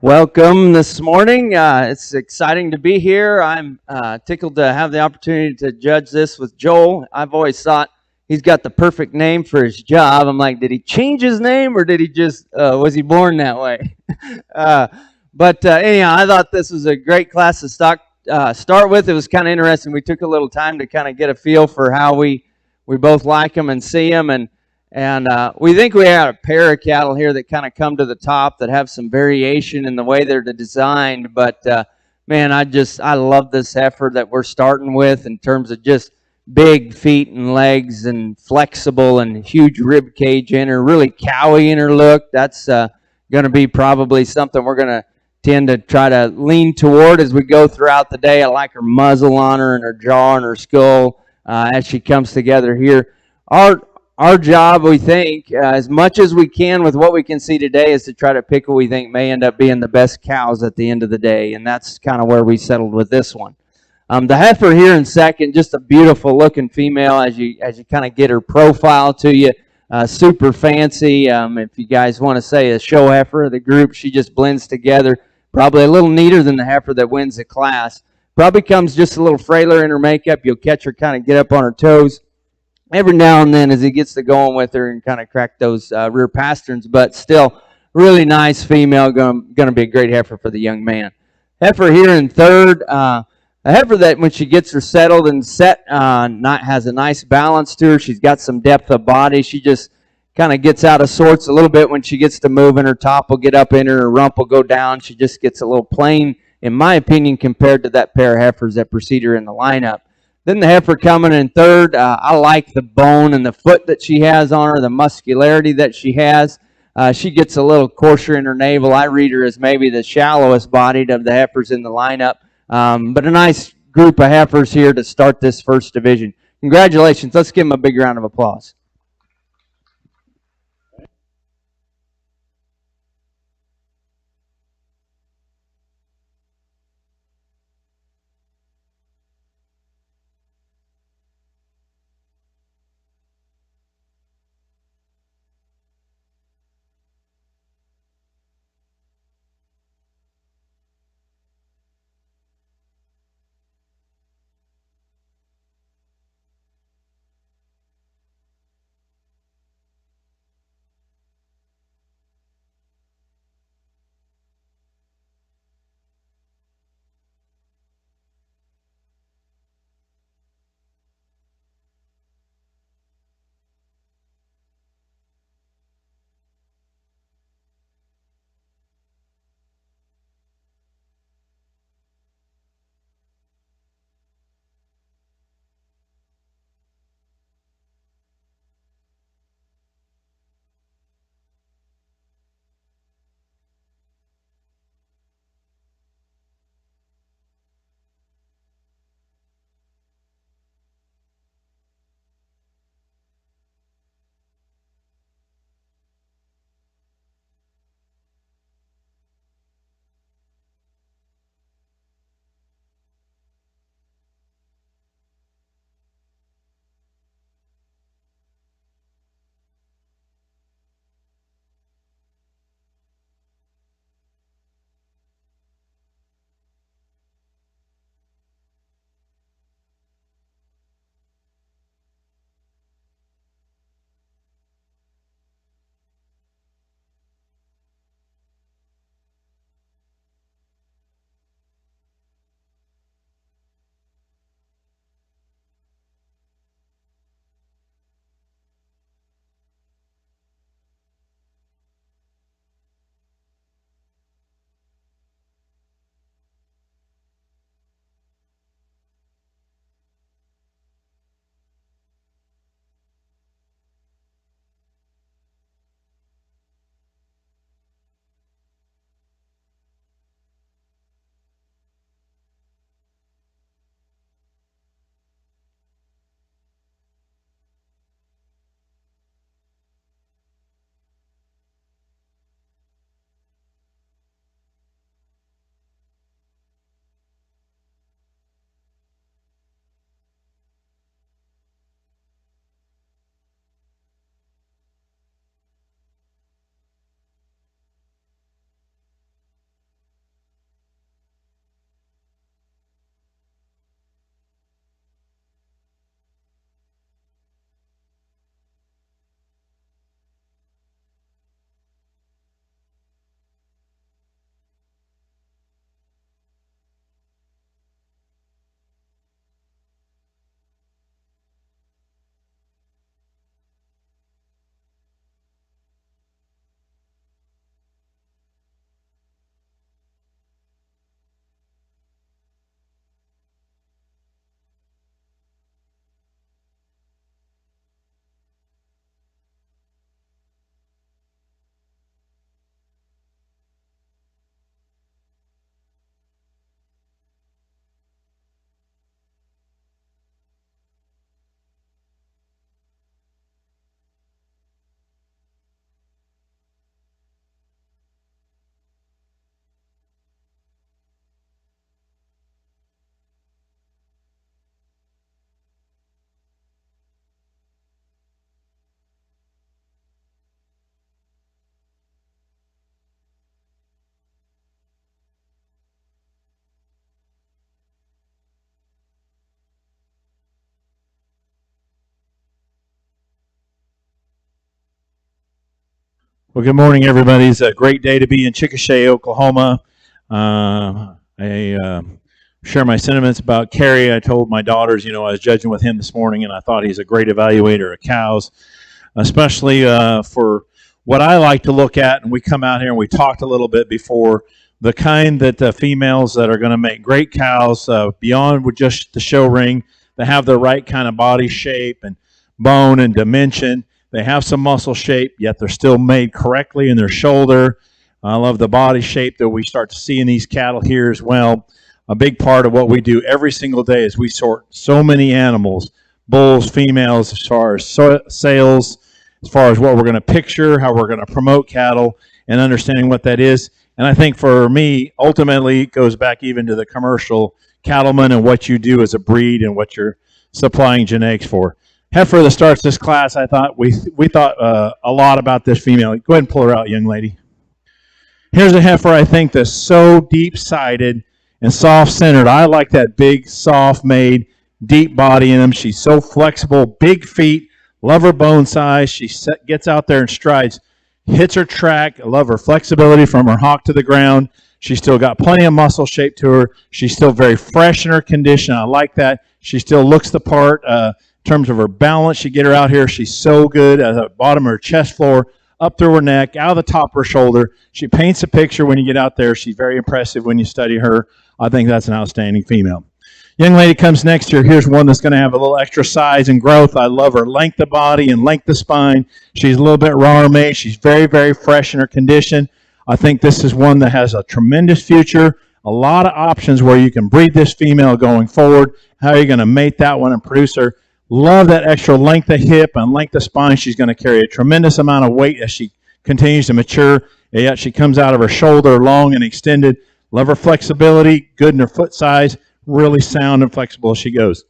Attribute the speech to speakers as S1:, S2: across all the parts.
S1: Welcome this morning. It's exciting to be here. I'm tickled to have the opportunity to judge this with Joel. I've always thought he's got the perfect name for his job. I'm like, did he change his name or did he just, was he born that way? uh, but anyhow, I thought this was a great class to start with. It was kind of interesting. We took a little time to kind of get a feel for how we both like them and see them. And we think we have a pair of cattle here that kind of come to the top that have some variation in the way they're designed. But man, I love this heifer that we're starting with in terms of just big feet and legs and flexible and huge rib cage in her, really cowy in her look. That's going to be probably something we're going to tend to try to lean toward as we go throughout the day. I like her muzzle on her and her jaw and her skull as she comes together here. Our job, we think, as much as we can with what we can see today, is to try to pick what we think may end up being the best cows at the end of the day, and that's kind of where we settled with this one. The heifer here in second, just a beautiful looking female as you kind of get her profile to you. Super fancy. If you guys want to say a show heifer of the group, she just blends together. Probably a little neater than the heifer that wins the class. Probably comes just a little frailer in her makeup. You'll catch her kind of get up on her toes every now and then as he gets to going with her and kind of crack those rear pasterns, but still really nice female, going to be a great heifer for the young man. Heifer here in third, a heifer that when she gets her settled and set, has a nice balance to her. She's got some depth of body. She just kind of gets out of sorts a little bit when she gets to moving. Her top will get up in her rump will go down. She just gets a little plain, in my opinion, compared to that pair of heifers that precede her in the lineup. Then the heifer coming in third. I like the bone and the foot that she has on her, the muscularity that she has. She gets a little coarser in her navel. I read her as maybe the shallowest bodied of the heifers in the lineup. But a nice group of heifers here to start this first division. Congratulations. Let's give them a big round of applause.
S2: Well, good morning, everybody. It's a great day to be in Chickasha, Oklahoma. I share my sentiments about Kerry. I told my daughters, I was judging with him this morning, and I thought he's a great evaluator of cows, especially for what I like to look at. And we come out here and we talked a little bit before the kind that females that are going to make great cows beyond with just the show ring, that have the right kind of body shape and bone and dimension. They have some muscle shape, yet they're still made correctly in their shoulder. I love the body shape that we start to see in these cattle here as well. A big part of what we do every single day is we sort so many animals, bulls, females, as far as sales, as far as what we're going to picture, how we're going to promote cattle, and understanding what that is. And I think for me, ultimately, it goes back even to the commercial cattleman and what you do as a breed and what you're supplying genetics for. Heifer that starts this class, I thought we thought a lot about this female. Go ahead and pull her out, young lady. Here's a heifer I think that's so deep-sided and soft-centered. I like that big, soft-made, deep body in them. She's so flexible, big feet. Love her bone size. She gets out there and strides, hits her track. I love her flexibility from her hock to the ground. She's still got plenty of muscle shape to her. She's still very fresh in her condition. I like that. She still looks the part. In terms of her balance, you get her out here. She's so good at the bottom of her chest floor, up through her neck, out of the top of her shoulder. She paints a picture when you get out there. She's very impressive when you study her. I think that's an outstanding female. Young lady comes next here. Here's one that's going to have a little extra size and growth. I love her length of body and length of spine. She's a little bit rawer made. She's very, very fresh in her condition. I think this is one that has a tremendous future. A lot of options where you can breed this female going forward. How are you going to mate that one and produce her? Love that extra length of hip and length of spine. She's going to carry a tremendous amount of weight as she continues to mature. And yet she comes out of her shoulder long and extended. Love her flexibility, good in her foot size, really sound and flexible as she goes.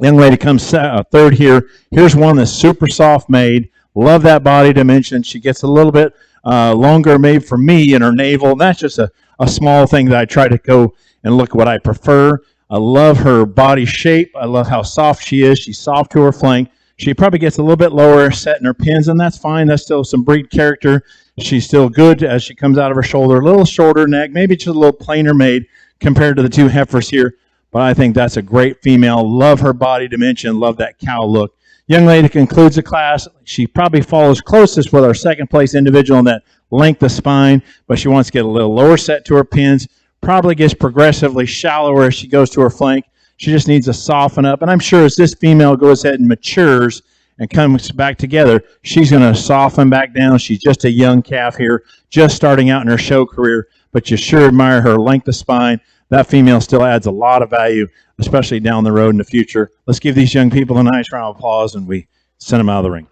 S2: Young lady comes third here. Here's one that's super soft made. Love that body dimension. She gets a little bit longer made for me in her navel. And that's just a small thing that I try to go and look what I prefer. I love her body shape. I love how soft she is. She's soft to her flank. She probably gets a little bit lower set in her pins, and that's fine. That's still some breed character. She's still good as she comes out of her shoulder. A little shorter neck, maybe just a little plainer made compared to the two heifers here. But I think that's a great female. Love her body dimension. Love that cow look. Young lady concludes the class. She probably follows closest with our second place individual in that length of spine, but she wants to get a little lower set to her pins. Probably gets progressively shallower as she goes to her flank. She just needs to soften up. And I'm sure as this female goes ahead and matures and comes back together, she's going to soften back down. She's just a young calf here, just starting out in her show career, but you sure admire her length of spine. That female still adds a lot of value, especially down the road in the future. Let's give these young people a nice round of applause, and we send them out of the ring.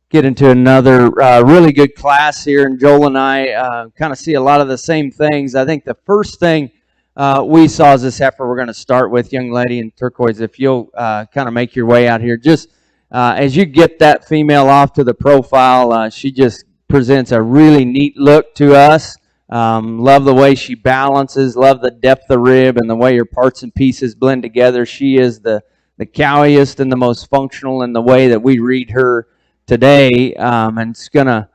S1: get into another really good class here, and Joel and I kind of see a lot of the same things. I think the first thing we saw is this heifer we're going to start with, young lady in turquoise. If you'll kind of make your way out here, just as you get that female off to the profile, she just presents a really neat look to us. Love the way she balances, love the depth of rib and the way her parts and pieces blend together. She is the cowiest and the most functional in the way that we read her today, and it's gonna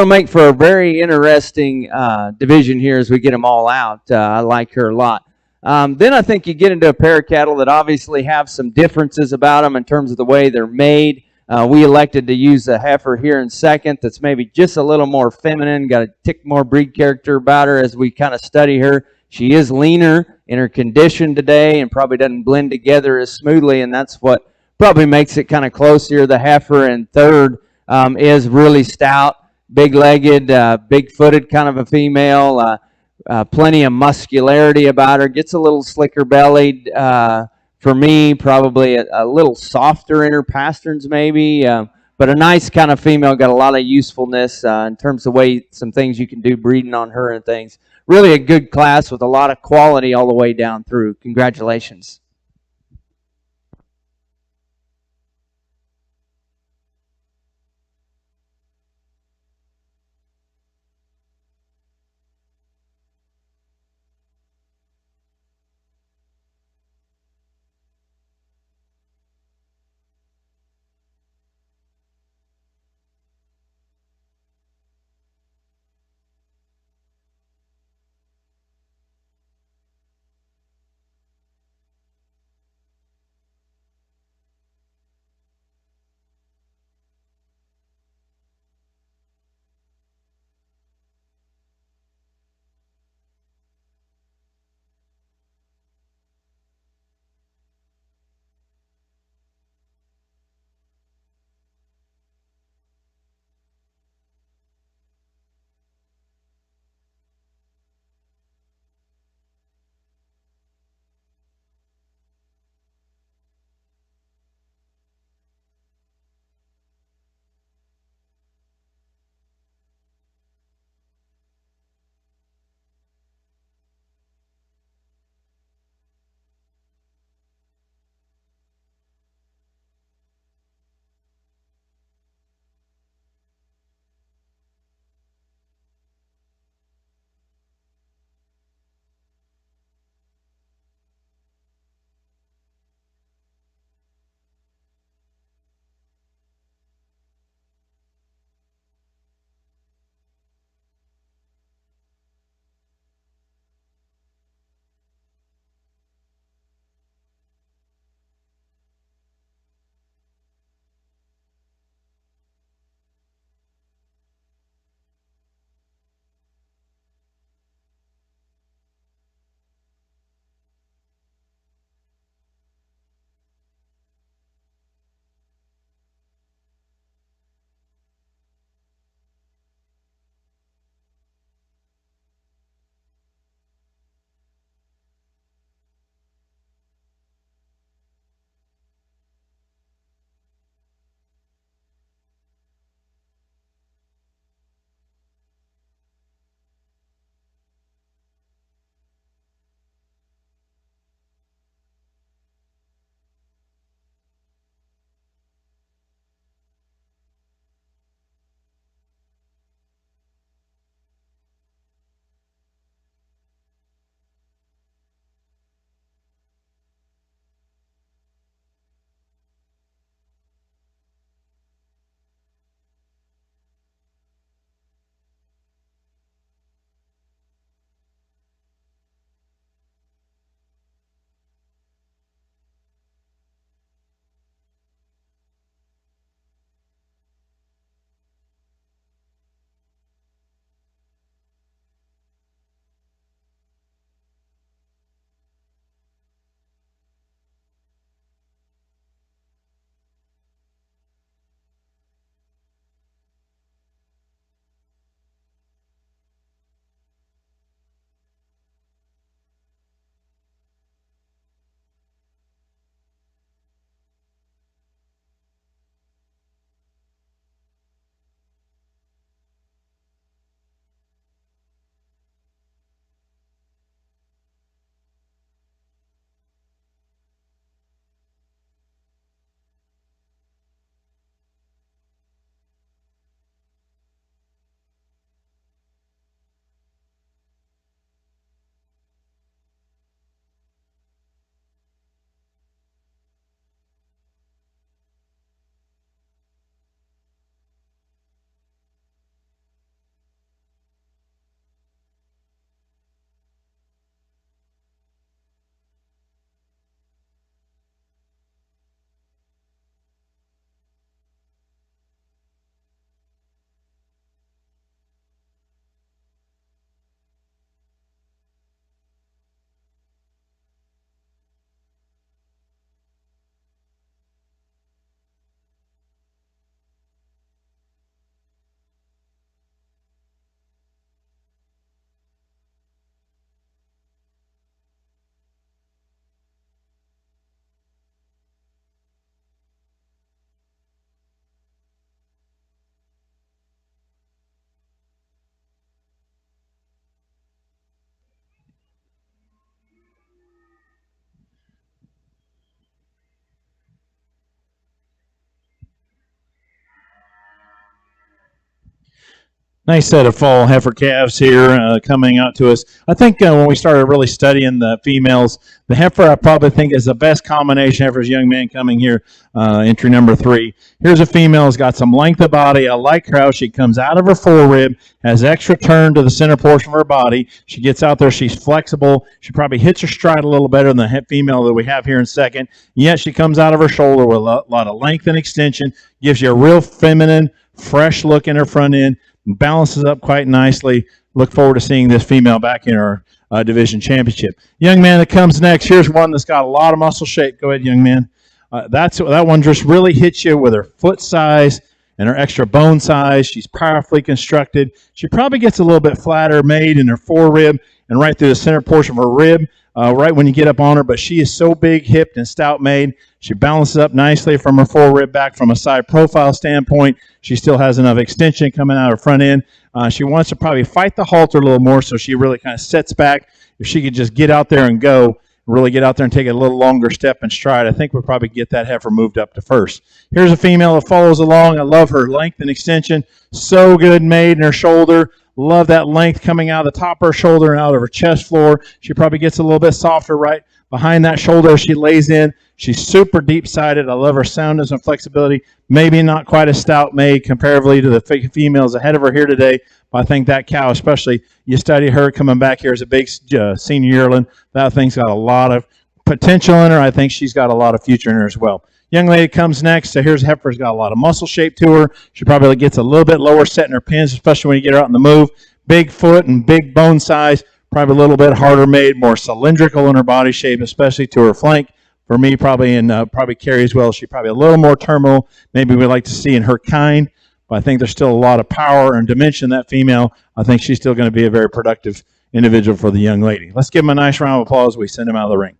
S1: make for a very interesting division here as we get them all out. I like her a lot. Then I think you get into a pair of cattle that obviously have some differences about them in terms of the way they're made. We elected to use a heifer here in second that's maybe just a little more feminine, got a tick more breed character about her as we kind of study her. She is leaner in her condition today and probably doesn't blend together as smoothly, and that's what probably makes it kind of closer. The heifer in third is really stout, big-legged, big-footed kind of a female. Plenty of muscularity about her. Gets a little slicker bellied. For me, probably a little softer in her pasterns, maybe. But a nice kind of female. Got a lot of usefulness in terms of way some things you can do breeding on her and things. Really a good class with a lot of quality all the way down through. Congratulations.
S2: Nice set of fall heifer calves here coming out to us. I think when we started really studying the females, the heifer I probably think is the best combination heifer as a young man coming here, entry number 3. Here's a female who's got some length of body. I like her how she comes out of her forerib, has extra turn to the center portion of her body. She gets out there, she's flexible. She probably hits her stride a little better than the female that we have here in second. Yet she comes out of her shoulder with a lot of length and extension, gives you a real feminine, fresh look in her front end. Balances up quite nicely. Look forward to seeing this female back in our division championship. Young man that comes next, here's one that's got a lot of muscle shape. Go ahead, young man. That one just really hits you with her foot size and her extra bone size. She's powerfully constructed. She probably gets a little bit flatter made in her forerib and right through the center portion of her rib, right when you get up on her. But she is so big, hipped, and stout made. She balances up nicely from her forerib back from a side profile standpoint. She still has enough extension coming out her front end. She wants to probably fight the halter a little more, so she really kind of sets back. If she could just get out there and go, really get out there and take a little longer step and stride, I think we'll probably get that heifer moved up to first. Here's a female that follows along. I love her length and extension. So good made in her shoulder. Love that length coming out of the top of her shoulder and out of her chest floor. She probably gets a little bit softer right behind that shoulder as she lays in. She's super deep-sided. I love her soundness and flexibility. Maybe not quite as stout made comparatively to the females ahead of her here today, but I think that cow, especially, you study her coming back here as a big senior yearling, that thing's got a lot of potential in her. I think she's got a lot of future in her as well. Young lady comes next. So here's heifer's got a lot of muscle shape to her. She probably gets a little bit lower set in her pins, especially when you get her out in the move. Big foot and big bone size. Probably a little bit harder made, more cylindrical in her body shape, especially to her flank. For me, probably probably Carrie as well. She's probably a little more terminal. Maybe we'd like to see in her kind, but I think there's still a lot of power and dimension in that female. I think she's still going to be a very productive individual for the young lady. Let's give them a nice round of applause as we send them out of the ring.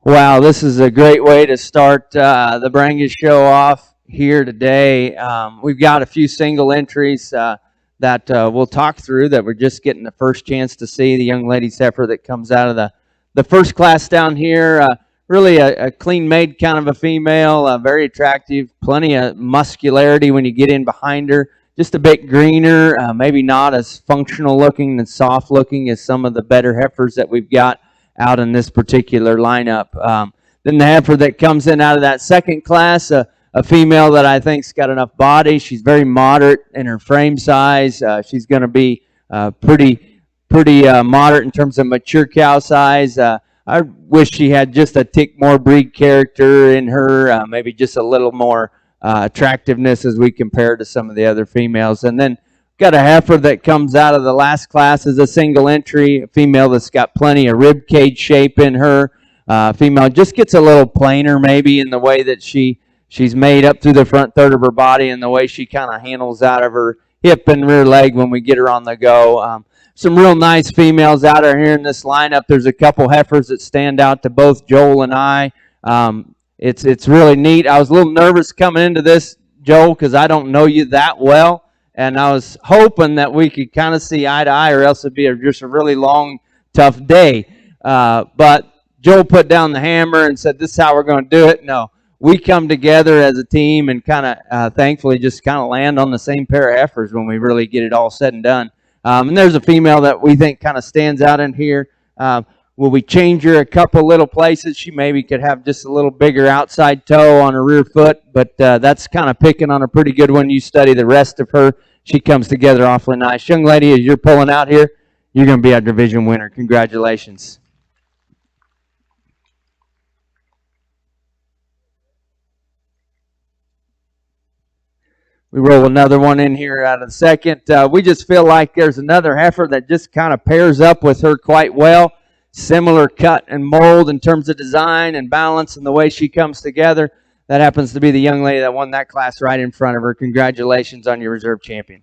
S1: Wow, this is a great way to start the Brangus show off here today. We've got a few single entries that we'll talk through that we're just getting the first chance to see. The young lady's heifer that comes out of the first class down here. Really a clean made kind of a female, very attractive, plenty of muscularity when you get in behind her. Just a bit greener, maybe not as functional looking and soft looking as some of the better heifers that we've got out in this particular lineup. Then the heifer that comes in out of that second class, a female that I think's got enough body. She's very moderate in her frame size. She's going to be pretty moderate in terms of mature cow size. I wish she had just a tick more breed character in her, maybe just a little more attractiveness as we compare to some of the other females. And then got a heifer that comes out of the last class as a single entry, a female that's got plenty of rib cage shape in her. Female just gets a little plainer maybe in the way that she's made up through the front third of her body and the way she kind of handles out of her hip and rear leg when we get her on the go. Some real nice females out here in this lineup. There's a couple heifers that stand out to both Joel and I. It's really neat. I was a little nervous coming into this, Joel, because I don't know you that well. And I was hoping that we could kind of see eye to eye, or else it'd be just a really long, tough day. But Joel put down the hammer and said, "This is how we're going to do it." No, we come together as a team and kind of, thankfully, just kind of land on the same pair of heifers when we really get it all said and done. And there's a female that we think kind of stands out in here. Will we change her a couple little places? She maybe could have just a little bigger outside toe on her rear foot, but that's kind of picking on a pretty good one. You study the rest of her. She comes together awfully nice. Young lady, as you're pulling out here, you're going to be our division winner. Congratulations. We roll another one in here out of the second. We just feel like there's another heifer that just kind of pairs up with her quite well. Similar cut and mold in terms of design and balance and the way she comes together. That happens to be the young lady that won that class right in front of her. Congratulations on your reserve champion.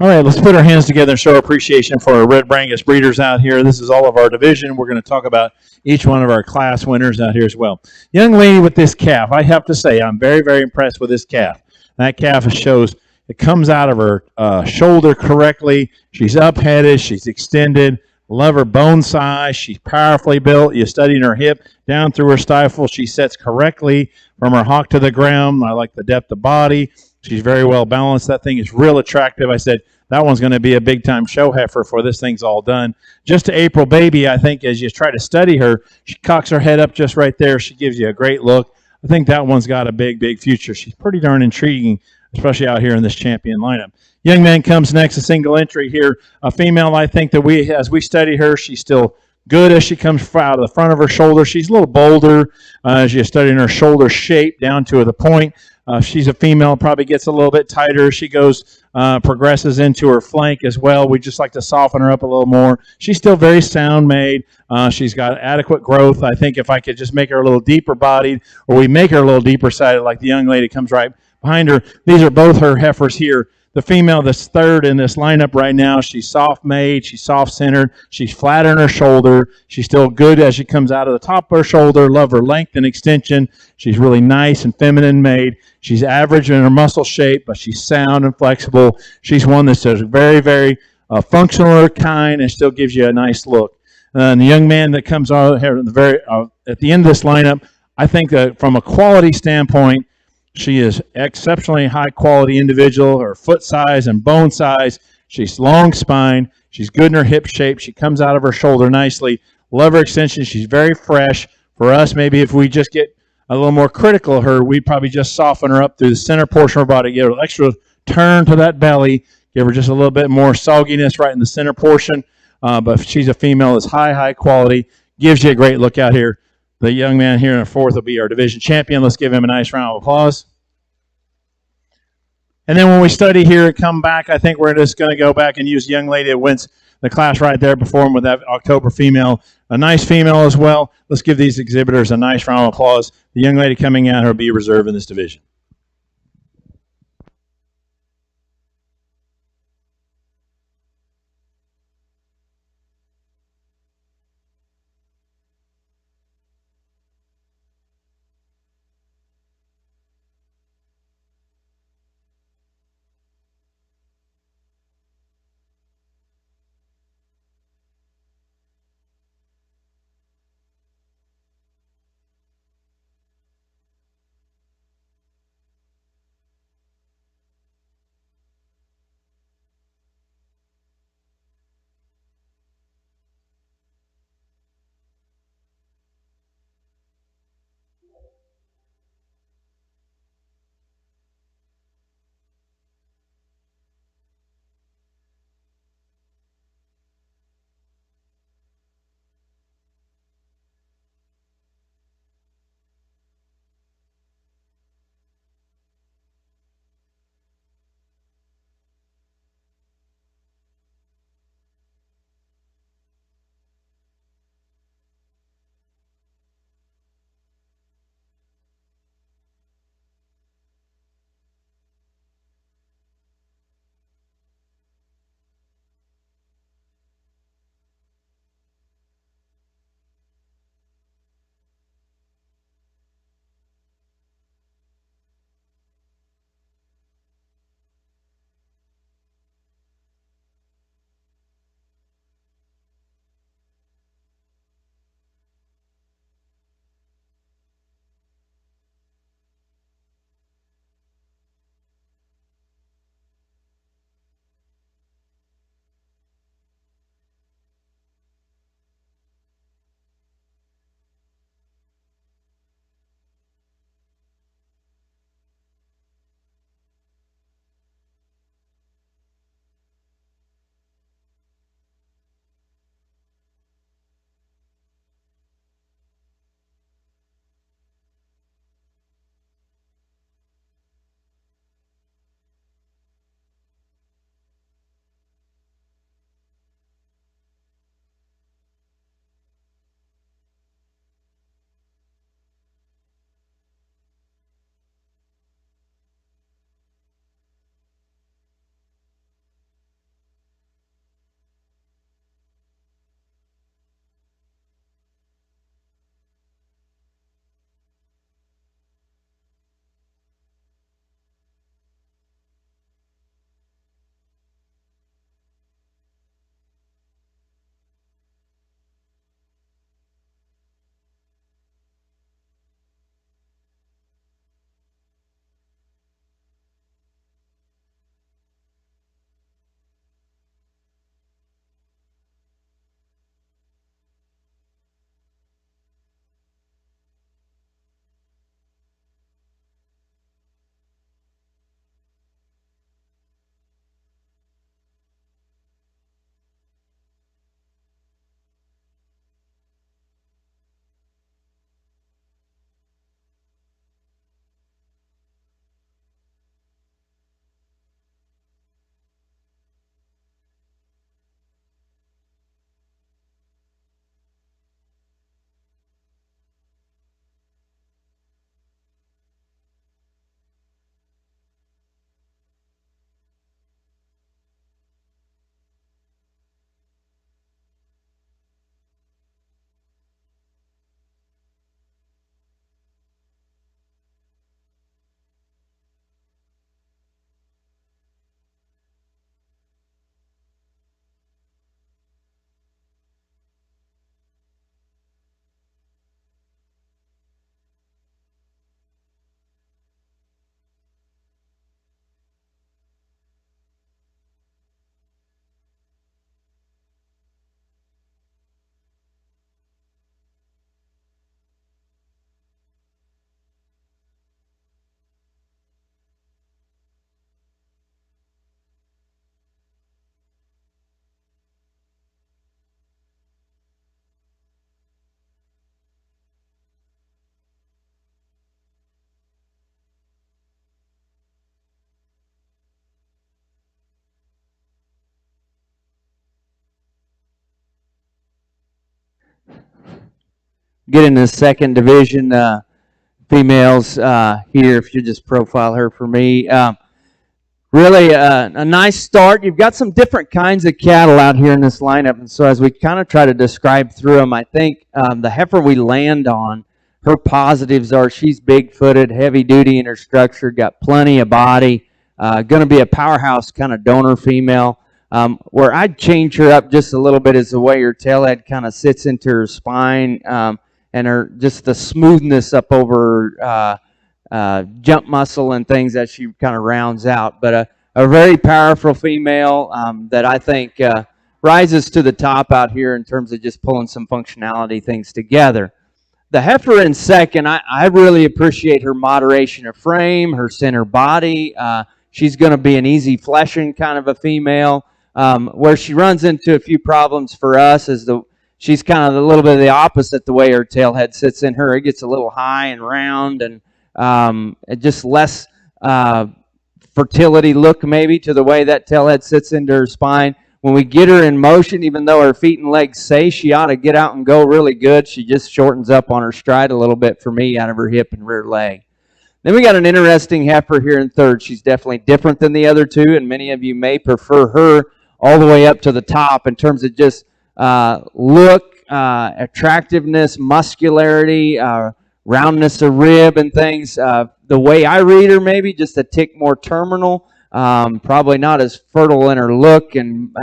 S2: All right, let's put our hands together and show appreciation for our Red Brangus breeders out here. This is all of our division. We're going to talk about each one of our class winners out here as well. Young lady with this calf, I have to say, I'm very, very impressed with this calf. That calf shows it comes out of her shoulder correctly. She's up-headed. She's extended. Love her bone size. She's powerfully built. You study her hip down through her stifle. She sets correctly from her hock to the ground. I like the depth of body. She's very well balanced. That thing is real attractive. I said, that one's going to be a big-time show heifer before this thing's all done. Just to April baby, I think as you try to study her, she cocks her head up just right there. She gives you a great look. I think that one's got a big, big future. She's pretty darn intriguing, especially out here in this champion lineup. Young man comes next, a single entry here. A female, I think that as we study her, she's still good as she comes out of the front of her shoulder. She's a little bolder as you're studying her shoulder shape down to the point. She's a female, probably gets a little bit tighter as she goes, progresses into her flank as well. We just like to soften her up a little more. She's still very sound made. She's got adequate growth. I think if I could just make her a little deeper bodied, or we make her a little deeper sided like the young lady comes right behind her. These are both her heifers here. The female that's third in this lineup right now, she's soft-made, she's soft-centered, she's flat on her shoulder. She's still good as she comes out of the top of her shoulder. Love her length and extension. She's really nice and feminine made. She's average in her muscle shape, but she's sound and flexible. She's one that's very, very functional kind and still gives you a nice look. And the young man that comes out here at the end of this lineup, I think that from a quality standpoint, she is exceptionally high quality individual. Her foot size and bone size. She's long spine. She's good in her hip shape. She comes out of her shoulder nicely. Love her extension. She's very fresh. For us, maybe if we just get a little more critical of her, we'd probably just soften her up through the center portion of her body, give her an extra turn to that belly, give her just a little bit more sogginess right in the center portion. But she's a female that's high quality. Gives you a great look out here. The young man here in the fourth will be our division champion. Let's give him a nice round of applause. And then when we study here and come back, I think we're just going to go back and use the young lady that wins the class right there before him with that October female. A nice female as well. Let's give these exhibitors a nice round of applause. The young lady coming out will be reserved in this division.
S1: get into the second division. Females here, if you just profile her for me. Really a nice start. You've got some different kinds of cattle out here in this lineup, and so as we kind of try to describe through them, I think the heifer we land on, her positives are she's big-footed, heavy-duty in her structure, got plenty of body, going to be a powerhouse kind of donor female. Where I'd change her up just a little bit is the way her tailhead kind of sits into her spine, and her just the smoothness up over jump muscle and things that she kind of rounds out. But a very powerful female that I think rises to the top out here in terms of just pulling some functionality things together. The heifer in second, I really appreciate her moderation of frame, her center body. She's going to be an easy fleshing kind of a female. Where she runs into a few problems for us is she's kind of a little bit of the opposite the way her tailhead sits in her. It gets a little high and round and just less fertility look maybe to the way that tailhead sits into her spine. When we get her in motion, even though her feet and legs say she ought to get out and go really good, she just shortens up on her stride a little bit for me out of her hip and rear leg. Then we got an interesting heifer here in third. She's definitely different than the other two, and many of you may prefer her all the way up to the top in terms of just look, attractiveness, muscularity, roundness of rib and things. The way I read her, maybe just a tick more terminal. Probably not as fertile in her look and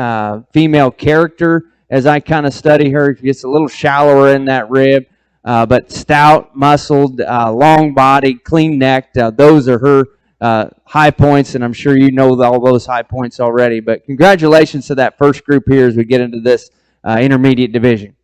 S1: female character as I kind of study her. She gets a little shallower in that rib, but stout, muscled, long bodied, clean necked. Those are her high points, and I'm sure you know all those high points already. But congratulations to that first group here as we get into this intermediate division.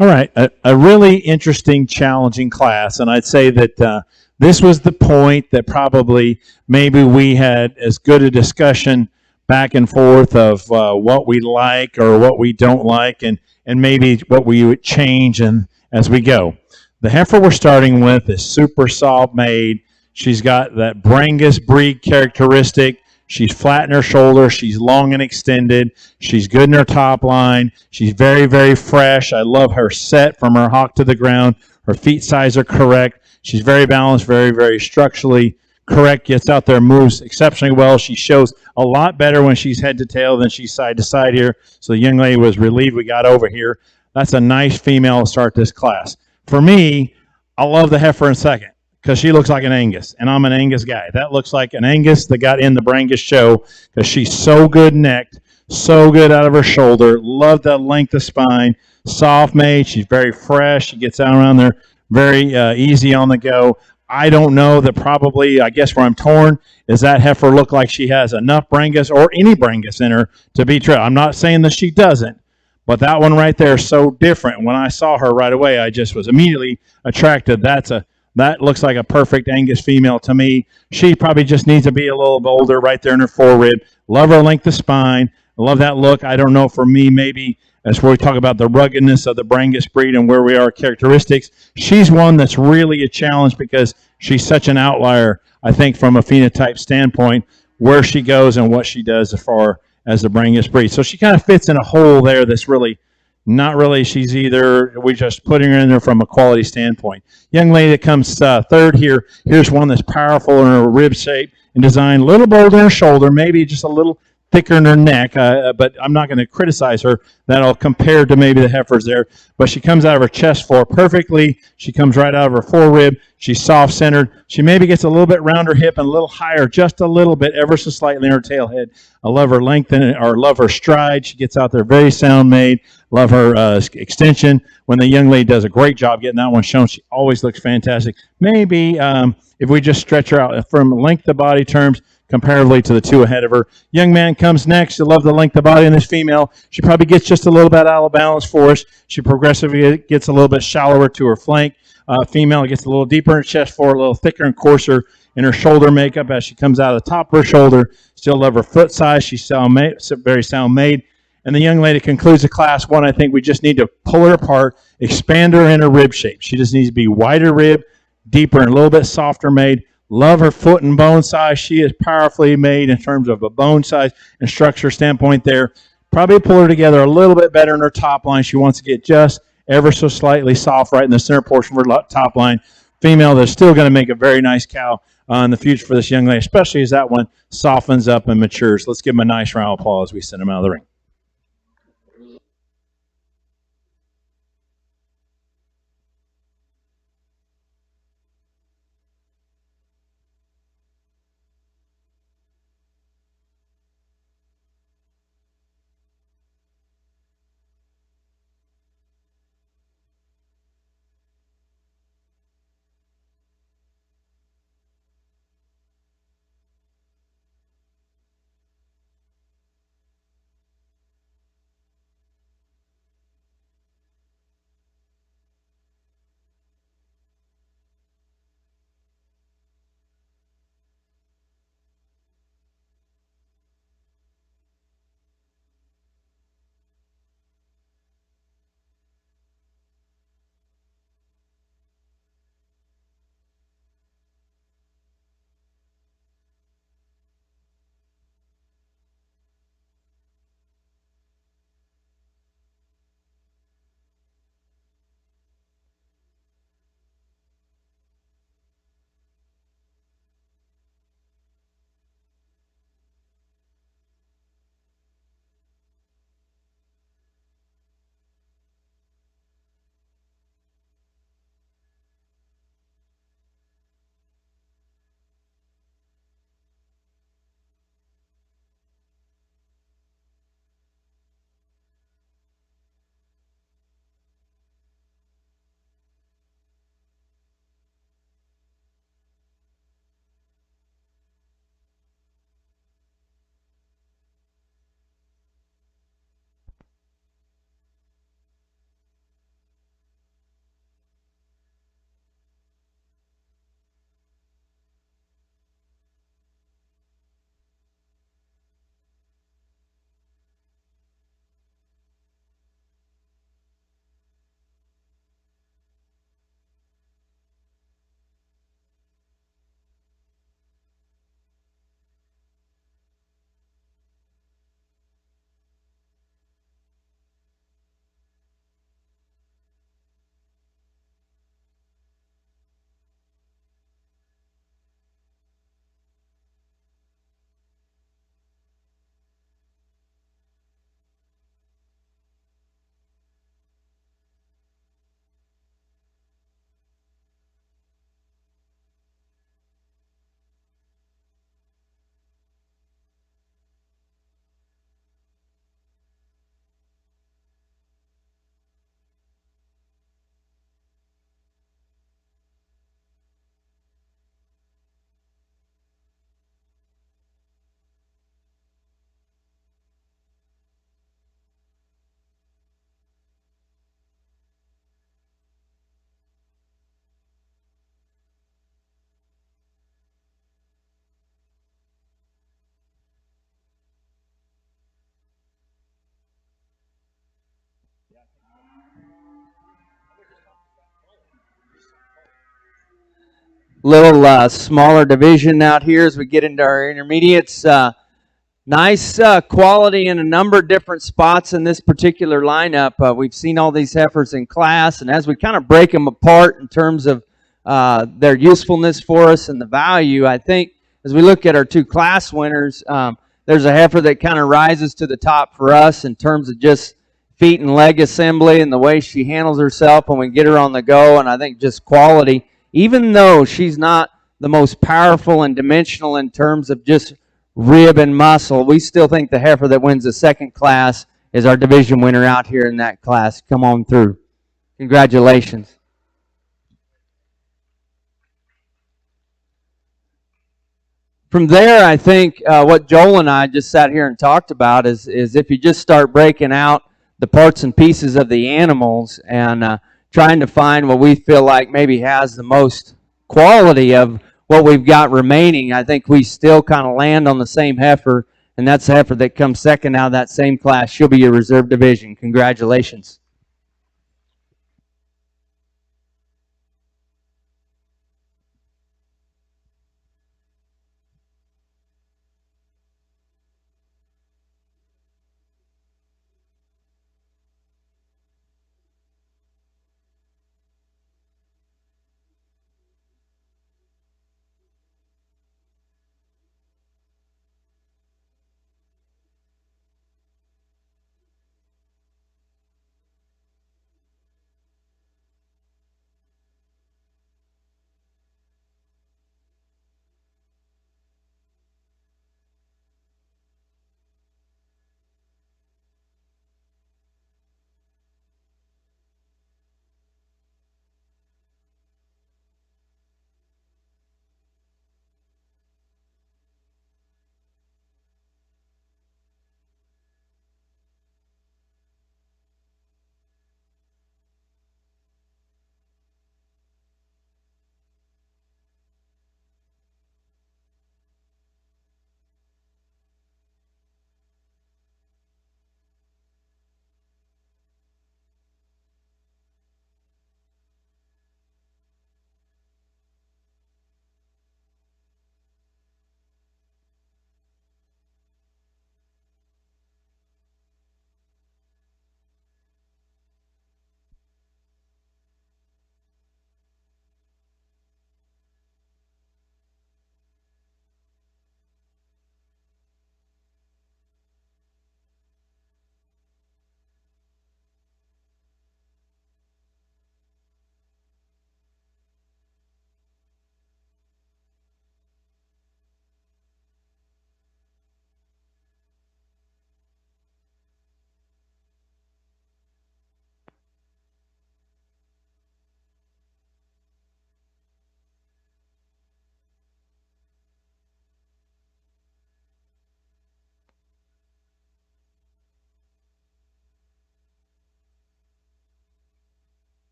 S2: All right, a really interesting, challenging class, and I'd say that this was the point that probably maybe we had as good a discussion back and forth of what we like or what we don't like, and maybe what we would change and as we go. The heifer we're starting with is super soft made. She's got that Brangus breed characteristic. She's flat in her shoulder. She's long and extended. She's good in her top line. She's very, very fresh. I love her set from her hock to the ground. Her feet size are correct. She's very balanced, very, very structurally correct. Gets out there, moves exceptionally well. She shows a lot better when she's head to tail than she's side to side here. So the young lady was relieved we got over here. That's a nice female to start this class. For me, I love the heifer in second because she looks like an Angus, and I'm an Angus guy. That looks like an Angus that got in the Brangus show because she's so good necked, so good out of her shoulder. Love that length of spine, soft made. She's very fresh. She gets out around there very easy on the go. I don't know that probably, I guess where I'm torn is that heifer look like she has enough Brangus or any Brangus in her to be true. I'm not saying that she doesn't, but that one right there is so different. When I saw her right away, I just was immediately attracted. That looks like a perfect Angus female to me. She probably just needs to be a little bolder right there in her forerib. Love her length of spine. Love that look. I don't know, for me, maybe as we talk about the ruggedness of the Brangus breed and where we are characteristics, she's one that's really a challenge because she's such an outlier, I think, from a phenotype standpoint, where she goes and what she does as far as the Brangus breed. So she kind of fits in a hole there that's really not really. She's either, we're just putting her in there from a quality standpoint. Young lady that comes third here, here's one that's powerful in her rib shape and design, a little bolder in her shoulder, maybe just a little thicker in her neck, but I'm not going to criticize her. That'll compare to maybe the heifers there. But she comes out of her chest floor perfectly. She comes right out of her forerib. She's soft-centered. She maybe gets a little bit round her hip and a little higher, just a little bit, ever so slightly in her tail head. I love her length or love her stride. She gets out there very sound-made. Love her extension. When the young lady does a great job getting that one shown, she always looks fantastic. Maybe if we just stretch her out from length of body terms, comparatively to the two ahead of her. Young man comes next. You love the length of body in this female. She probably gets just a little bit out of balance for us. She progressively gets a little bit shallower to her flank. Female gets a little deeper in her chest floor, a little thicker and coarser in her shoulder makeup as she comes out of the top of her shoulder. Still love her foot size. She's very sound made. And the young lady concludes the class one. I think we just need to pull her apart, expand her in her rib shape. She just needs to be wider rib, deeper and a little bit softer made. Love her foot and bone size. She is powerfully made in terms of a bone size and structure standpoint there. Probably pull her together a little bit better in her top line. She wants to get just ever so slightly soft right in the center portion of her top line. Female that's still going to make a very nice cow in the future for this young lady, especially as that one softens up and matures. Let's give them a nice round of applause as we send them out of the ring.
S1: little smaller division out here as we get into our intermediates. Nice quality in a number of different spots in this particular lineup. We've seen all these heifers in class, and as we kind of break them apart in terms of their usefulness for us and the value, I think as we look at our two class winners, there's a heifer that kind of rises to the top for us in terms of just feet and leg assembly and the way she handles herself when we get her on the go, and I think just quality. Even though she's not the most powerful and dimensional in terms of just rib and muscle, we still think the heifer that wins the second class is our division winner out here in that class. Come on through. Congratulations. From there, I think what Joel and I just sat here and talked about is if you just start breaking out the parts and pieces of the animals and trying to find what we feel like maybe has the most quality of what we've got remaining, I think we still kind of land on the same heifer, and that's the heifer that comes second out of that same class. She'll be your reserve division. Congratulations.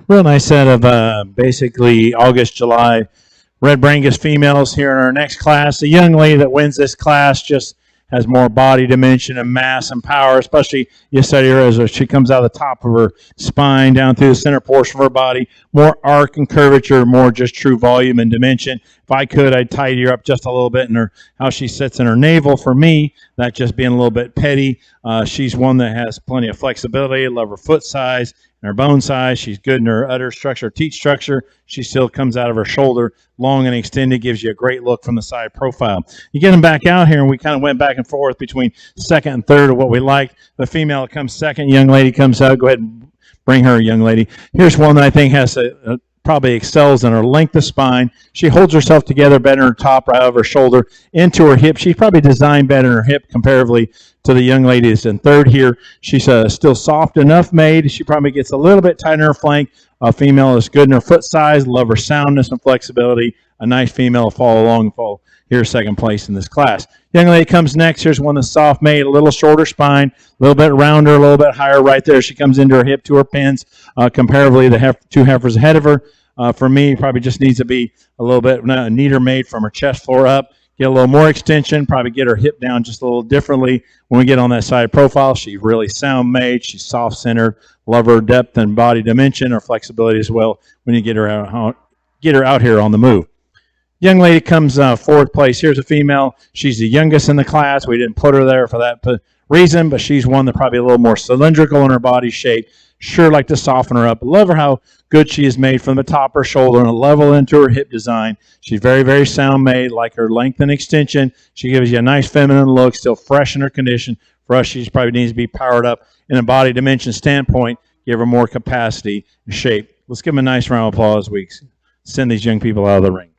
S2: Real nice set of basically August, July red Brangus females here in our next class. The young lady that wins this class just has more body dimension and mass and power, especially you study her as she comes out of the top of her spine down through the center portion of her body. More arc and curvature, more just true volume and dimension. If I could, I'd tidy her up just a little bit in her how she sits in her navel. For me, that just being a little bit petty. She's one that has plenty of flexibility. I love her foot size and her bone size. She's good in her udder structure, teat structure. She still comes out of her shoulder long and extended, gives you a great look from the side profile. You get them back out here, and we kind of went back and forth between second and third of what we like. The female comes second, young lady comes out. Go ahead and bring her, young lady. Here's one that I think has probably excels in her length of spine. She holds herself together better in her top, right over her shoulder, into her hip. She's probably designed better in her hip comparatively to the young lady that's in third here. She's still soft enough made. She probably gets a little bit tighter in her flank. A female is good in her foot size. Love her soundness and flexibility. A nice female will follow along and fall here second place in this class. Young lady comes next. Here's one that's soft made, a little shorter spine, a little bit rounder, a little bit higher right there. She comes into her hip to her pins. Comparatively, the two heifers ahead of her. For me, probably just needs to be a little bit neater made from her chest floor up. Get a little more extension, probably get her hip down just a little differently. When we get on that side profile, she's really sound made. She's soft centered. Love her depth and body dimension, her flexibility as well when you get her out here on the move. Young lady comes fourth place. Here's a female. She's the youngest in the class. We didn't put her there for that reason, but she's one that probably a little more cylindrical in her body shape. Sure like to soften her up. Love her how good she is made from the top of her shoulder and a level into her hip design. She's very, very sound made, like her length and extension. She gives you a nice feminine look, still fresh in her condition. For us, she probably needs to be powered up in a body dimension standpoint, give her more capacity and shape. Let's give them a nice round of applause as we send these young people out of the ring.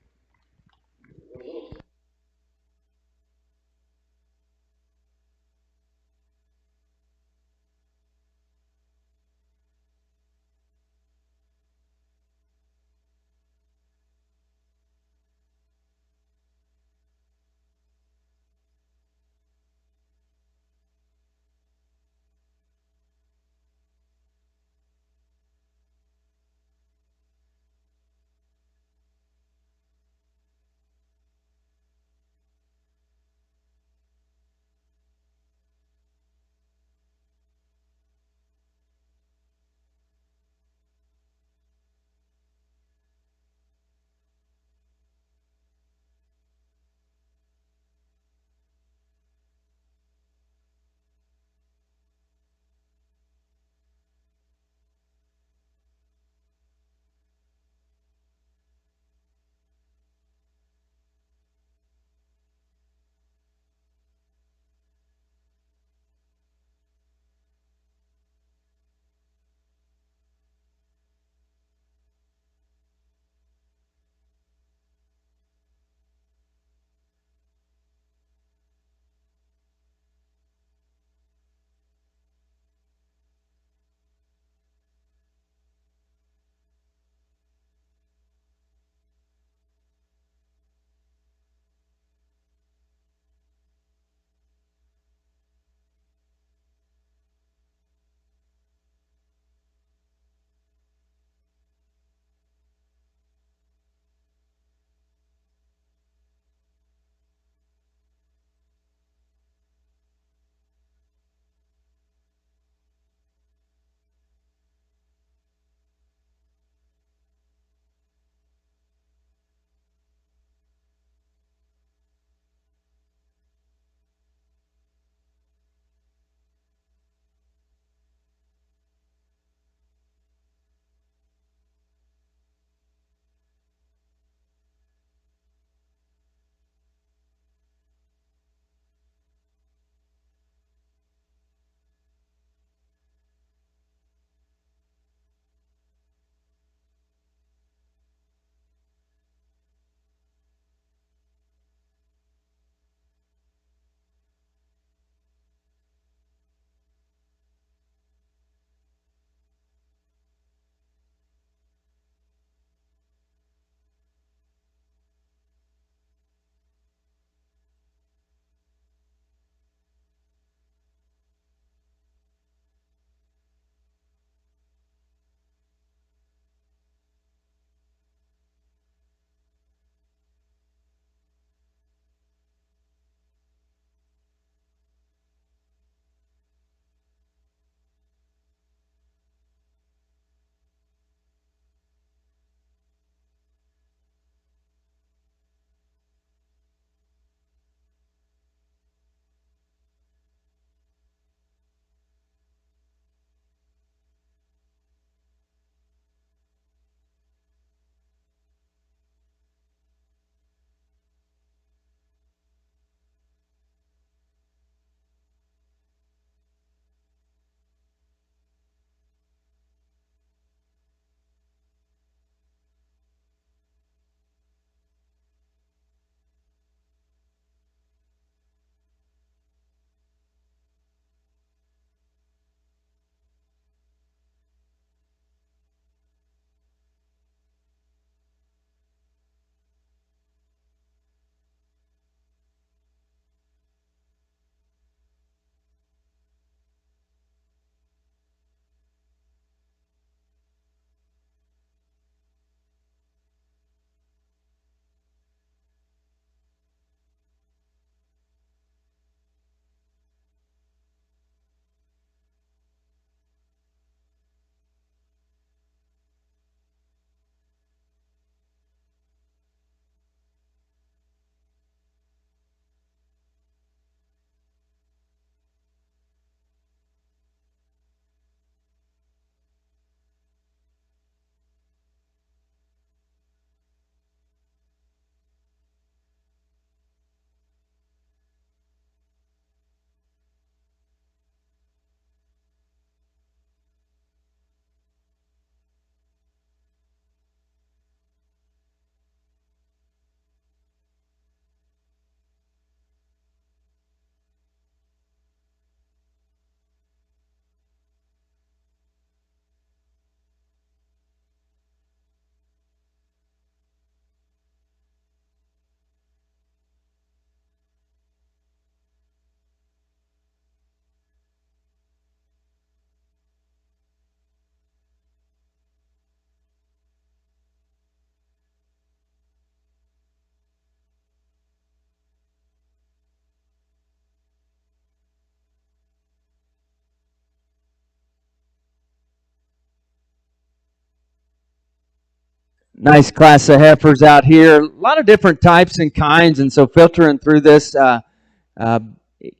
S1: Nice class of heifers out here. A lot of different types and kinds, and so filtering through this uh,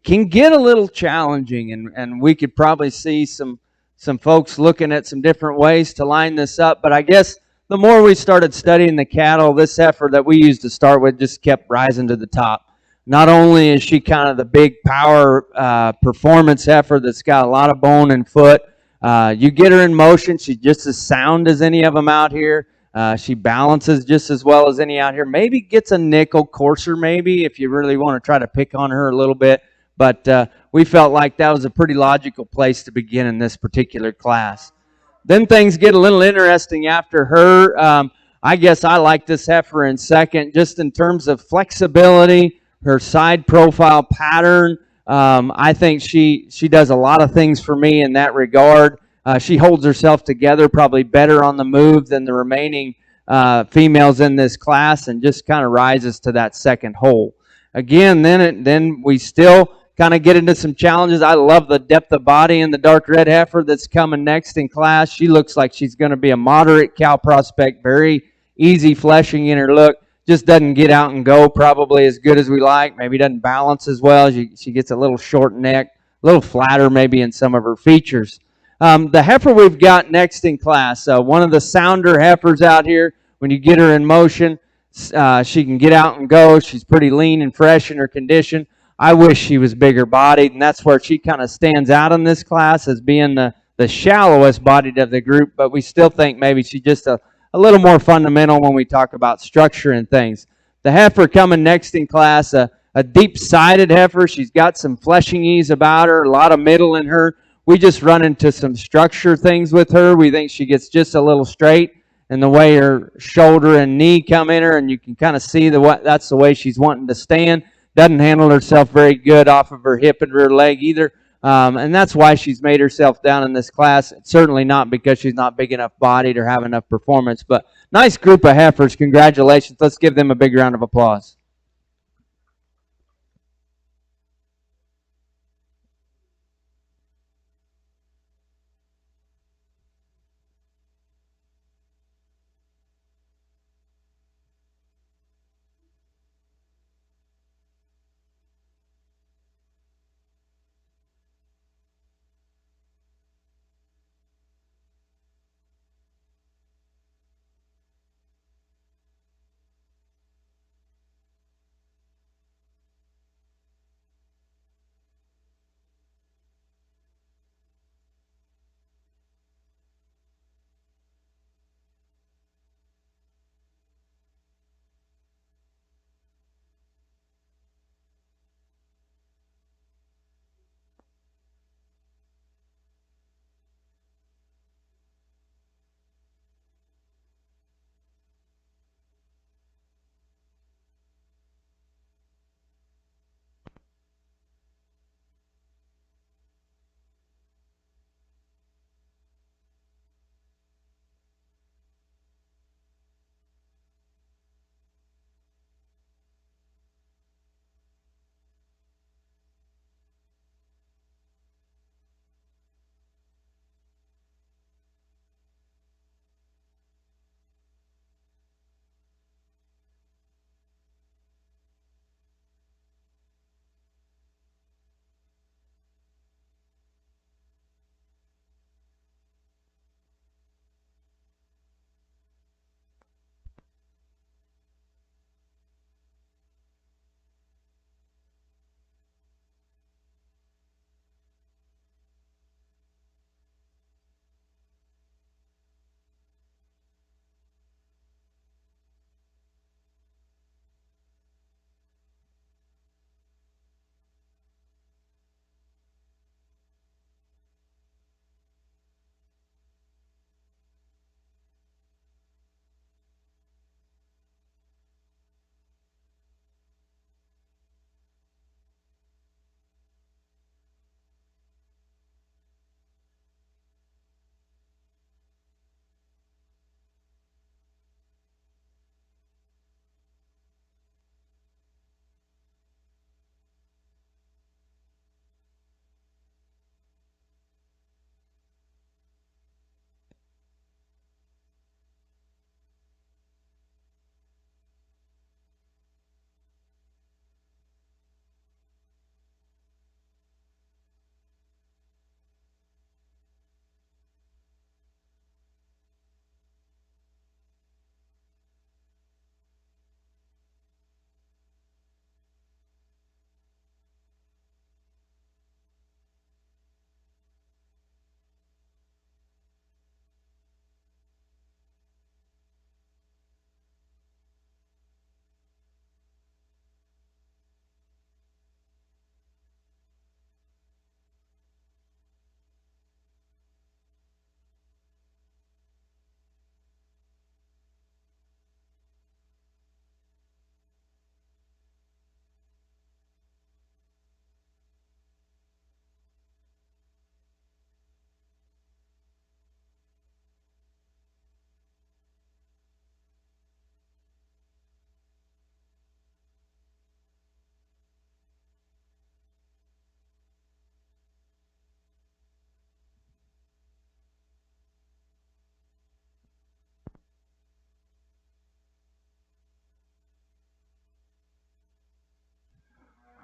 S1: can get a little challenging, and we could probably see some folks looking at some different ways to line this up. But I guess the more we started studying the cattle, this heifer that we used to start with just kept rising to the top. Not only is she kind of the big power performance heifer that's got a lot of bone and foot, you get her in motion, she's just as sound as any of them out here. She balances just as well as any out here. Maybe gets a nickel coarser, maybe, if you really want to try to pick on her a little bit. But we felt like that was a pretty logical place to begin in this particular class. Then things get a little interesting after her. I guess I like this heifer in second, just in terms of flexibility, her side profile pattern. I think she does a lot of things for me in that regard. She holds herself together probably better on the move than the remaining females in this class, and just kind of rises to that second hole. Again, then we still kind of get into some challenges. I love the depth of body in the dark red heifer that's coming next in class. She looks like she's going to be a moderate cow prospect, very easy fleshing in her look. Just doesn't get out and go probably as good as we like. Maybe doesn't balance as well. She gets a little short neck, a little flatter maybe in some of her features. The heifer we've got next in class, one of the sounder heifers out here. When you get her in motion, she can get out and go. She's pretty lean and fresh in her condition. I wish she was bigger bodied, and that's where she kind of stands out in this class as being the shallowest bodied of the group, but we still think maybe she's just a little more fundamental when we talk about structure and things. The heifer coming next in class, a deep-sided heifer. She's got some fleshing ease about her, a lot of middle in her. We just run into some structure things with her. We think she gets just a little straight, and the way her shoulder and knee come in her, and you can kind of see that's the way she's wanting to stand. Doesn't handle herself very good off of her hip and rear leg either. And that's why she's made herself down in this class. It's certainly not because she's not big enough bodied or have enough performance, but nice group of heifers. Congratulations. Let's give them a big round of applause.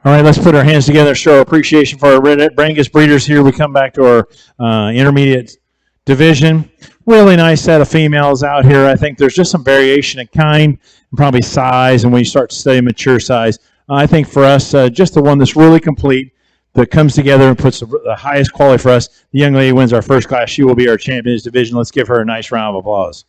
S2: All right, let's put our hands together, show our appreciation for our Brangus breeders here. We come back to our intermediate division. Really nice set of females out here. I think there's just some variation in kind and probably size, and when you start to study mature size, I think for us, just the one that's really complete, that comes together and puts the highest quality for us. The young lady wins our first class. She will be our champion in this division. Let's give her a nice round of applause.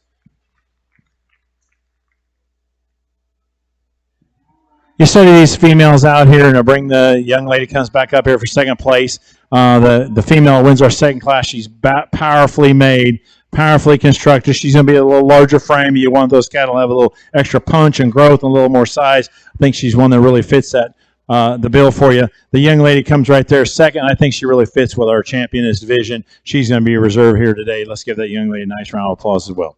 S2: You study these females out here, and I bring the young lady comes back up here for second place. The female wins our second class. She's powerfully made, powerfully constructed. She's going to be a little larger frame. You want those cattle to have a little extra punch and growth and a little more size. I think she's one that really fits that the bill for you. The young lady comes right there second. I think she really fits with our champion in this division. She's going to be a reserve here today. Let's give that young lady a nice round of applause as well.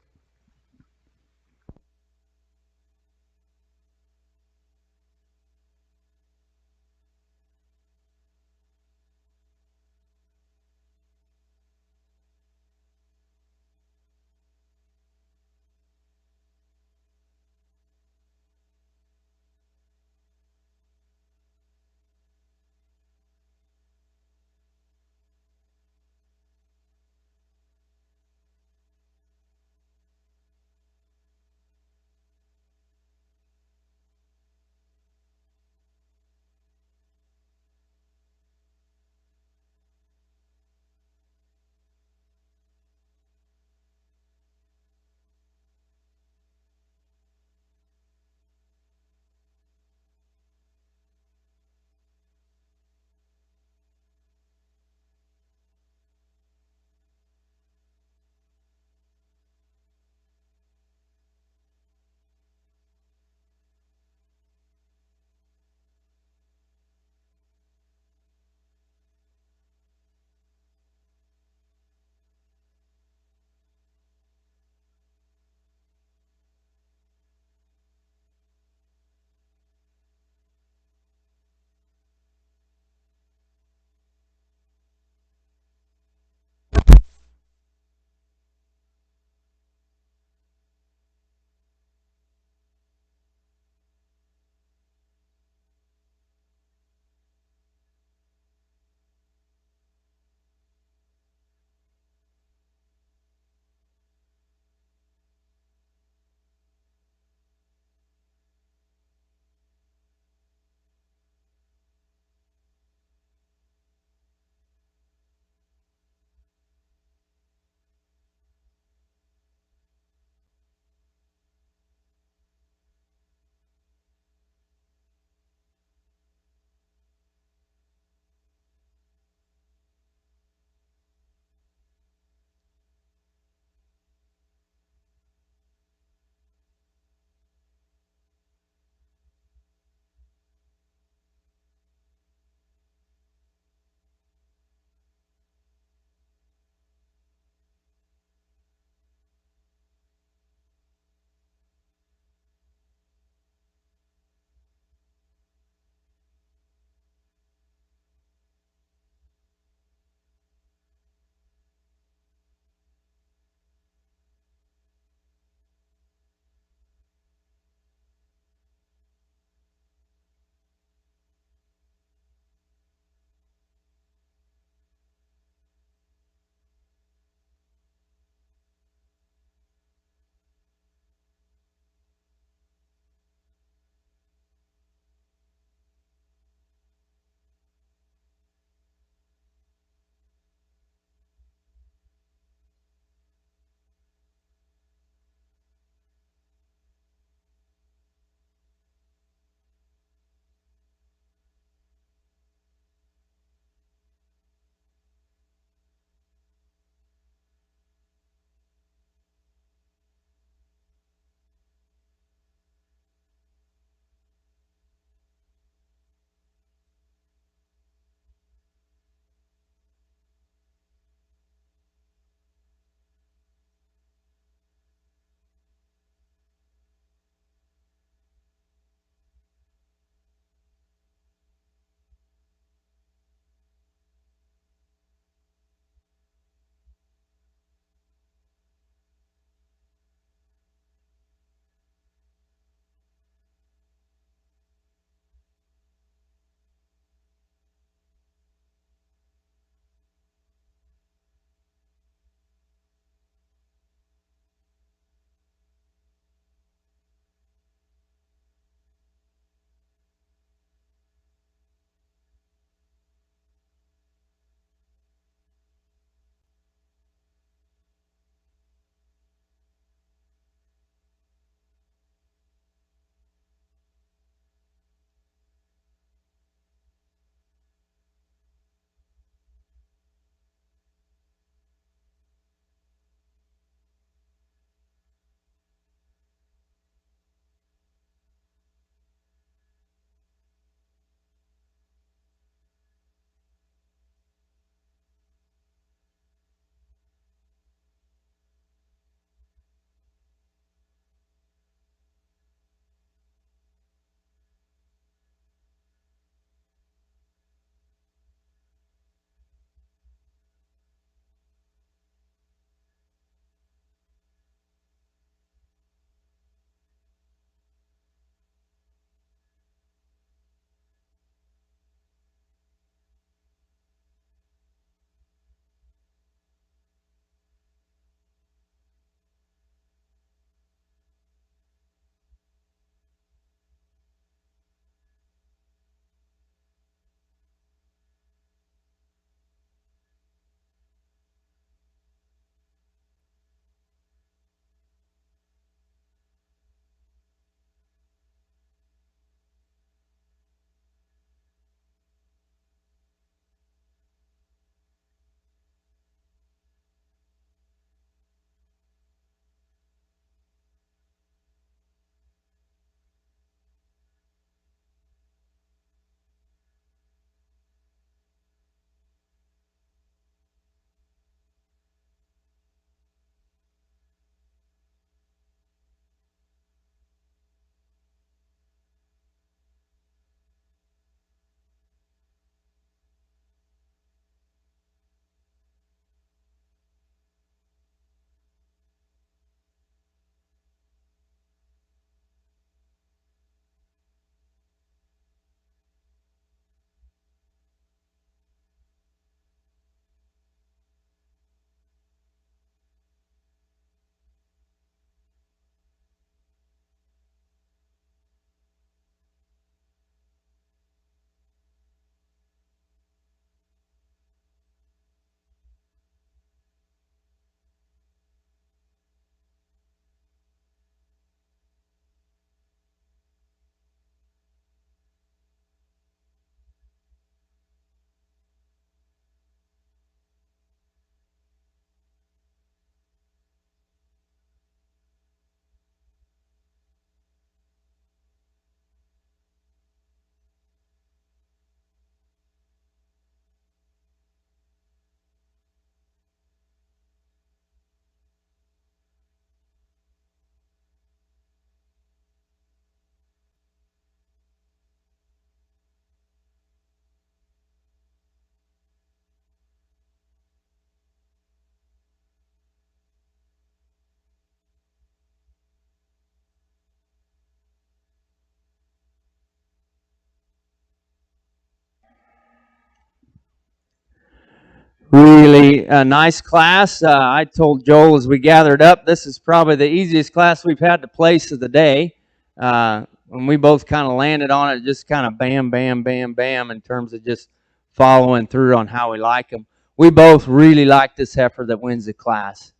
S1: Really nice class. I told Joel as we gathered up, this is probably the easiest class we've had to place of the day. When we both kind of landed on it, just kind of bam, bam, bam, bam in terms of just following through on how we like them. We both really like this heifer that wins the class.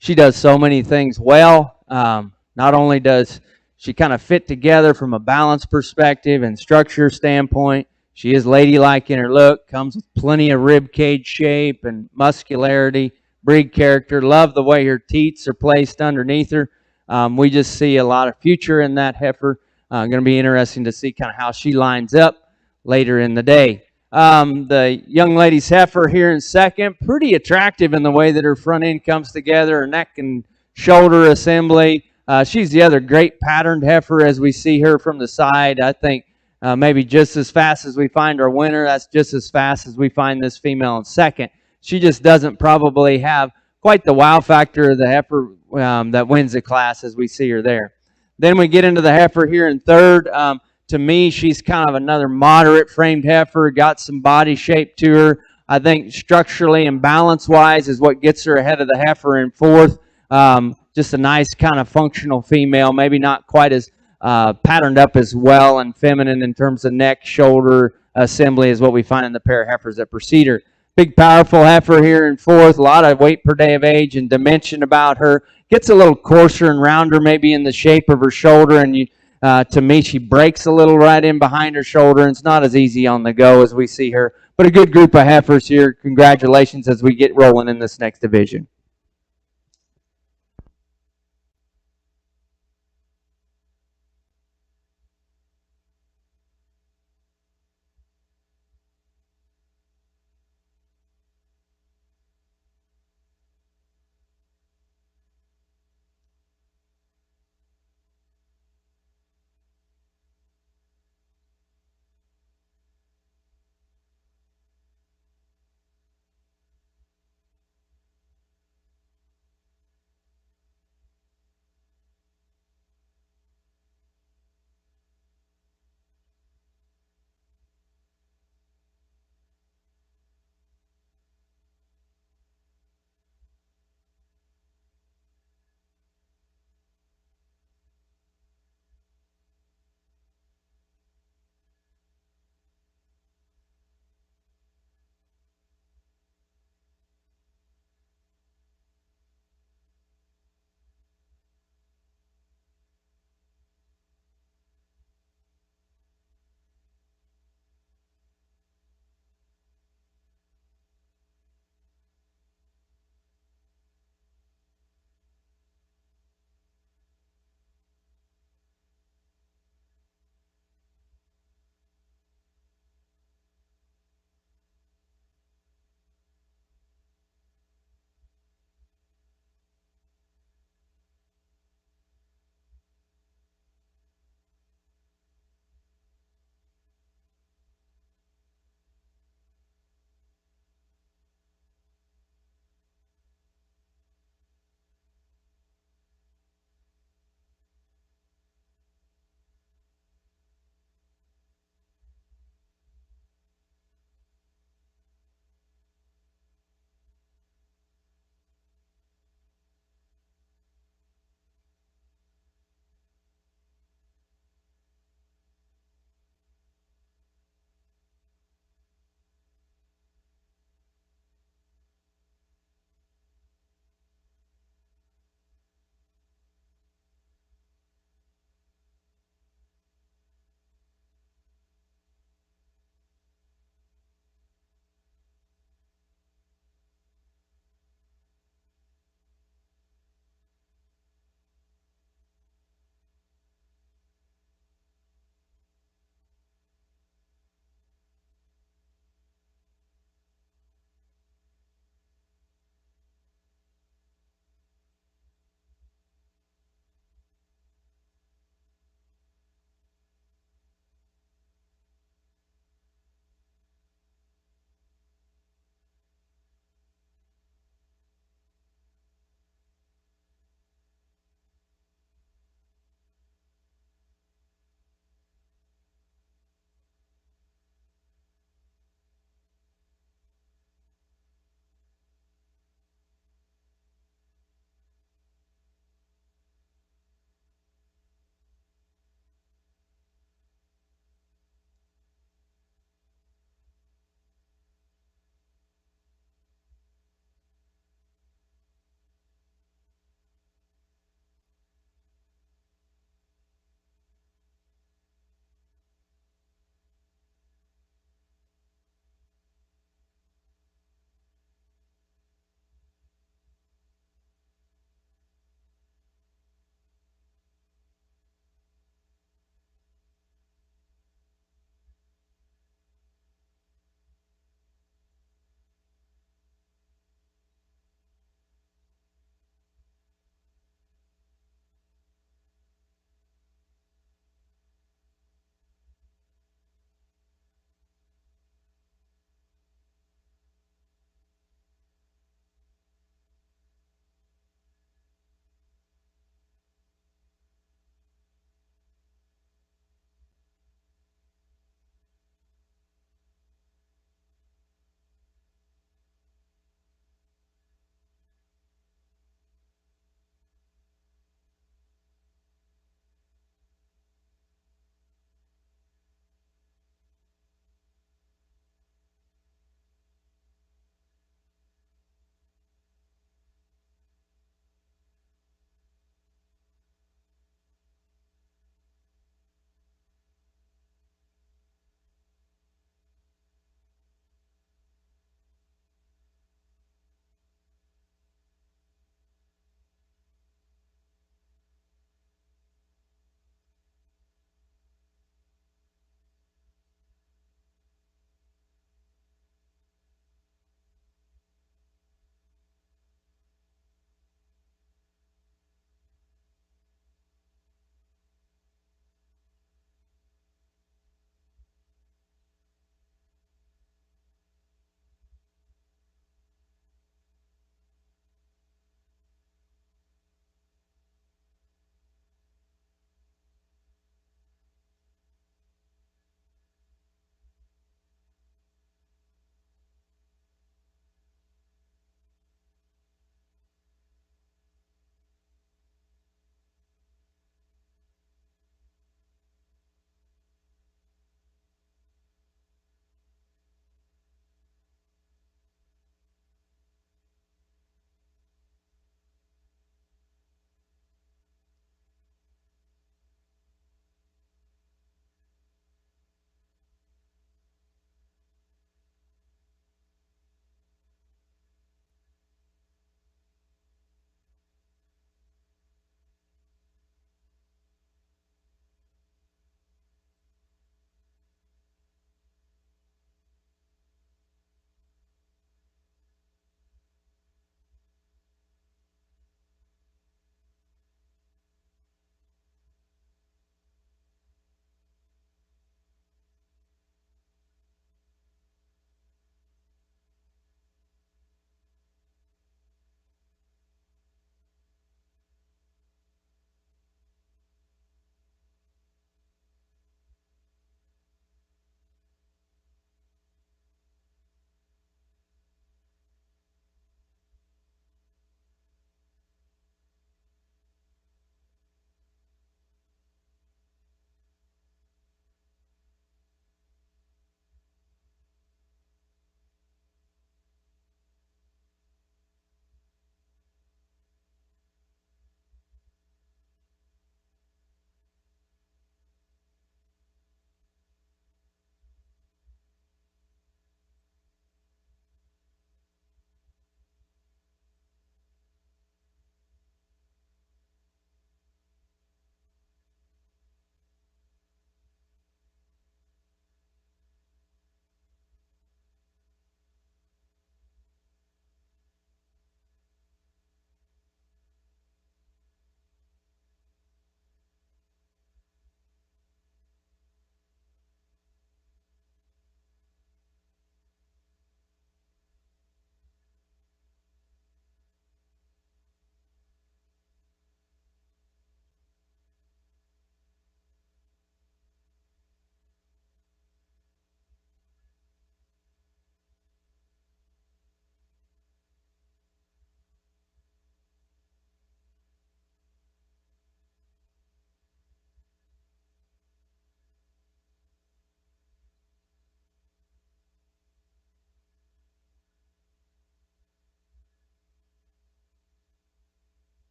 S1: She does so many things well. Not only does she kind of fit together from a balance perspective and structure standpoint, she is ladylike in her look, comes with plenty of rib cage shape and muscularity, breed character. Love the way her teats are placed underneath her. We just see a lot of future in that heifer. Going to be interesting to see kind of how she lines up later in the day. The young lady's heifer here in second, pretty attractive in the way that her front end comes together, her neck and shoulder assembly. She's the other great patterned heifer as we see her from the side. I think maybe just as fast as we find our winner, that's just as fast as we find this female in second. She just doesn't probably have quite the wow factor of the heifer that wins the class as we see her there. Then we get into the heifer here in third. To me, she's kind of another moderate framed heifer, got some body shape to her. I think structurally and balance-wise is what gets her ahead of the heifer in fourth. Just a nice kind of functional female, maybe not quite as patterned up as well and feminine in terms of neck, shoulder assembly is what we find in the pair of heifers that precede her. Big, powerful heifer here in fourth. A lot of weight per day of age and dimension about her. Gets a little coarser and rounder maybe in the shape of her shoulder, and to me, she breaks a little right in behind her shoulder, and it's not as easy on the go as we see her. But a good group of heifers here. Congratulations as we get rolling in this next division.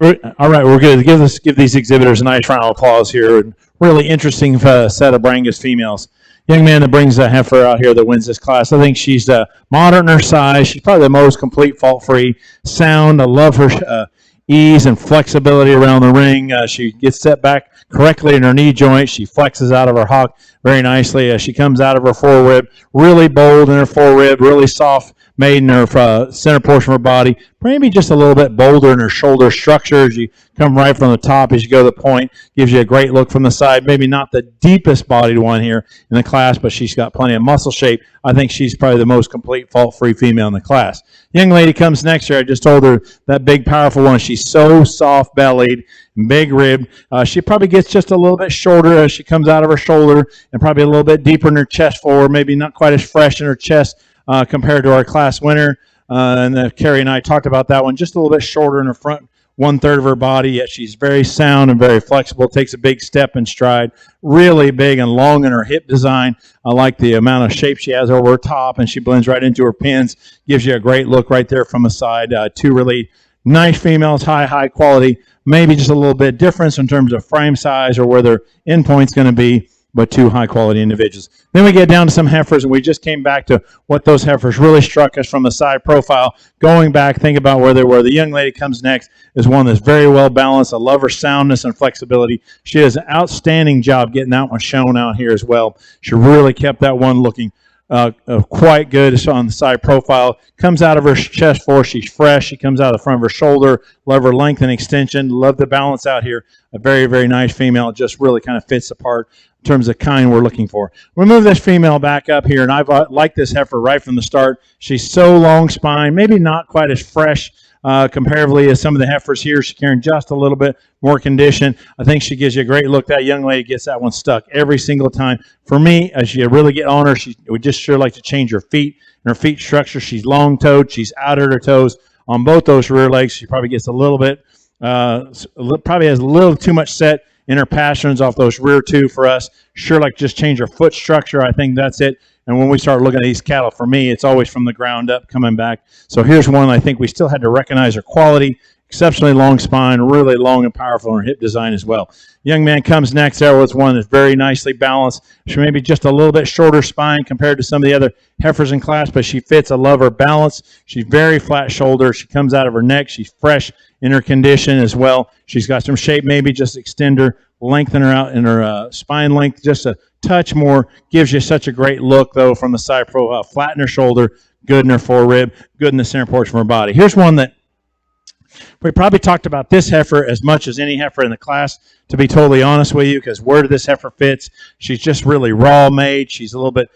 S2: All right, we're going to give these exhibitors a nice round of applause here. And really interesting set of Brangus females. Young man that brings a heifer out here that wins this class. I think she's modern in her size. She's probably the most complete, fault-free, sound. I love her ease and flexibility around the ring. She gets set back correctly in her knee joint. She flexes out of her hock very nicely as she comes out of her forerib. Really bold in her forerib, really soft made in her center portion of her body. Maybe just a little bit bolder in her shoulder structure as you come right from the top as you go to the point. Gives you a great look from the side. Maybe not the deepest bodied one here in the class, but she's got plenty of muscle shape. I think she's probably the most complete fault-free female in the class. Young lady comes next here. I just told her that big, powerful one. She's so soft-bellied, big ribbed. She probably gets just a little bit shorter as she comes out of her shoulder and probably a little bit deeper in her chest forward, maybe not quite as fresh in her chest compared to our class winner. And Carrie and I talked about that one, just a little bit shorter in her front one-third of her body, yet she's very sound and very flexible, takes a big step in stride, really big and long in her hip design. I like the amount of shape she has over her top, and she blends right into her pins, gives you a great look right there from the side. Two really nice females, high quality, maybe just a little bit difference in terms of frame size or where their endpoint's going to be, but two high-quality individuals. Then we get down to some heifers, and we just came back to what those heifers really struck us from the side profile. Going back, think about where they were. The young lady comes next is one that's very well balanced. I love her soundness and flexibility. She does an outstanding job getting that one shown out here as well. She really kept that one looking quite good. It's on the side profile. Comes out of her chest force. She's fresh. She comes out of the front of her shoulder. Love her length and extension. Love the balance out here. A very, very nice female. It just really kind of fits the part in terms of kind we're looking for. We'll move this female back up here, and I've liked this heifer right from the start. She's so long spine, maybe not quite as fresh comparatively as some of the heifers here. She's carrying just a little bit more condition. I think she gives you a great look. That young lady gets that one stuck every single time. For me, as you really get on her, she would just sure like to change her feet and her feet structure. She's long-toed. She's out at her toes on both those rear legs. She probably gets a little bit, probably has a little too much set in her passions off those rear two for us. Sure like just change her foot structure. I think that's it. And when we start looking at these cattle, for me, it's always from the ground up coming back. So here's one I think we still had to recognize her quality. Exceptionally long spine, really long and powerful in her hip design as well. Young man comes next. There was one that's very nicely balanced. She may be just a little bit shorter spine compared to some of the other heifers in class, but she fits. I love her balance. She's very flat shoulder. She comes out of her neck. She's fresh in her condition as well. She's got some shape, maybe just extend her, lengthen her out in her spine length just a touch more. Gives you such a great look, though, from the side profile. Flat in her shoulder, good in her forerib, good in the center portion of her body. Here's one that we probably talked about this heifer as much as any heifer in the class, to be totally honest with you, because where this heifer fits, she's just really raw made. She's probably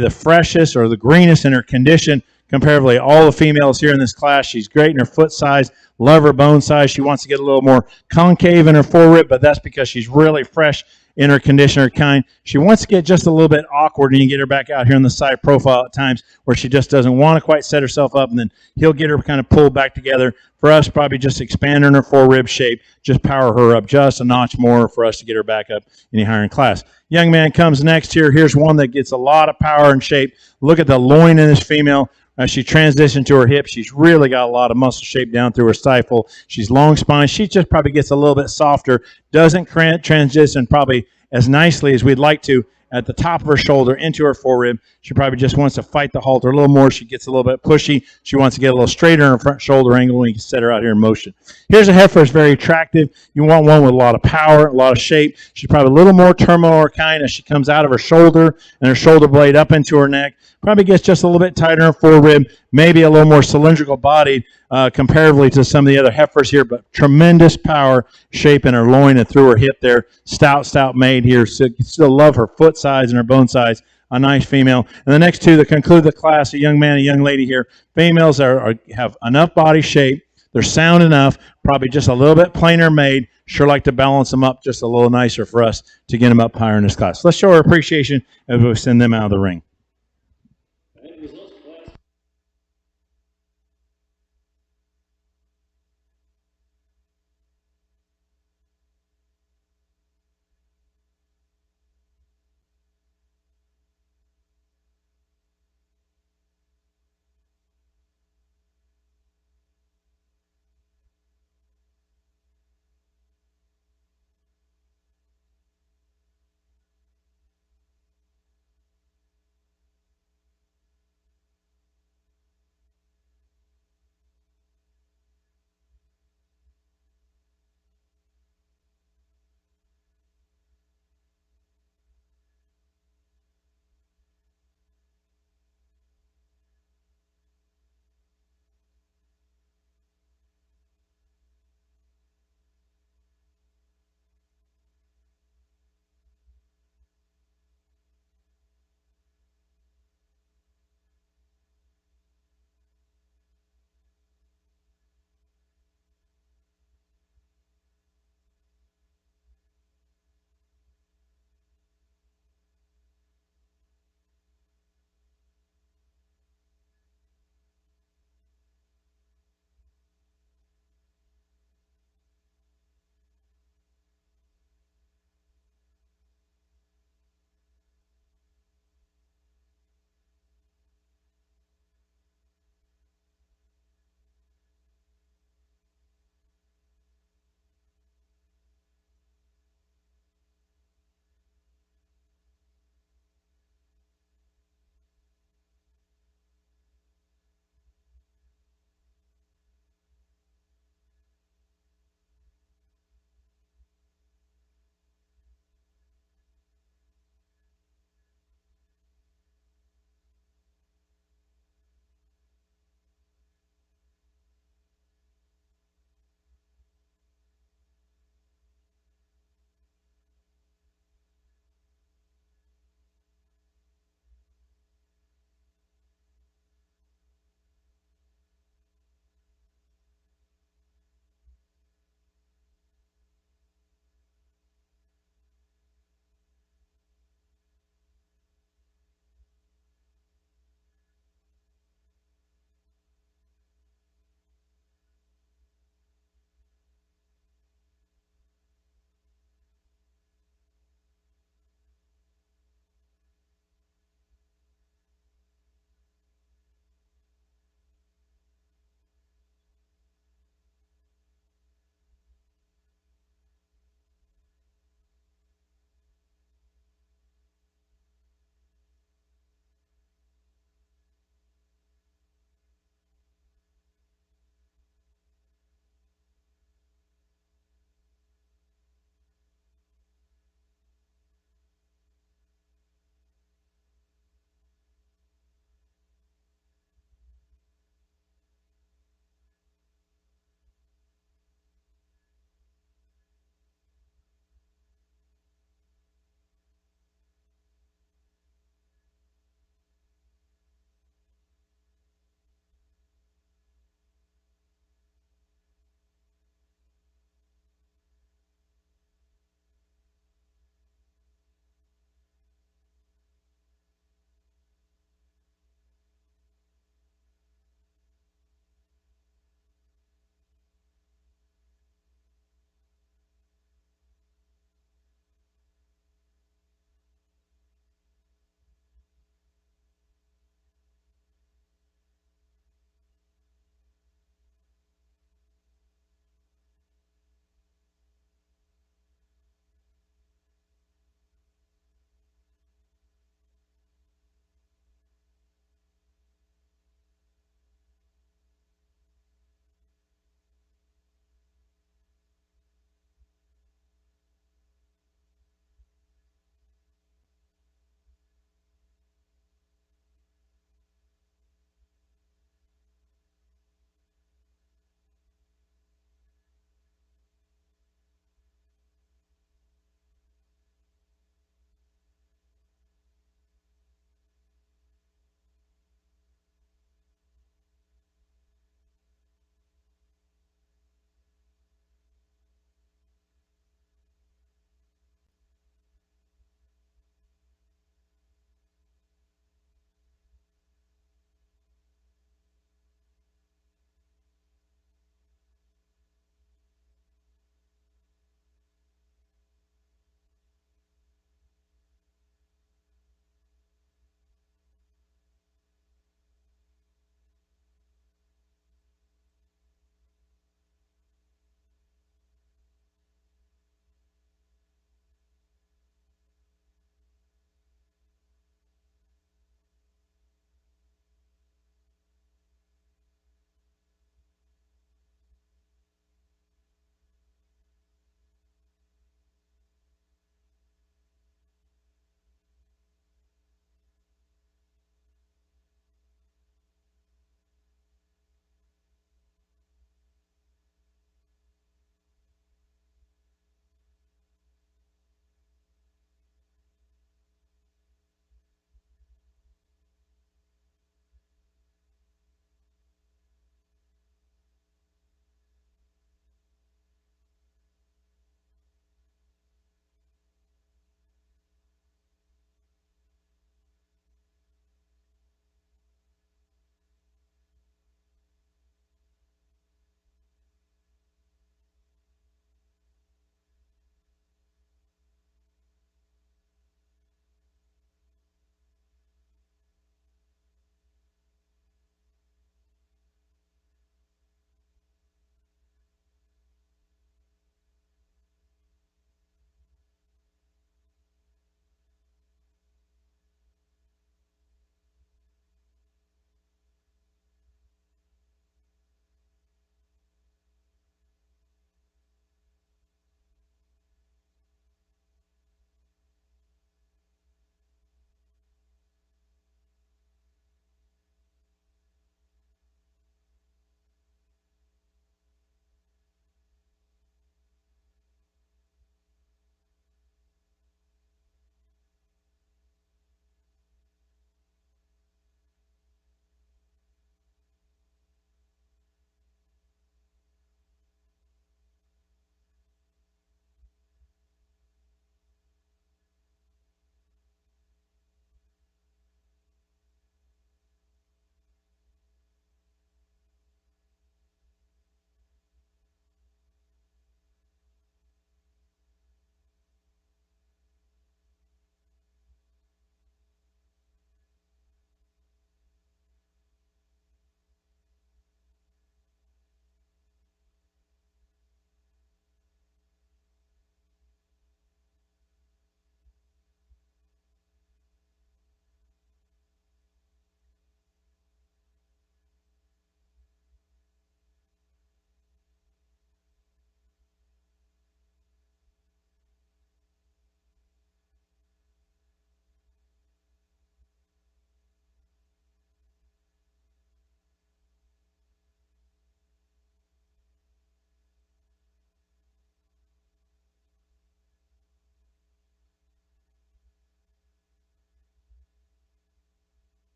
S2: the freshest or the greenest in her condition comparatively all the females here in this class. She's great in her foot size, love her bone size. She wants to get a little more concave in her forerib, but that's because she's really fresh in her condition, her kind. She wants to get just a little bit awkward, and you get her back out here on the side profile at times where she just doesn't want to quite set herself up, and then he'll get her kind of pulled back together. For us, probably just expanding her forerib shape, just power her up just a notch more for us to get her back up any higher in class. Young man comes next here. Here's one that gets a lot of power and shape. Look at the loin in this female. As she transitions to her hip, she's really got a lot of muscle shape down through her stifle. She's long spine. She just probably gets a little bit softer, doesn't transition probably as nicely as we'd like to at the top of her shoulder into her forerib. She probably just wants to fight the halter a little more. She gets a little bit pushy. She wants to get a little straighter in her front shoulder angle when you can set her out here in motion. Here's a heifer that's very attractive. You want one with a lot of power, a lot of shape. She's probably a little more terminal or kind as she comes out of her shoulder and her shoulder blade up into her neck. Probably gets just a little bit tighter in her forerib, maybe a little more cylindrical bodied comparatively to some of the other heifers here, but tremendous power, shape in her loin and through her hip there. Stout made here. So you still love her foot size and her bone size. A nice female. And the next two that conclude the class, a young man, a young lady here. Females have enough body shape. They're sound enough, probably just a little bit plainer made. Sure like to balance them up just a little nicer for us to get them up higher in this class. Let's show our appreciation as we send them out of the ring.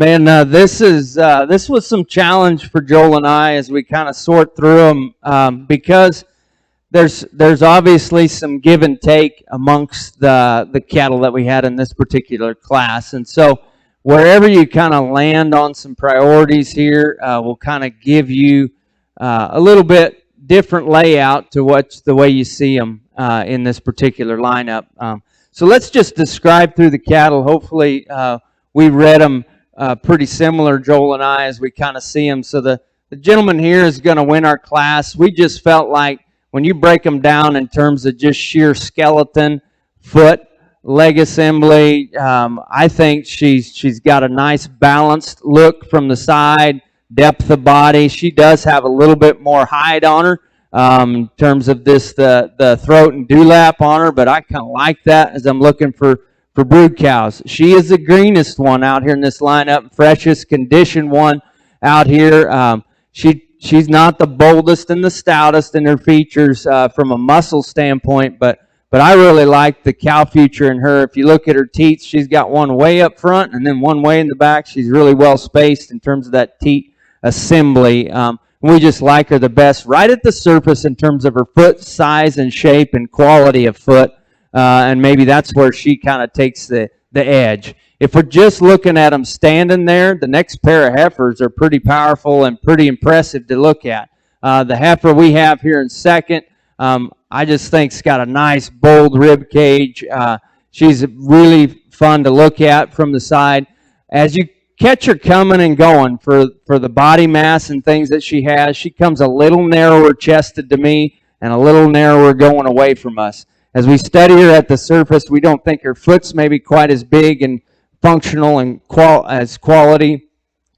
S1: Man, this was some challenge for Joel and I as we kind of sort through them because there's obviously some give and take amongst the cattle that we had in this particular class, and so wherever you kind of land on some priorities here will kind of give you a little bit different layout to what the way you see them in this particular lineup. So let's just describe through the cattle. Hopefully, we read them pretty similar, Joel and I, as we kind of see them. So the gentleman here is going to win our class. We just felt like when you break them down in terms of just sheer skeleton, foot, leg assembly, I think she's got a nice balanced look from the side, depth of body. She does have a little bit more hide on her in terms of the throat and dewlap on her, but I kind of like that as I'm looking for brood cows. She is the greenest one out here in this lineup, freshest conditioned one out here. She's not the boldest and the stoutest in her features from a muscle standpoint, but I really like the cow future in her. If you look at her teats, she's got one way up front and then one way in the back. She's really well spaced in terms of that teat assembly. We just like her the best right at the surface in terms of her foot size and shape and quality of foot. And maybe that's where she kind of takes the edge. If we're just looking at them standing there, the next pair of heifers are pretty powerful and pretty impressive to look at. The heifer we have here in second, I just think has got a nice, bold rib cage. She's really fun to look at from the side. As you catch her coming and going for the body mass and things that she has, she comes a little narrower chested to me and a little narrower going away from us. As we study her at the surface, we don't think her foot's maybe quite as big and functional and quality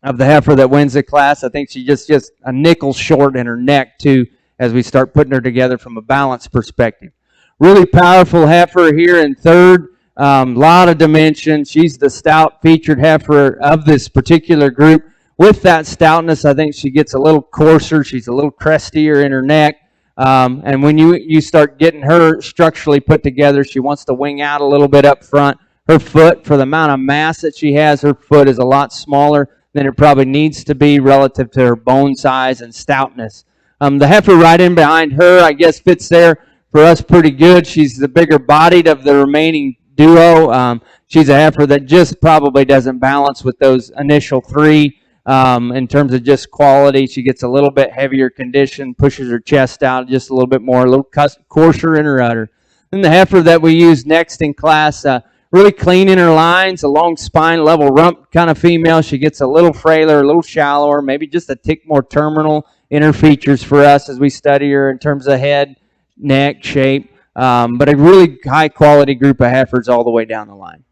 S1: of the heifer that wins the class. I think she's just a nickel short in her neck too as we start putting her together from a balance perspective. Really powerful heifer here in third. Lot of dimension. She's the stout featured heifer of this particular group. With that stoutness, I think she gets a little coarser. She's a little crestier in her neck. And when you start getting her structurally put together, she wants to wing out a little bit up front. Her foot, for the amount of mass that she has, her foot is a lot smaller than it probably needs to be relative to her bone size and stoutness. The heifer right in behind her, I guess, fits there for us pretty good. She's the bigger bodied of the remaining duo. She's a heifer that just probably doesn't balance with those initial three. In terms of just quality, she gets a little bit heavier condition, pushes her chest out just a little bit more, a little coarser in her udder. Then the heifer that we use next in class, really clean in her lines, a long spine, level rump kind of female. She gets a little frailer, a little shallower, maybe just a tick more terminal in her features for us as we study her in terms of head, neck, shape. But a really high quality group of heifers all the way down the line.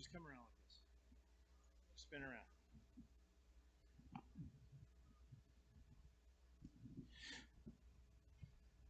S2: just come around like this. Spin around.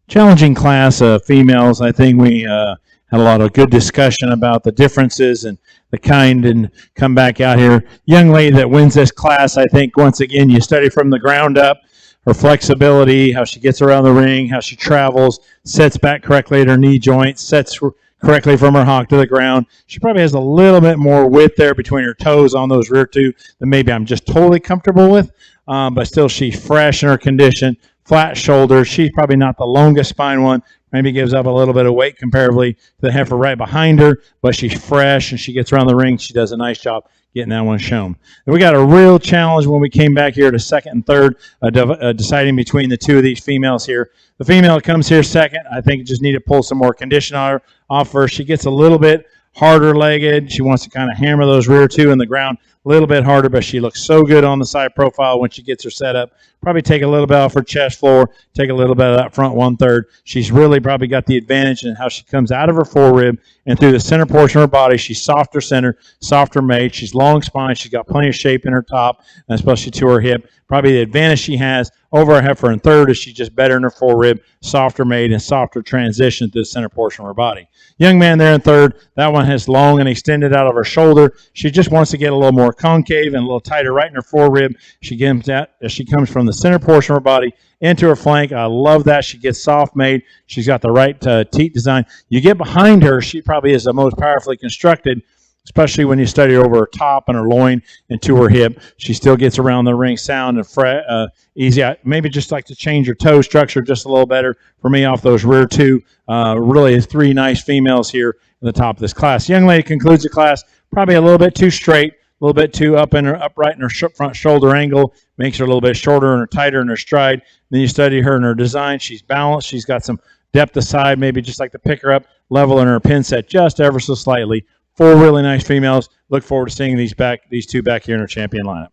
S2: Challenging class of females. I think we had a lot of good discussion about the differences and the kind, and come back out here. Young lady that wins this class, I think, once again, you study from the ground up, her flexibility, how she gets around the ring, how she travels, sets back correctly at her knee joint, sets correctly from her hock to the ground. She probably has a little bit more width there between her toes on those rear two than maybe I'm just totally comfortable with, but still she's fresh in her condition. Flat shoulders. She's probably not the longest spine one. Maybe gives up a little bit of weight comparatively to the heifer right behind her, but she's fresh and she gets around the ring. She does a nice job getting that one shown. And we got a real challenge when we came back here to second and third, deciding between the two of these females here. The female that comes here second, I think just need to pull some more condition on her off her. She gets a little bit harder legged. She wants to kind of hammer those rear two in the ground a little bit harder, but she looks so good on the side profile when she gets her set up. Probably take a little bit off her chest floor, take a little bit of that front 1/3. She's really probably got the advantage in how she comes out of her forerib and through the center portion of her body. She's softer center, softer made. She's long spine. She's got plenty of shape in her top, especially to her hip. Probably the advantage she has over her heifer in third is she's just better in her forerib, softer made, and softer transition to the center portion of her body. Young man there in third, that one has long and extended out of her shoulder. She just wants to get a little more concave and a little tighter right in her forerib. She comes from the center portion of her body into her flank. I love that. She gets soft made. She's got the right teat design. You get behind her, she probably is the most powerfully constructed, especially when you study over her top and her loin and to her hip. She still gets around the ring sound and easy. I maybe just like to change her toe structure just a little better for me off those rear two. Really three nice females here at the top of this class. Young lady concludes the class probably a little bit too straight, a little bit too upright in her front shoulder angle, makes her a little bit shorter and tighter in her stride. Then you study her in her design. She's balanced. She's got some depth aside, maybe just like to pick her up, level in her pin set just ever so slightly. Four really nice females. Look forward to seeing these two back here in our champion lineup.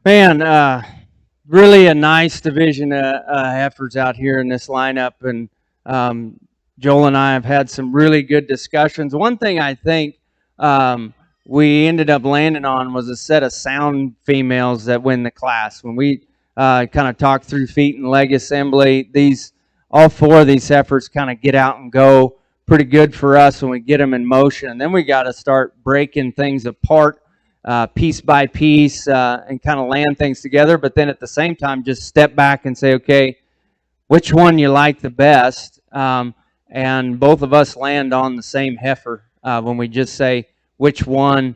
S1: Man, really a nice division of heifers out here in this lineup, and um, Joel and I have had some really good discussions. One thing I think we ended up landing on was a set of sound females that win the class. When we kind of talked through feet and leg assembly, these all four of these heifers kind of get out and go pretty good for us when we get them in motion, and then we got to start breaking things apart piece by piece and kind of land things together. But then at the same time, just step back and say, okay, which one you like the best? And both of us land on the same heifer when we just say which one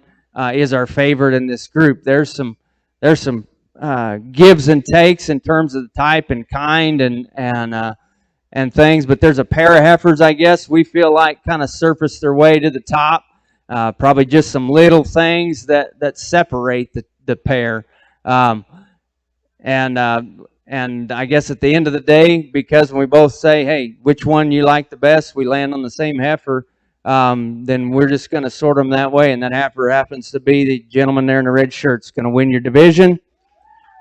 S1: is our favorite in this group. There's some gives and takes in terms of the type and kind and things. But there's a pair of heifers, I guess, we feel like kind of surface their way to the top. Probably just some little things that separate the pair. Um, and and I guess at the end of the day, because when we both say, hey, which one you like the best, we land on the same heifer, then we're just going to sort them that way. And that heifer happens to be the gentleman there in the red shirt's going to win your division.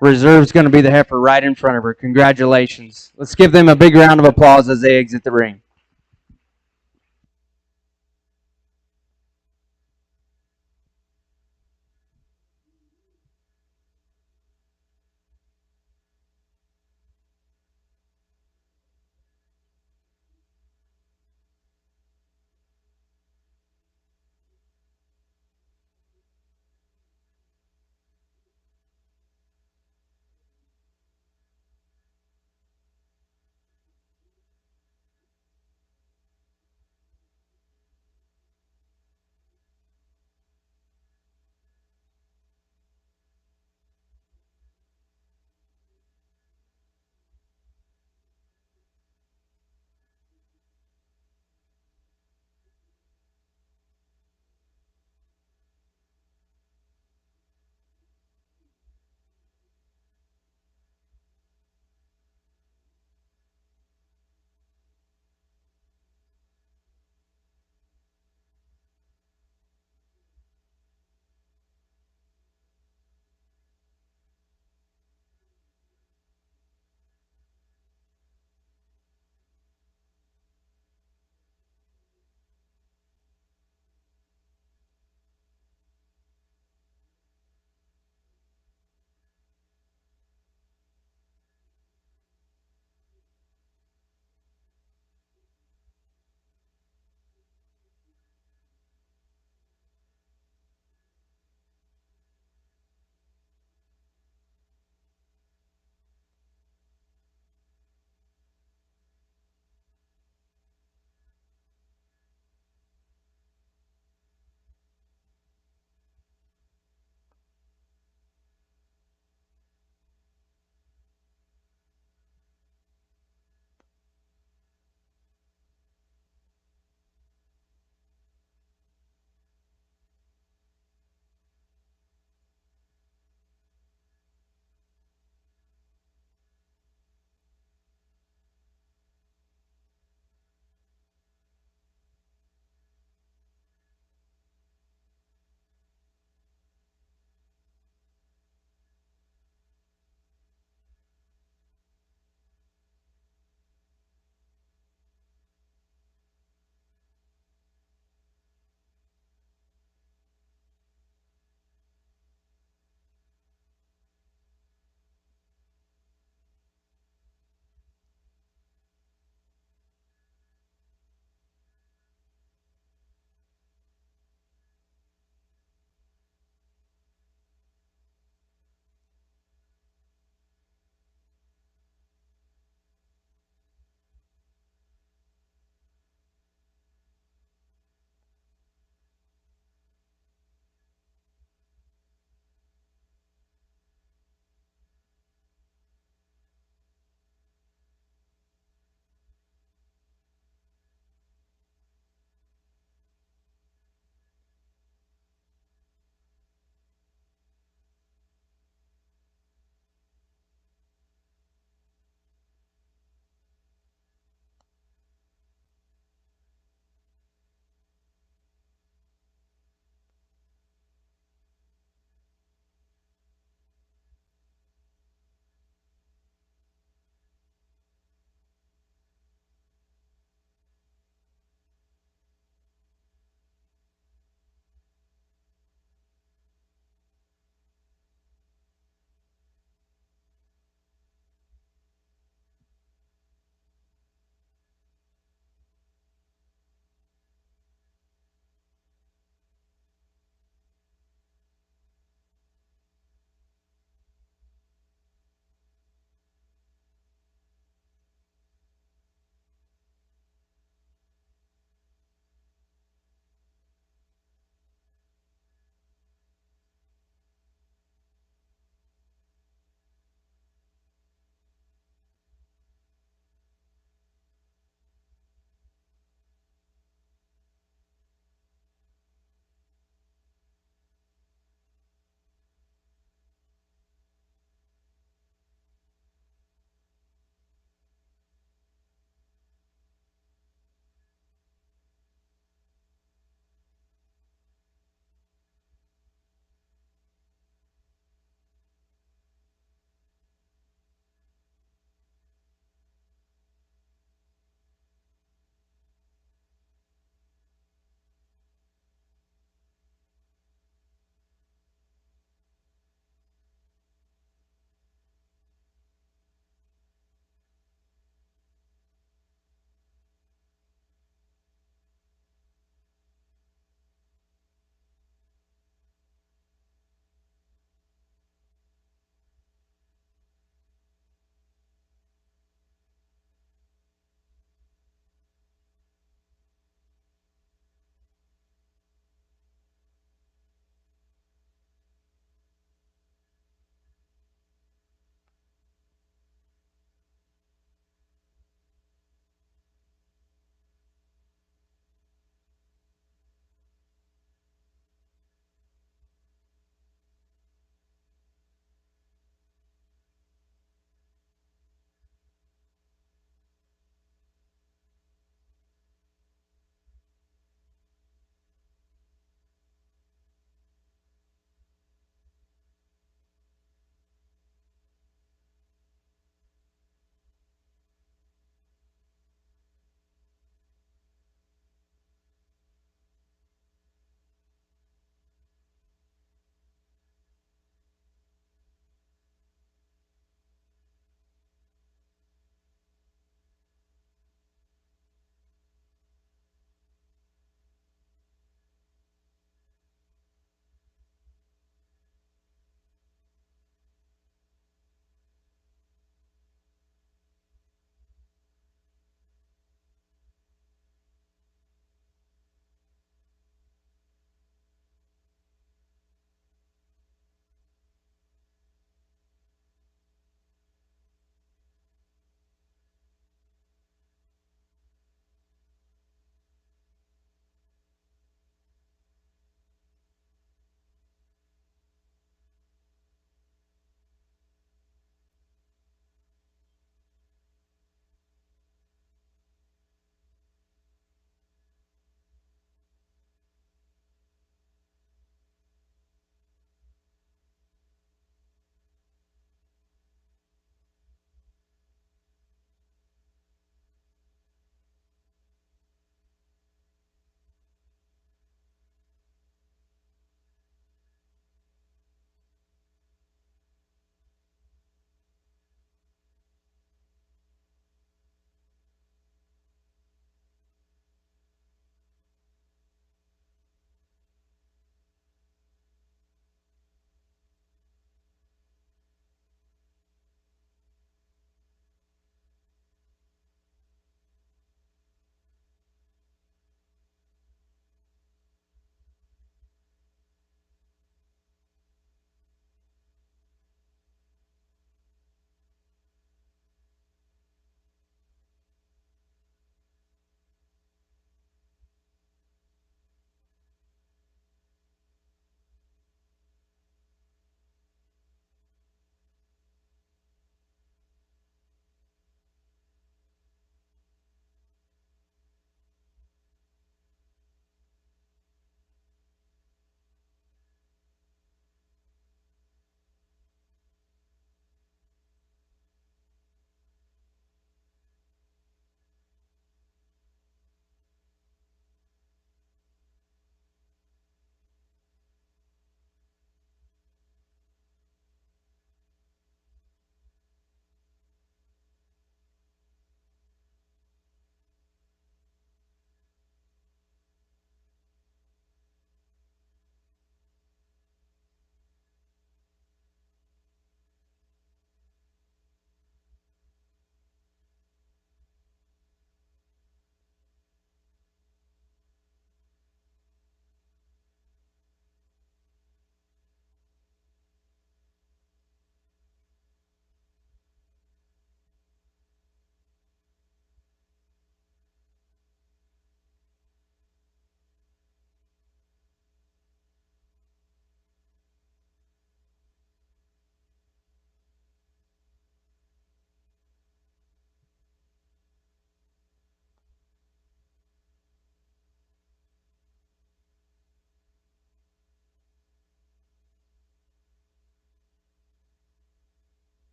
S1: Reserve's going to be the heifer right in front of her. Congratulations. Let's give them a big round of applause as they exit the ring.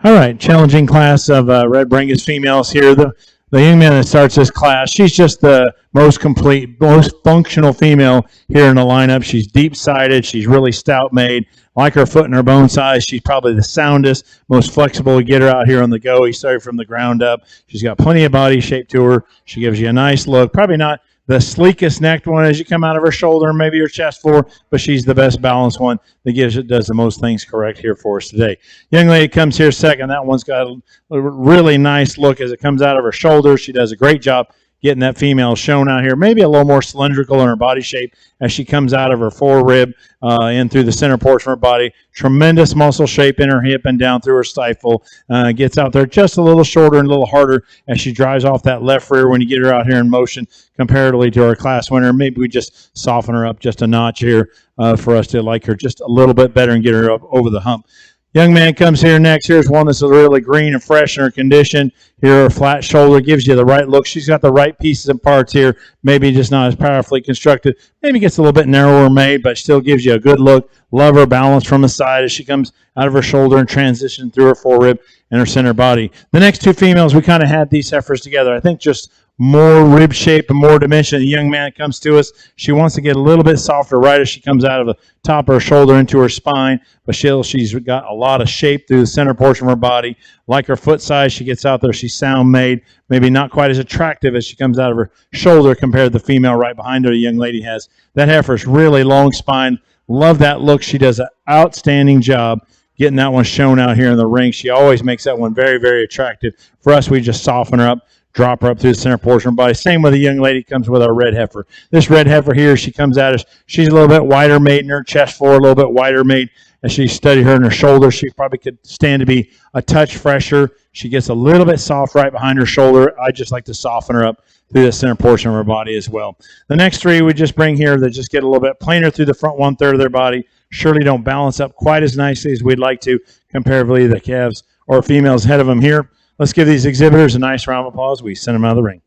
S2: All right, challenging class of red Brangus females here. The young man that starts this class, she's just the most complete, most functional female here in the lineup. She's deep-sided. She's really stout-made. Like her foot and her bone size, she's probably the soundest, most flexible to get her out here on the go. He started from the ground up. She's got plenty of body shape to her. She gives you a nice look. Probably not the sleekest necked one as you come out of her shoulder and maybe her chest floor, but she's the best balanced one that does the most things correct here for us today. Young lady comes here second. That one's got a really nice look as it comes out of her shoulder. She does a great job getting that female shown out here. Maybe a little more cylindrical in her body shape as she comes out of her forerib in through the center portion of her body. Tremendous muscle shape in her hip and down through her stifle. Gets out there just a little shorter and a little harder as she drives off that left rear when you get her out here in motion comparatively to our class winner. Maybe we just soften her up just a notch here for us to like her just a little bit better and get her up over the hump. Young man comes here next. Here's one that's really green and fresh in her condition. Here, her flat shoulder gives you the right look. She's got the right pieces and parts here. Maybe just not as powerfully constructed. Maybe gets a little bit narrower made, but still gives you a good look. Love her balance from the side as she comes out of her shoulder and transitions through her forerib and her center body. The next two females, we kind of had these heifers together. I think just more rib shape and more dimension. The young man comes to us. She wants to get a little bit softer right as she comes out of the top of her shoulder into her spine, but she's got a lot of shape through the center portion of her body. Like her foot size, she gets out there. She's sound made, maybe not quite as attractive as she comes out of her shoulder compared to the female right behind her the young lady has. That heifer's really long spine. Love that look. She does an outstanding job getting that one shown out here in the ring. She always makes that one very, very attractive. For us, we just soften her up, drop her up through the center portion of her body. Same with the young lady comes with our red heifer. This red heifer here, she comes at us. She's a little bit wider made in her chest floor, a little bit wider made. As she studied her in her shoulder, she probably could stand to be a touch fresher. She gets a little bit soft right behind her shoulder. I just like to soften her up through the center portion of her body as well. The next three we just bring here that just get a little bit plainer through the front one-third of their body. Surely don't balance up quite as nicely as we'd like to comparatively the calves or females ahead of them here. Let's give these exhibitors a nice round of applause. We send them out of the ring.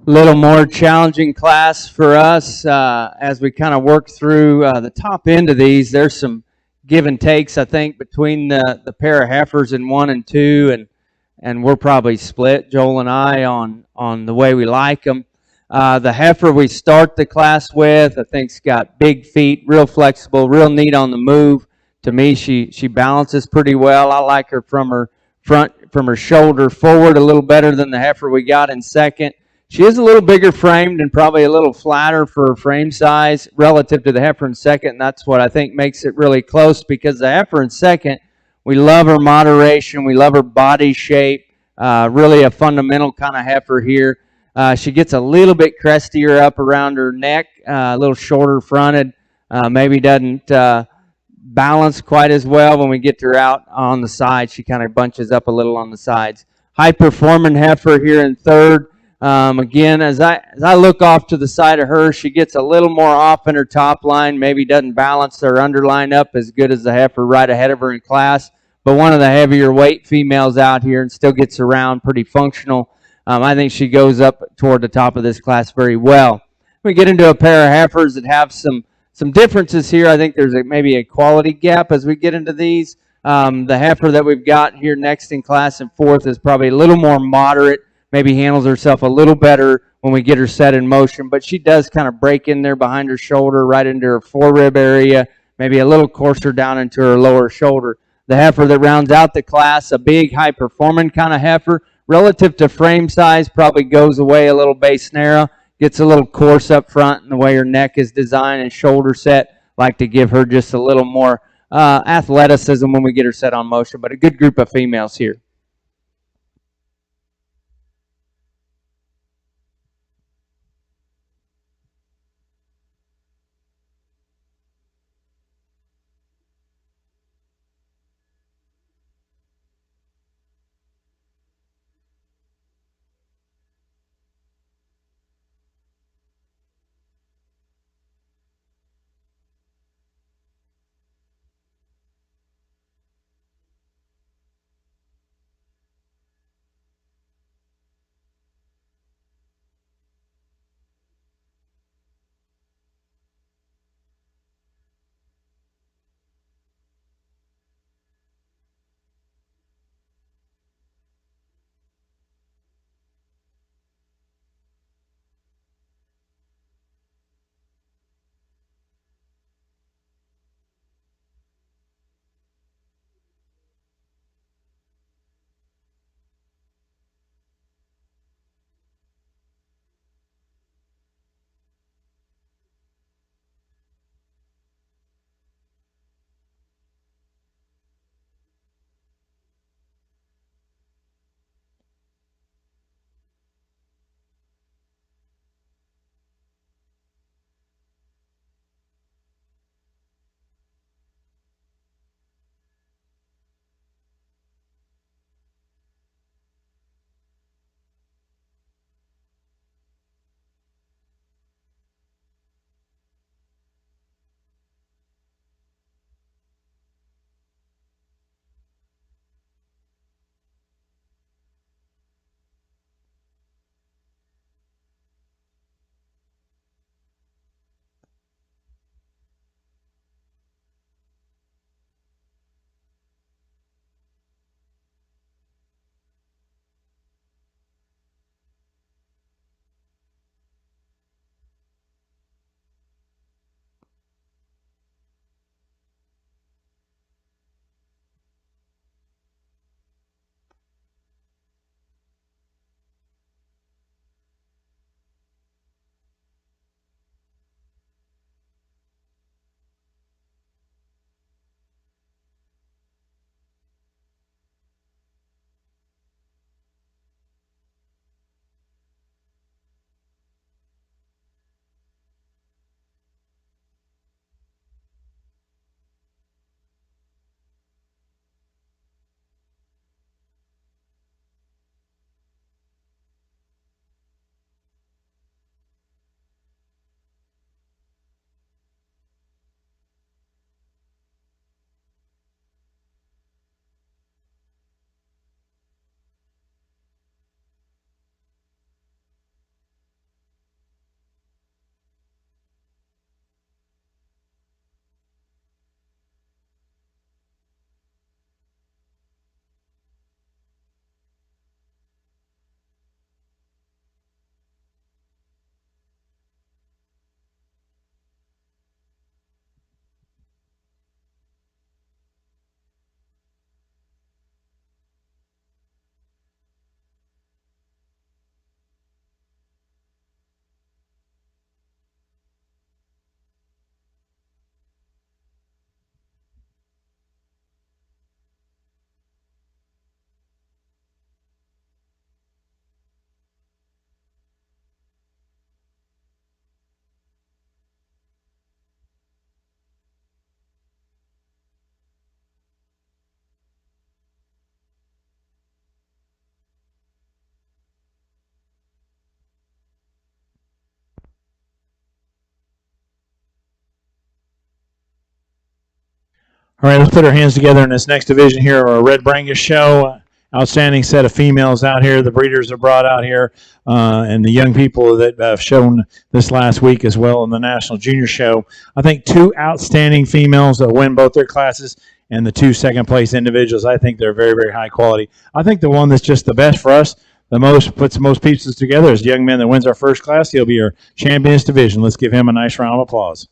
S1: Little more challenging class for us as we kind of work through the top end of these. There's some give and takes, I think, between the pair of heifers in 1 and 2, and we're probably split, Joel and I, on the way we like them. The heifer we start the class with, I think's got big feet, real flexible, real neat on the move. To me, she balances pretty well. I like her from her shoulder forward a little better than the heifer we got in second. She is a little bigger framed and probably a little flatter for her frame size relative to the heifer in second, and that's what I think makes it really close, because the heifer in second, we love her moderation, we love her body shape, really a fundamental kind of heifer here. She gets a little bit crestier up around her neck, a little shorter fronted, maybe doesn't balance quite as well when we get her out on the side. She kind of bunches up a little on the sides. High performing heifer here in third. Again, as I look off to the side of her, she gets a little more off in her top line, maybe doesn't balance her underline up as good as the heifer right ahead of her in class, but one of the heavier weight females out here and still gets around pretty functional. I think she goes up toward the top of this class very well. We get into a pair of heifers that have some differences here. I think there's maybe a quality gap as we get into these. The heifer that we've got here next in class in fourth is probably a little more moderate, maybe handles herself a little better when we get her set in motion, but she does kind of break in there behind her shoulder, right into her forerib area, maybe a little coarser down into her lower shoulder. The heifer that rounds out the class, a big, high-performing kind of heifer, relative to frame size, probably goes away a little base narrow, gets a little coarse up front in the way her neck is designed and shoulder set. Like to give her just a little more athleticism when we get her set on motion, but a good group of females here.
S2: All right, let's put our hands together in this next division here, our Red Brangus show. Outstanding set of females out here. The breeders are brought out here, and the young people that have shown this last week as well in the National Junior Show. I think two outstanding females that win both their classes, and the two second place individuals. I think they're very, very high quality. I think the one that's just the best for us, the most puts the most pieces together, is the young man that wins our first class. He'll be our champion in this division. Let's give him a nice round of applause.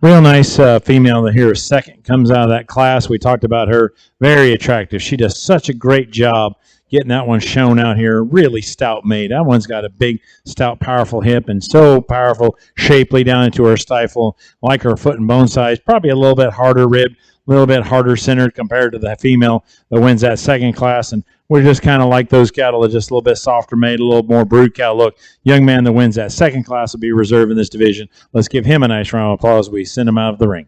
S2: Real nice female here, second, comes out of that class. We talked about her, very attractive. She does such a great job getting that one shown out here. Really stout made. That one's got a big, stout, powerful hip and so powerful, shapely down into her stifle, like her foot and bone size. Probably a little bit harder ribbed, a little bit harder centered compared to the female that wins that second class. And we're just kind of like those cattle that are just a little bit softer made, a little more brood cow look. Young man that wins that second class will be reserved in this division. Let's give him a nice round of applause as we send him out of the ring.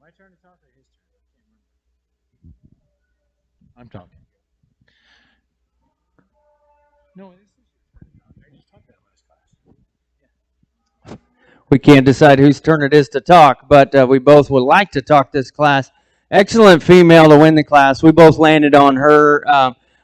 S2: My turn to talk or his turn? I'm talking. No, this is your turn. I just taught that last class.
S1: We can't decide whose turn it is to talk, but we both would like to talk this class. Excellent female to win the class. We both landed on her.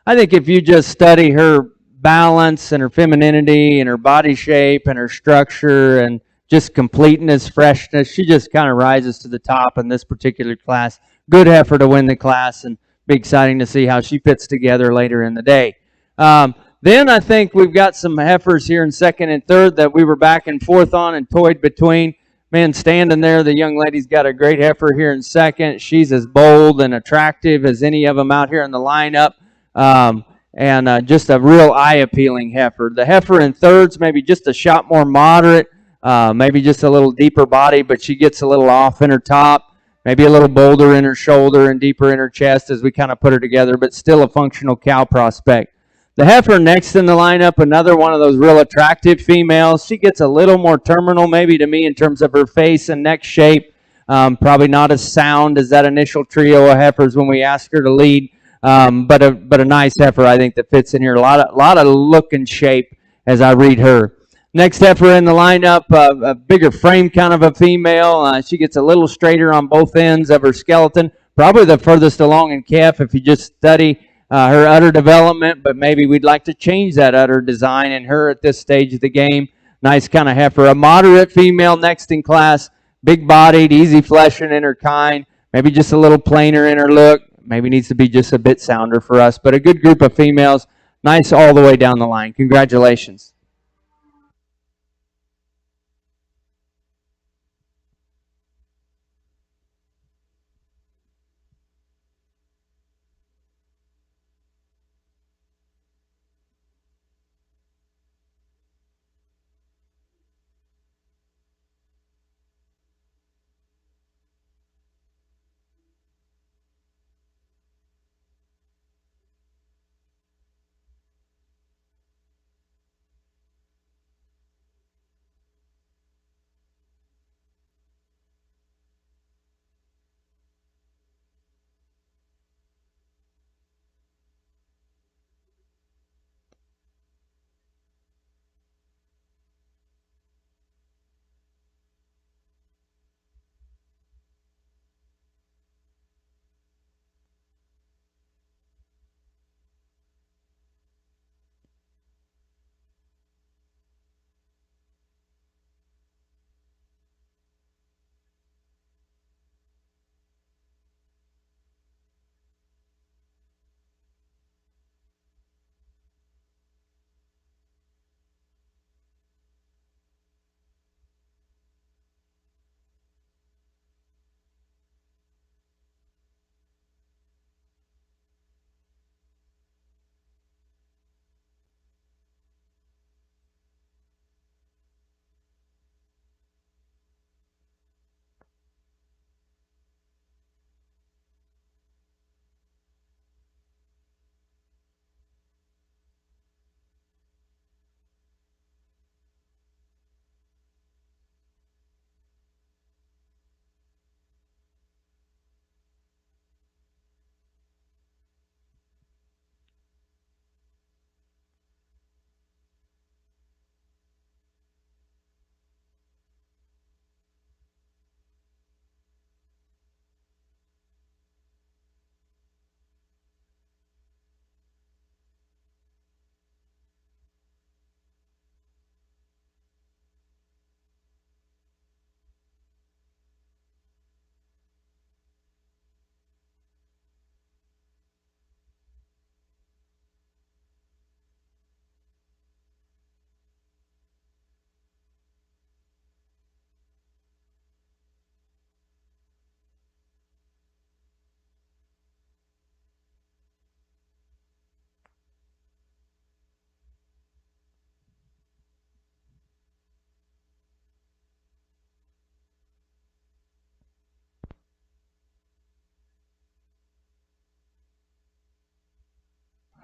S1: I think if you just study her balance and her femininity and her body shape and her structure and just completeness, freshness, she just kind of rises to the top in this particular class. Good heifer to win the class, and be exciting to see how she fits together later in the day. Then I think we've got some heifers here in second and third that we were back and forth on and toyed between. Man, standing there, the young lady's got a great heifer here in second. She's as bold and attractive as any of them out here in the lineup. And just a real eye-appealing heifer. The heifer in third's maybe just a shot more moderate, maybe just a little deeper body, but she gets a little off in her top, maybe a little bolder in her shoulder and deeper in her chest as we kind of put her together, but still a functional cow prospect. The heifer next in the lineup, another one of those real attractive females. She gets a little more terminal maybe to me in terms of her face and neck shape. Probably not as sound as that initial trio of heifers when we asked her to lead, but a nice heifer I think that fits in here. A lot of look and shape as I read her. Next heifer in the lineup, a bigger frame kind of a female. She gets a little straighter on both ends of her skeleton. Probably the furthest along in calf if you just study her udder development, but maybe we'd like to change that udder design in her at this stage of the game. Nice kind of heifer. A moderate female next in class, big-bodied, easy fleshing in her kind, maybe just a little plainer in her look, maybe needs to be just a bit sounder for us, but a good group of females, nice all the way down the line. Congratulations.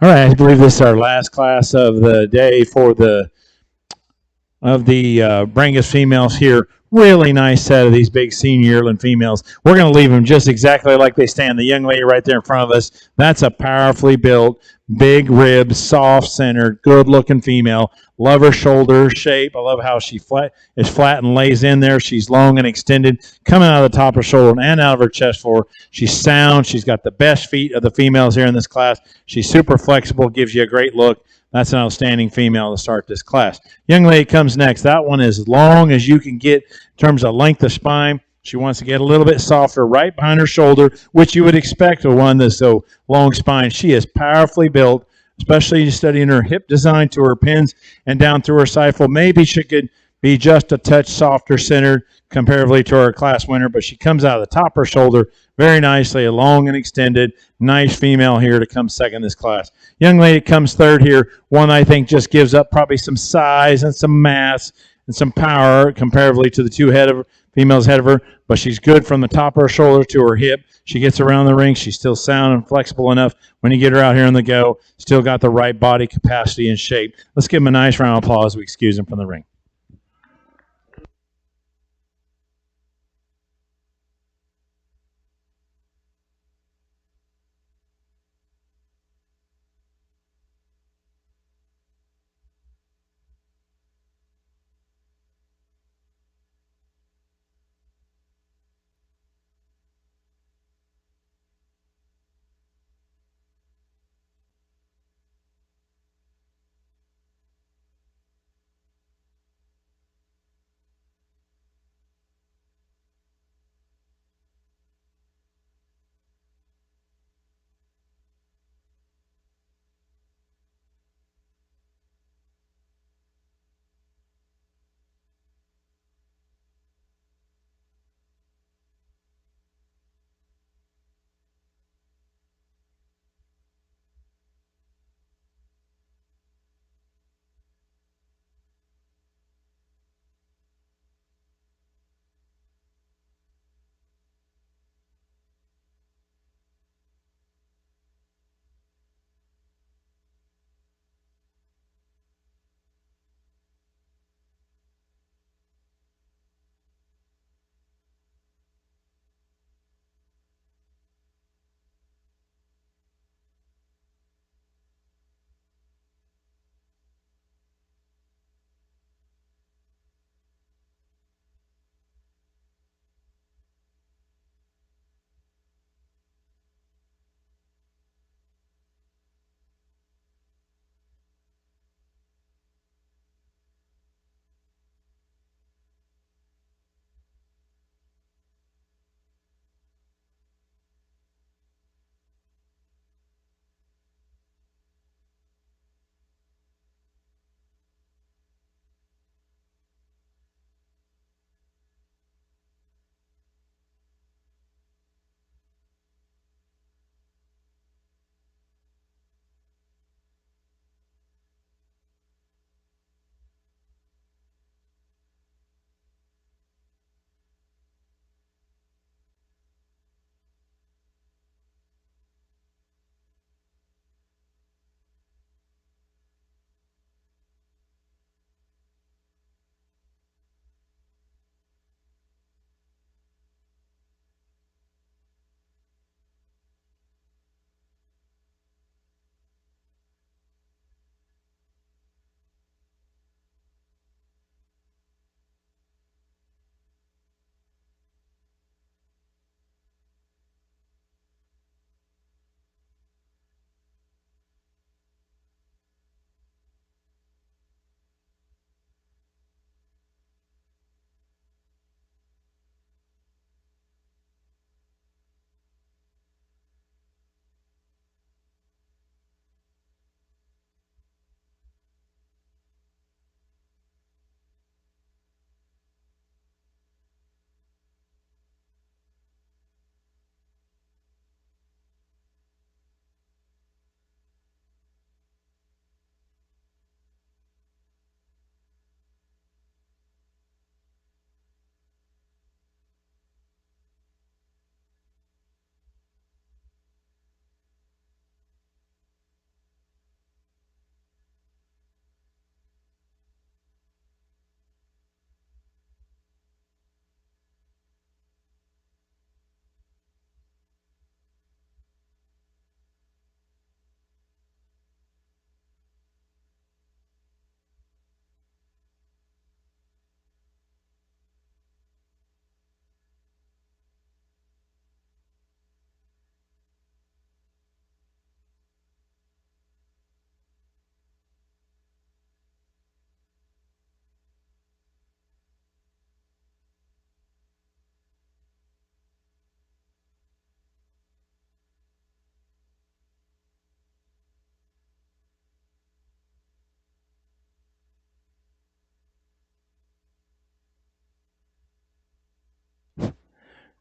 S2: All right, I believe this is our last class of the day for the Brangus females here. Really nice set of these big senior yearling females. We're going to leave them just exactly like they stand. The young lady right there in front of us, that's a powerfully built, big ribs, soft-centered, good-looking female. Love her shoulder shape. I love how she is flat and lays in there. She's long and extended, coming out of the top of her shoulder and out of her chest floor. She's sound. She's got the best feet of the females here in this class. She's super flexible, gives you a great look. That's an outstanding female to start this class. Young lady comes next. That one is as long as you can get in terms of length of spine. She wants to get a little bit softer right behind her shoulder, which you would expect of one that's so long spine. She is powerfully built, especially studying her hip design to her pins and down through her stifle. Maybe she could be just a touch softer centered comparatively to our class winner, but she comes out of the top of her shoulder very nicely, a long and extended, nice female here to come second this class. Young lady comes third here, one I think just gives up probably some size and some mass and some power comparatively to the two females ahead of her, but she's good from the top of her shoulder to her hip. She gets around the ring. She's still sound and flexible enough when you get her out here on the go. Still got the right body capacity and shape. Let's give them a nice round of applause as we excuse them from the ring.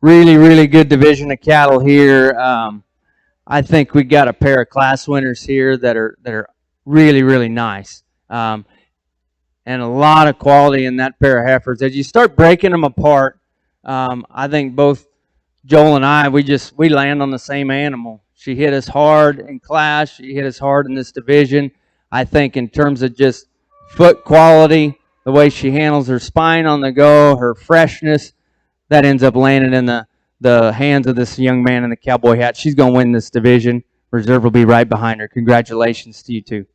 S1: really, really good division of cattle here. I think we got a pair of class winners here that are really, really nice. And a lot of quality in that pair of heifers. As you start breaking them apart, I think both Joel and I, we land on the same animal. She hit us hard in class. She hit us hard in this division. I think in terms of just foot quality, the way she handles her spine on the go, her freshness, that ends up landing in the hands of this young man in the cowboy hat. She's going to win this division. Reserve will be right behind her. Congratulations to you two.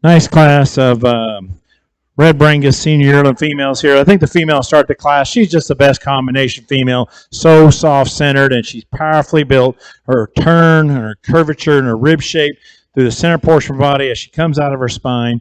S2: Nice class of Red Brangus senior yearling females here. I think the female start the class. She's just the best combination female. So soft centered, and she's powerfully built. Her turn, her curvature, and her rib shape through the center portion of her body as she comes out of her spine.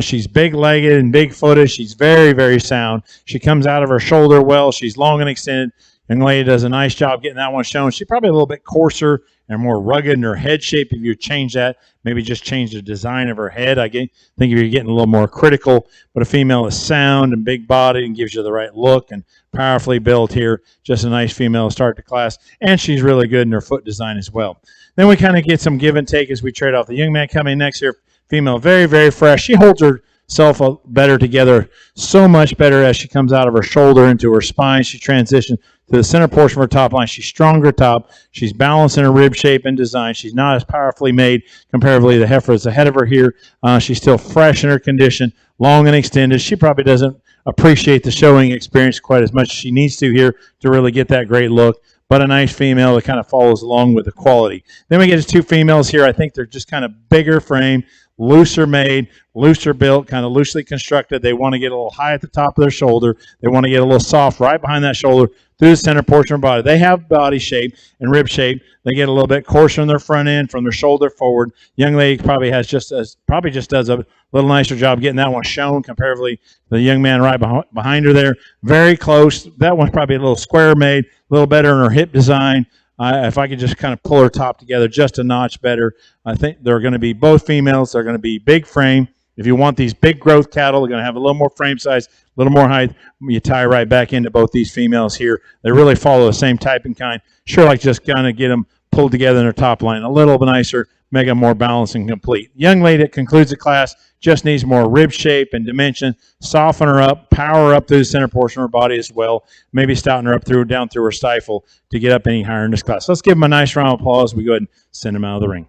S2: She's big legged and big footed. She's very, very sound. She comes out of her shoulder well. She's long and extended. Young lady does a nice job getting that one shown. She's probably a little bit coarser and more rugged in her head shape. If you change that, maybe just change the design of her head. I think if you're getting a little more critical, but a female is sound and big bodied and gives you the right look and powerfully built here. Just a nice female to start the class, and she's really good in her foot design as well. Then we kind of get some give and take as we trade off. The young man coming next here, female, very, very fresh. She holds herself better together, so much better as she comes out of her shoulder into her spine. She transitions to the center portion of her top line. She's stronger top. She's balanced in her rib shape and design. She's not as powerfully made comparatively. The heifer is ahead of her here. She's still fresh in her condition, long and extended. She probably doesn't appreciate the showing experience quite as much as she needs to here to really get that great look, but a nice female that kind of follows along with the quality. Then we get to two females here. I think they're just kind of bigger frame, looser made, looser built, kind of loosely constructed. They want to get a little high at the top of their shoulder. They want to get a little soft right behind that shoulder through the center portion of their body. They have body shape and rib shape. They get a little bit coarser in their front end from their shoulder forward. Young lady probably does a little nicer job getting that one shown comparatively to the young man right behind her there. Very close. That one's probably a little square made, a little better in her hip design. If I could just kind of pull her top together just a notch better, I think they're going to be both females. They're going to be big frame. If you want these big growth cattle, they're going to have a little more frame size, a little more height. You tie right back into both these females here. They really follow the same type and kind. Sure, like just kind of get them pulled together in their top line a little bit nicer, make them more balanced and complete. Young lady that concludes the class just needs more rib shape and dimension, soften her up, power her up through the center portion of her body as well, maybe stouten her up down through her stifle to get up any higher in this class. So let's give them a nice round of applause. We go ahead and send them out of the ring.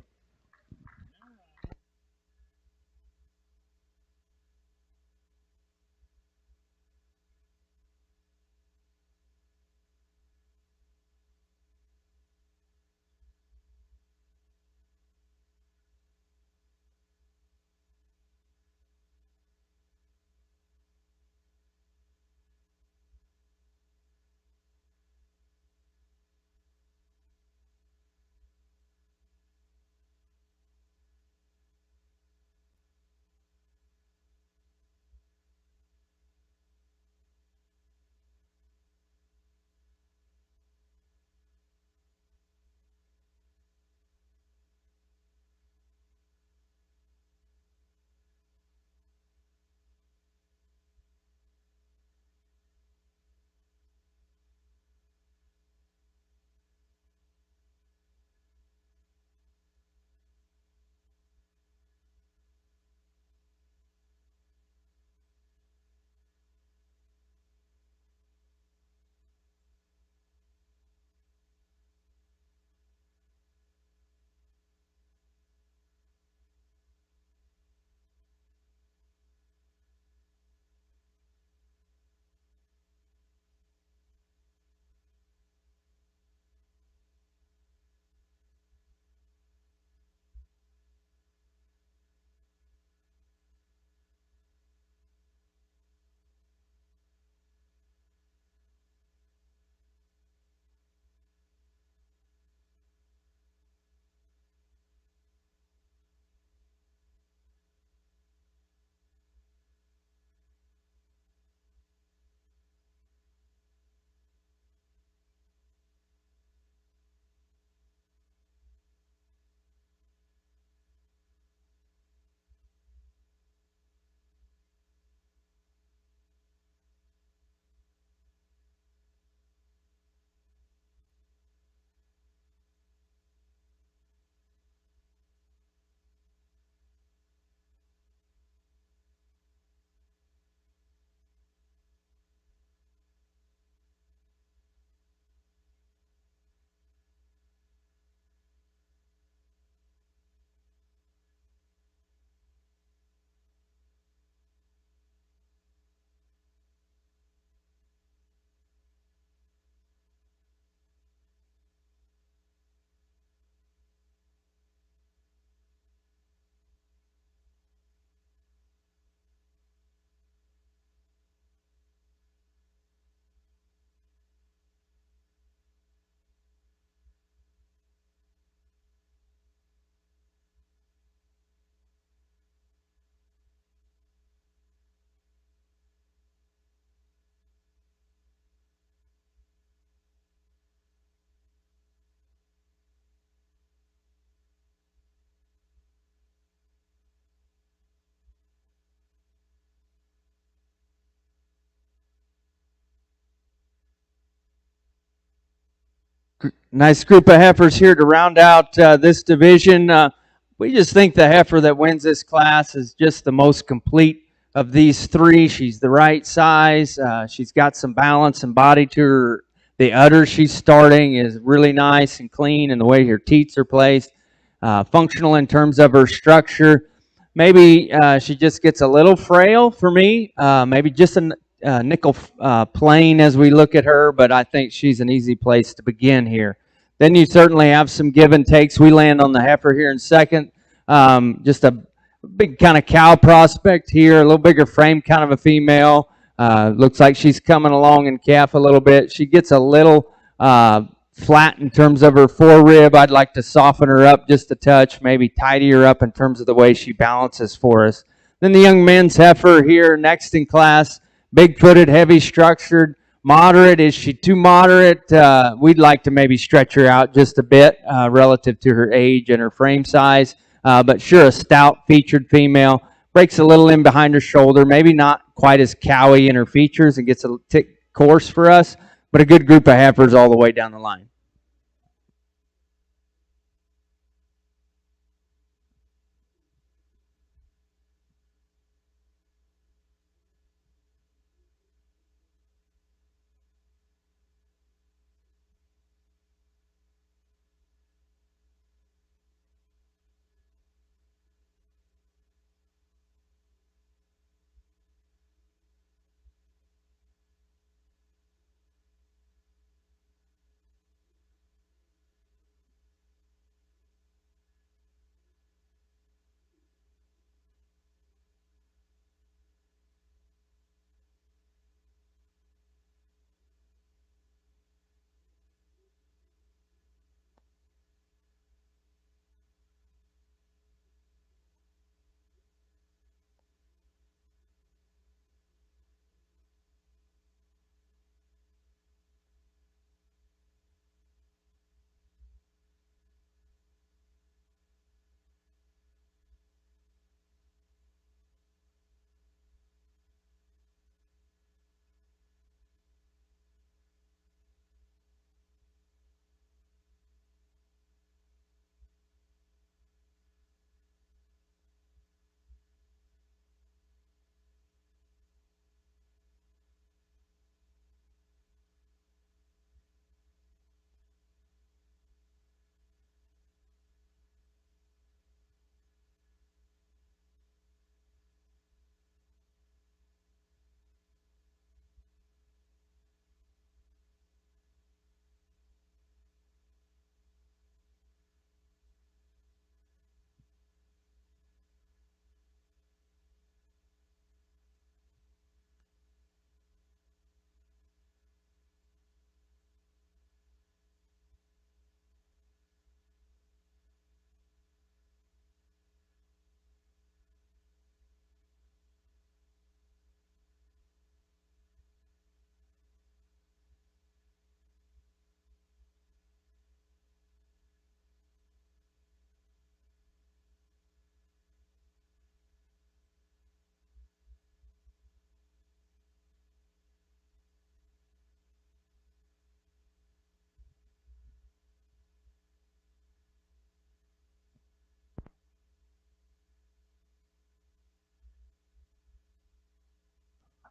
S1: Nice group of heifers here to round out this division. We just think the heifer that wins this class is just the most complete of these three. She's the right size. She's got some balance and body to her. The udder she's starting is really nice and clean, and the way her teats are placed. Functional in terms of her structure. Maybe she just gets a little frail for me. Maybe just a nickel plane as we look at her, but I think she's an easy place to begin here. Then you certainly have some give and takes. We land on the heifer here in second. Just a big kind of cow prospect here, a little bigger frame, kind of a female. Looks like she's coming along in calf a little bit. She gets a little flat in terms of her forerib. I'd like to soften her up just a touch, maybe tidy her up in terms of the way she balances for us. Then the young men's heifer here next in class. Big-footed, heavy-structured, moderate. Is she too moderate? We'd like to maybe stretch her out just a bit relative to her age and her frame size. But sure, a stout, featured female. Breaks a little in behind her shoulder. Maybe not quite as cowy in her features and gets a tick coarse for us, but a good group of heifers all the way down the line.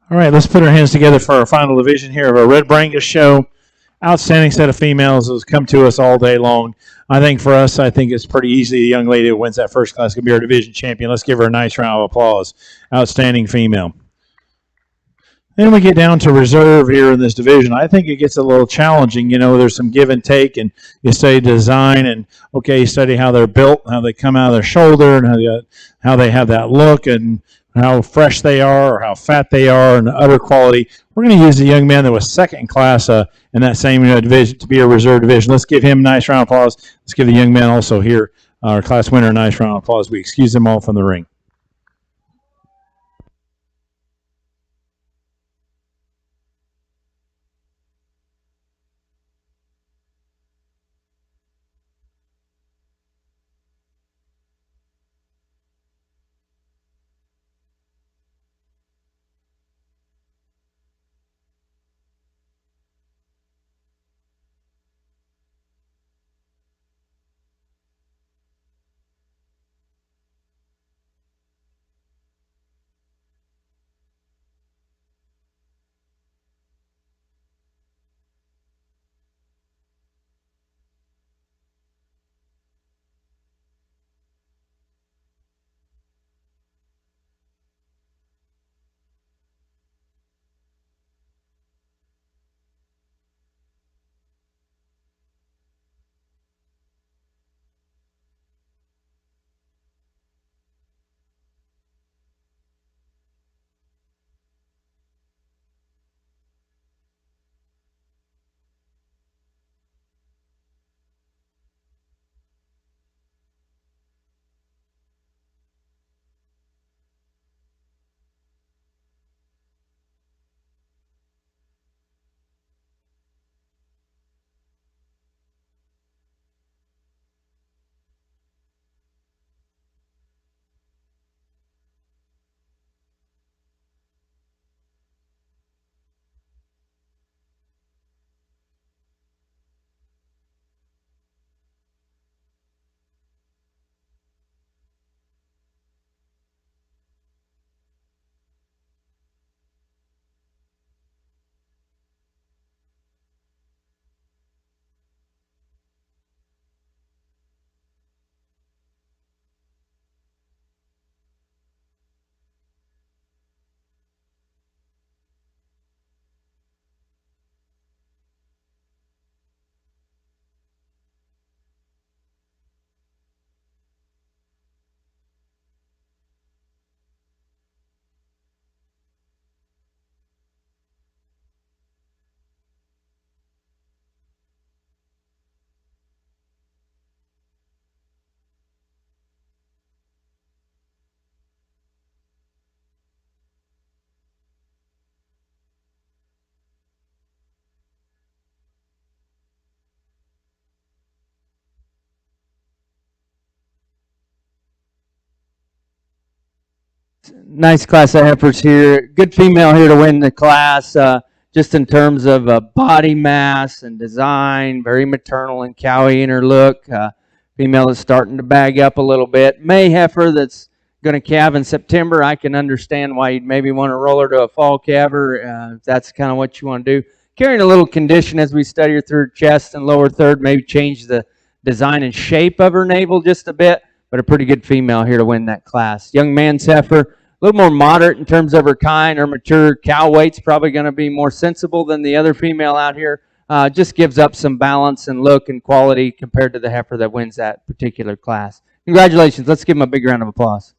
S2: All right, let's put our hands together for our final division here of our Red Brangus show. Outstanding set of females has come to us all day long. I think for us, I think it's pretty easy. The young lady who wins that first class could be our division champion. Let's give her a nice round of applause. Outstanding female. Then we get down to reserve here in this division. I think it gets a little challenging. You know, there's some give and take, and you study design, and okay, you study how they're built, how they come out of their shoulder, and how they have that look, and how fresh they are, or how fat they are, and the udder quality. We're going to use the young man that was second in class in that same division to be a reserve division. Let's give him a nice round of applause. Let's give the young man also here, our class winner, a nice round of applause. We excuse them all from the ring.
S1: Nice class of heifers here. Good female here to win the class, just in terms of body mass and design. Very maternal and cowy in her look. Female is starting to bag up a little bit. May heifer that's going to calve in September. I can understand why you'd maybe want to roll her to a fall calver, if that's kind of what you want to do. Carrying a little condition as we study her through her chest and lower third, maybe change the design and shape of her navel just a bit, but a pretty good female here to win that class. Young man's heifer, a little more moderate in terms of her kind. Her mature cow weight's probably going to be more sensible than the other female out here. Just gives up some balance and look and quality compared to the heifer that wins that particular class. Congratulations. Let's give them a big round of applause.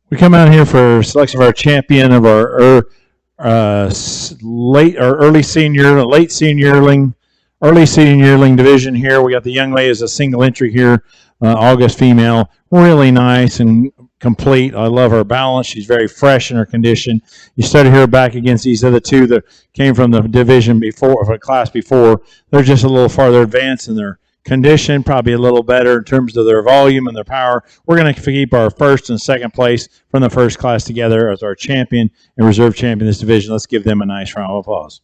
S2: We come out here for selection of our champion of our late or early senior, late senior yearling, early senior yearling division here. We got the young lady as a single entry here, August female, really nice and complete. I love her balance. She's very fresh in her condition. You study her back against these other two that came from the division before, or class before. They're just a little farther advanced in their condition, probably a little better in terms of their volume and their power. We're going to keep our first and second place from the first class together as our champion and reserve champion in this division. Let's give them a nice round of applause.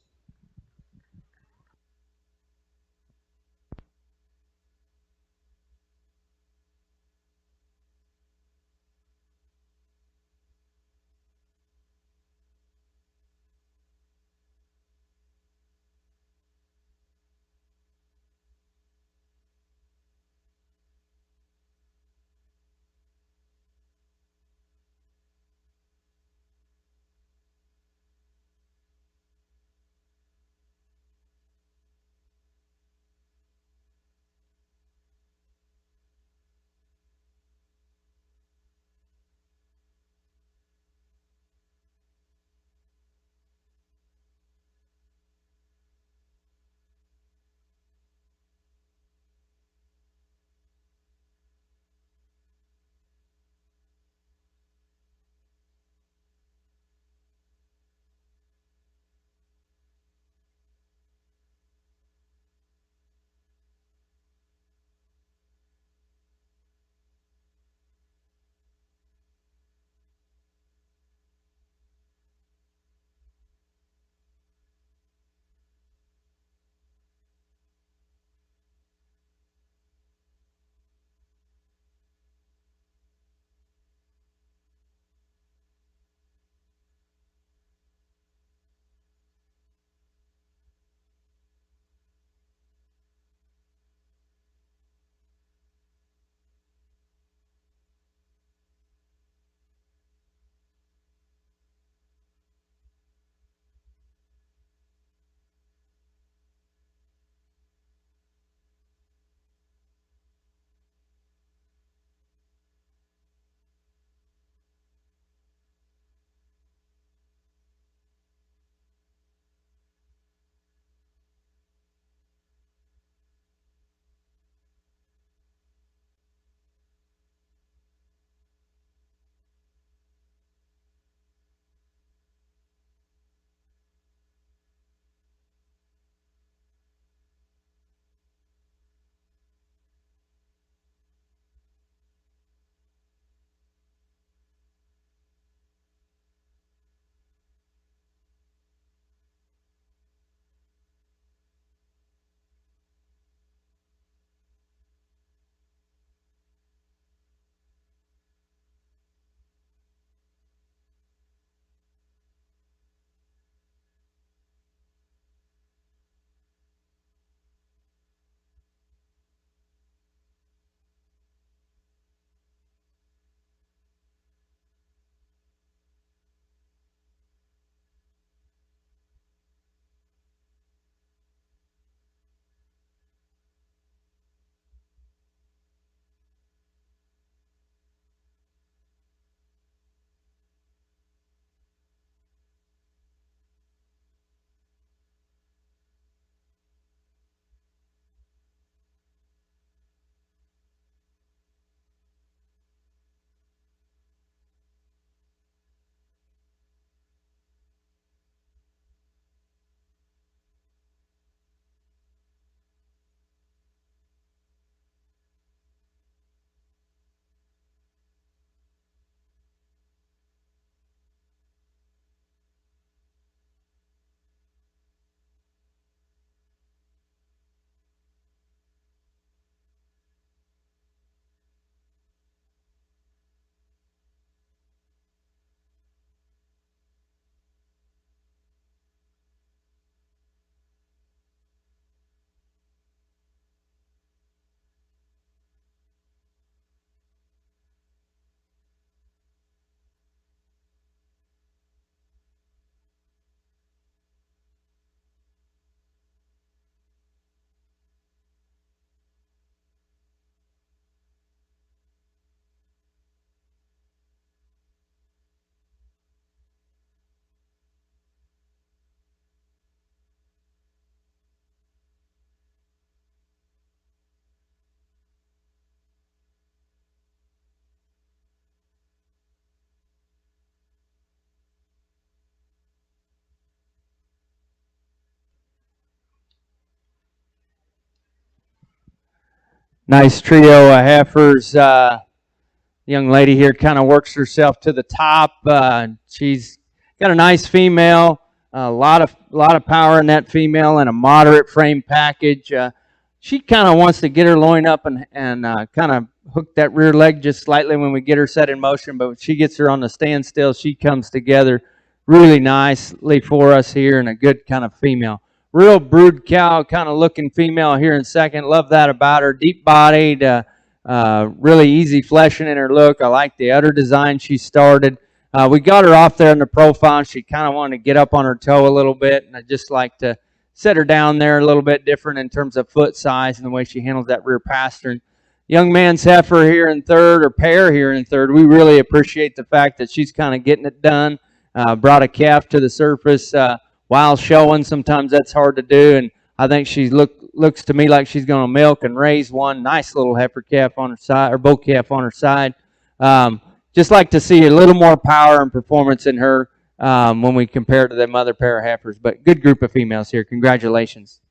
S1: Nice trio of heifers. Young lady here kind of works herself to the top. She's got a nice female, a lot of power in that female, and a moderate frame package. She kind of wants to get her loin up and kind of hook that rear leg just slightly when we get her set in motion. But when she gets her on the standstill, she comes together really nicely for us here, and a good kind of female. Real brood cow kind of looking female here in second. Love that about her. Deep bodied. Really easy fleshing in her look. I like the udder design she started. We got her off there in the profile. She kind of wanted to get up on her toe a little bit, and I just like to set her down there a little bit different in terms of foot size and the way she handles that rear pastern. Young man's heifer here in third, or pair here in third. We really appreciate the fact that she's kind of getting it done. Brought a calf to the surface while showing. Sometimes that's hard to do, and I think she looks to me like she's going to milk and raise one nice little heifer calf on her side, or bull calf on her side. Just like to see a little more power and performance in her when we compare to them other pair of heifers. But good group of females here. Congratulations.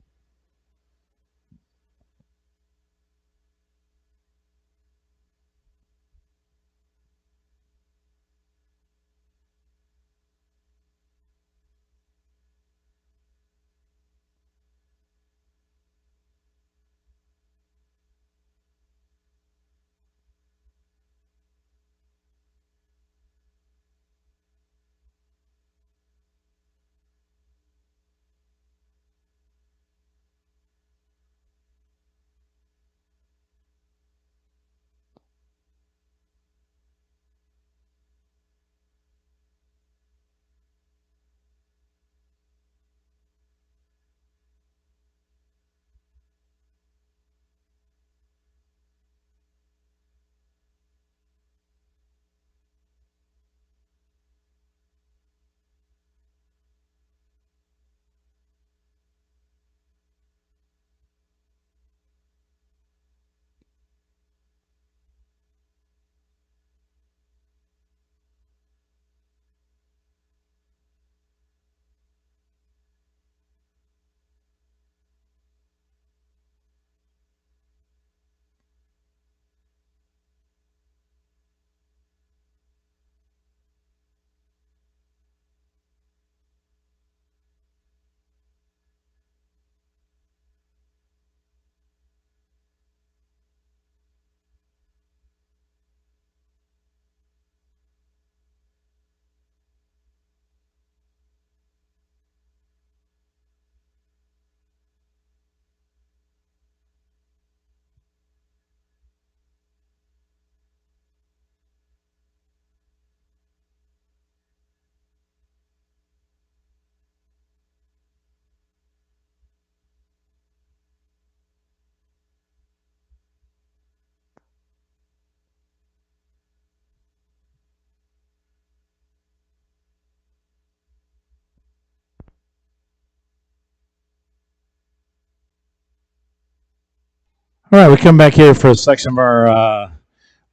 S2: All right, we come back here for a section of our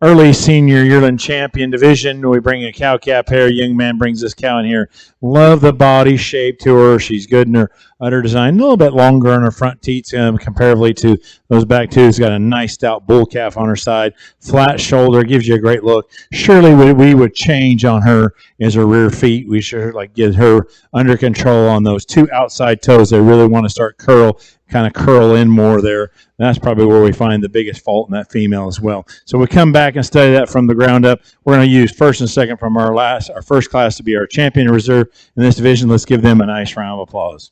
S2: early senior yearling champion division. We bring a cow calf here. A young man brings this cow in here. Love the body shape to her. She's good in her udder design. A little bit longer on her front teats comparatively to those back two. She's got a nice stout bull calf on her side. Flat shoulder. Gives you a great look. Surely we would change on her is her rear feet. We should get her under control on those two outside toes. They really want to start kind of curl in more there. That's probably where we find the biggest fault in that female as well. So we come back and study that from the ground up. We're going to use first and second from our first class to be our champion reserve in this division. Let's give them a nice round of applause.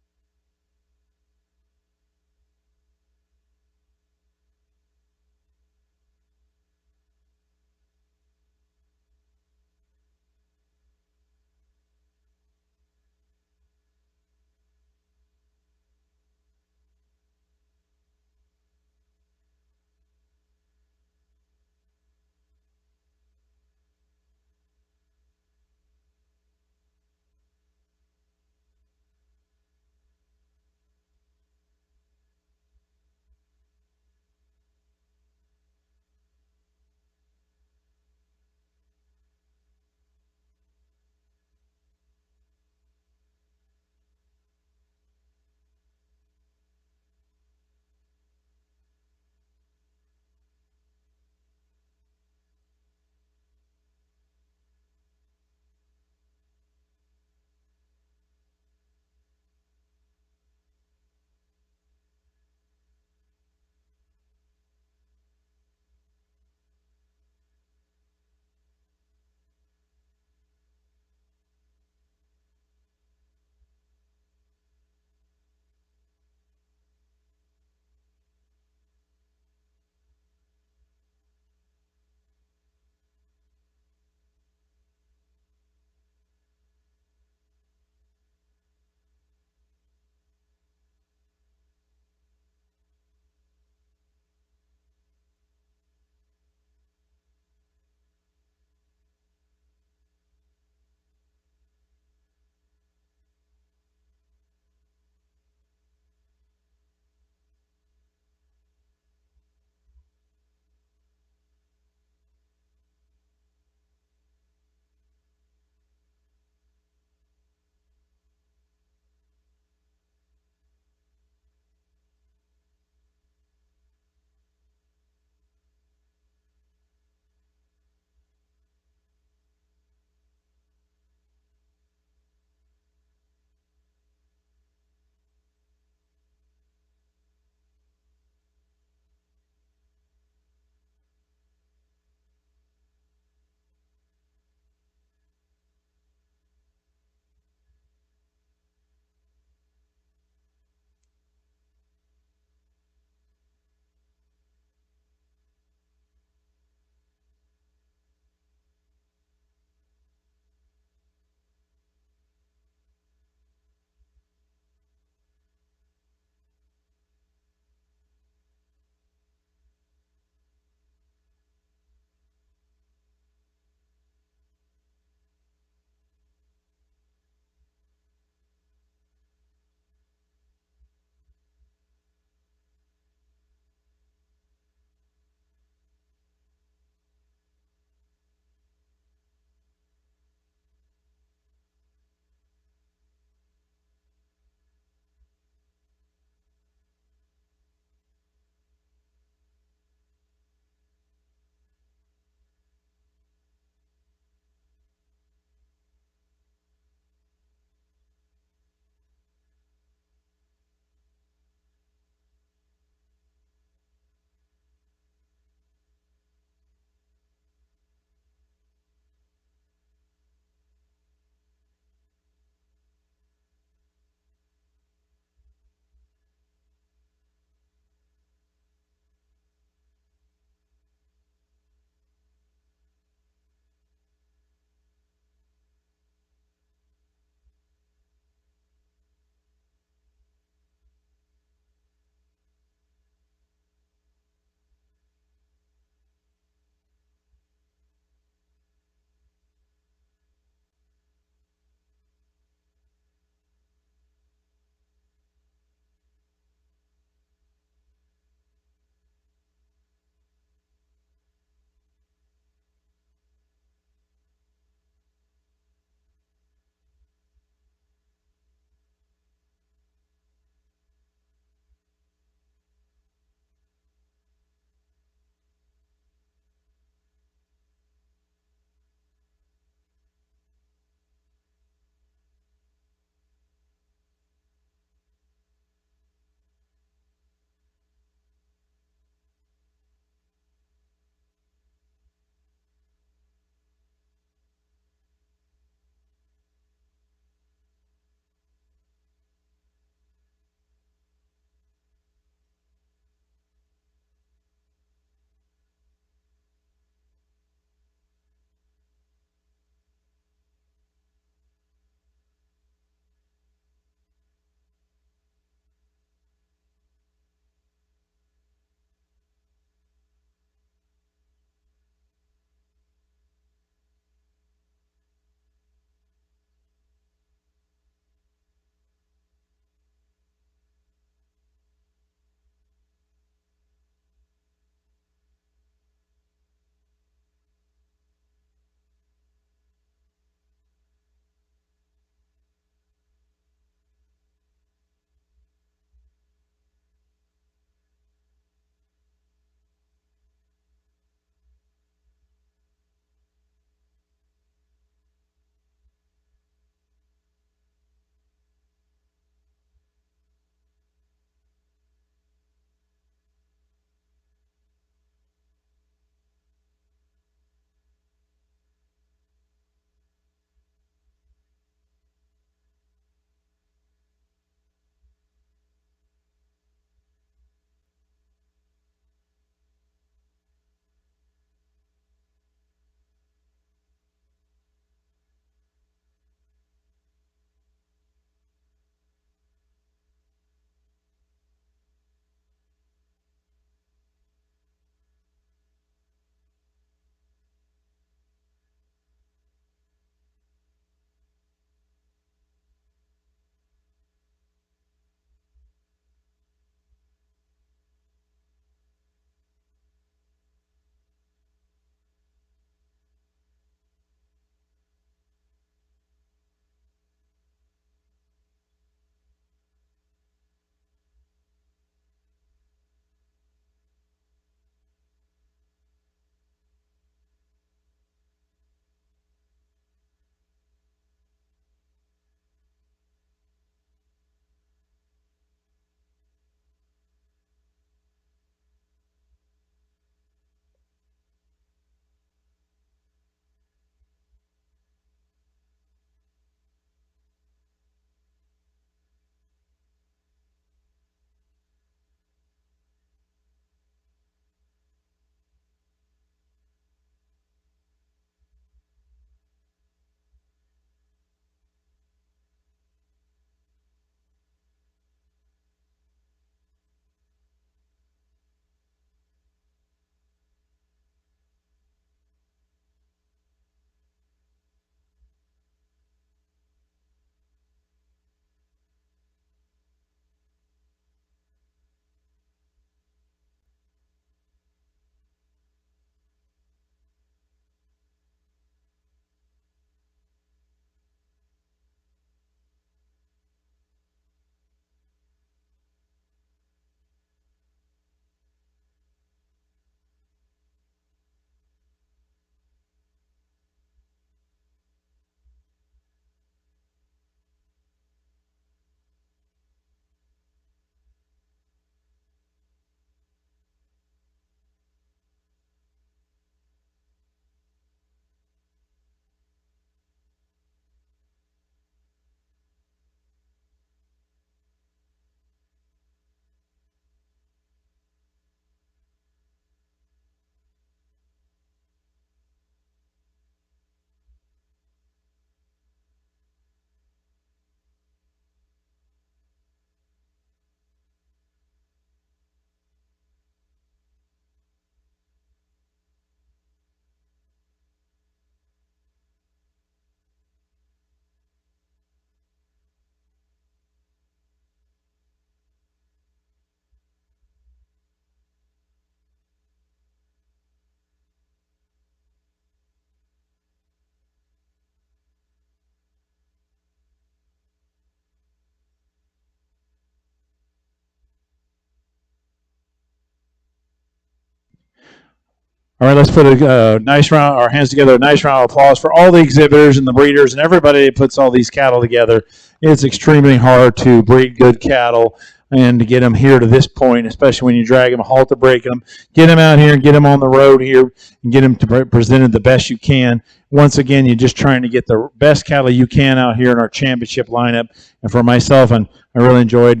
S2: All right, let's put a nice round, our hands together, a nice round of applause for all the exhibitors and the breeders and everybody that puts all these cattle together. It's extremely hard to breed good cattle and to get them here to this point, especially when you drag them, halt to break them, get them out here and get them on the road here and get them to presented the best you can. Once again, you're just trying to get the best cattle you can out here in our championship lineup. And for myself, and I really enjoyed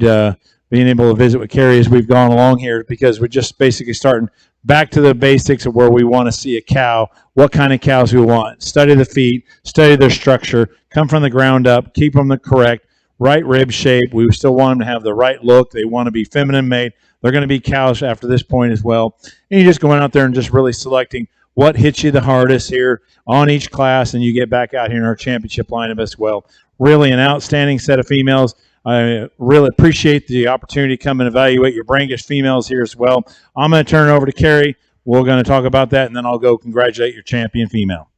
S2: being able to visit with Carrie as we've gone along here, because we're just basically starting back to the basics of where we want to see a cow, what kind of cows we want. Study the feet, study their structure, come from the ground up, keep them the correct, right rib shape. We still want them to have the right look. They want to be feminine made. They're going to be cows after this point as well. And you're just going out there and just really selecting what hits you the hardest here on each class, and you get back out here in our championship lineup as well. Really an outstanding set of females. I really appreciate the opportunity to come and evaluate your Brangus females here as well. I'm going to turn it over to Carrie. We're going to talk about that, and then I'll go congratulate your champion female.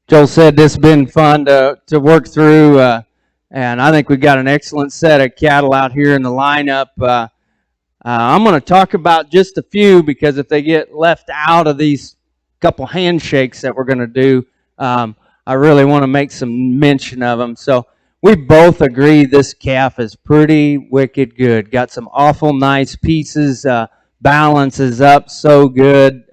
S1: Joel said this has been fun to work through, and I think we've got an excellent set of cattle out here in the lineup. I'm going to talk about just a few, because if they get left out of these couple handshakes that we're going to do, I really want to make some mention of them. So we both agree this calf is pretty wicked good. Got some awful nice pieces. Balance is up so good.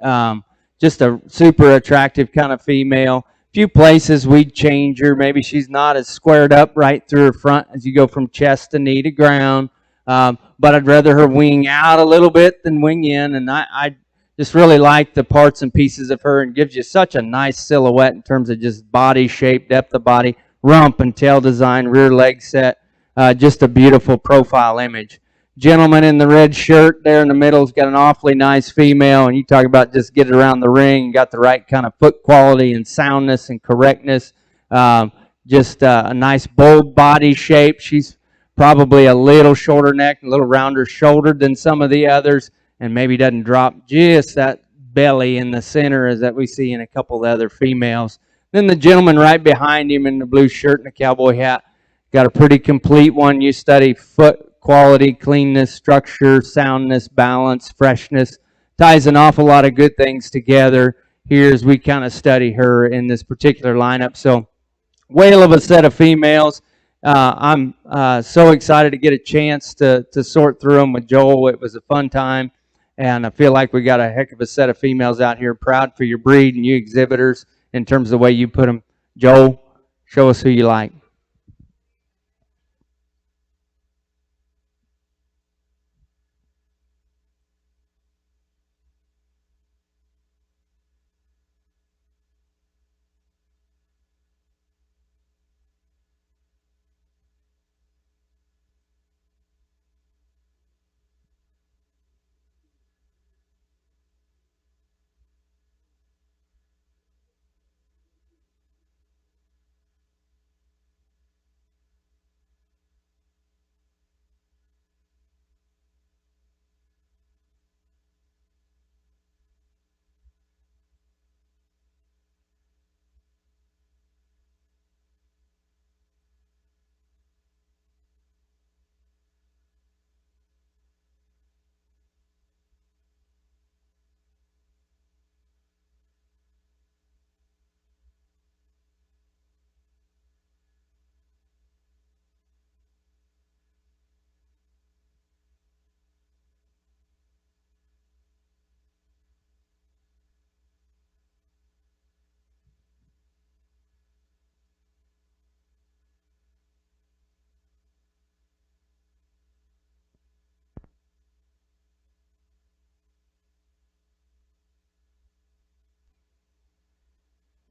S1: Just a super attractive kind of female. Few places we'd change her. Maybe she's not as squared up right through her front as you go from chest to knee to ground. But I'd rather her wing out a little bit than wing in. And I just really like the parts and pieces of her, and gives you such a nice silhouette in terms of just body shape, depth of body, rump and tail design, rear leg set. Just a beautiful profile image. Gentleman in the red shirt there in the middle has got an awfully nice female, and you talk about just get it around the ring, got the right kind of foot quality and soundness and correctness. Just a nice bold body shape. She's probably a little shorter neck, a little rounder shouldered than some of the others, and maybe doesn't drop just that belly in the center as that we see in a couple of the other females. Then the gentleman right behind him in the blue shirt and the cowboy hat got a pretty complete one. You study foot quality, cleanness, structure, soundness, balance, freshness. Ties an awful lot of good things together here as we kind of study her in this particular lineup. So whale of a set of females. I'm so excited to get a chance to sort through them with Joel. It was a fun time, and I feel like we got a heck of a set of females out here. Proud for your breed and you exhibitors in terms of the way you put them. Joel, show us who you like.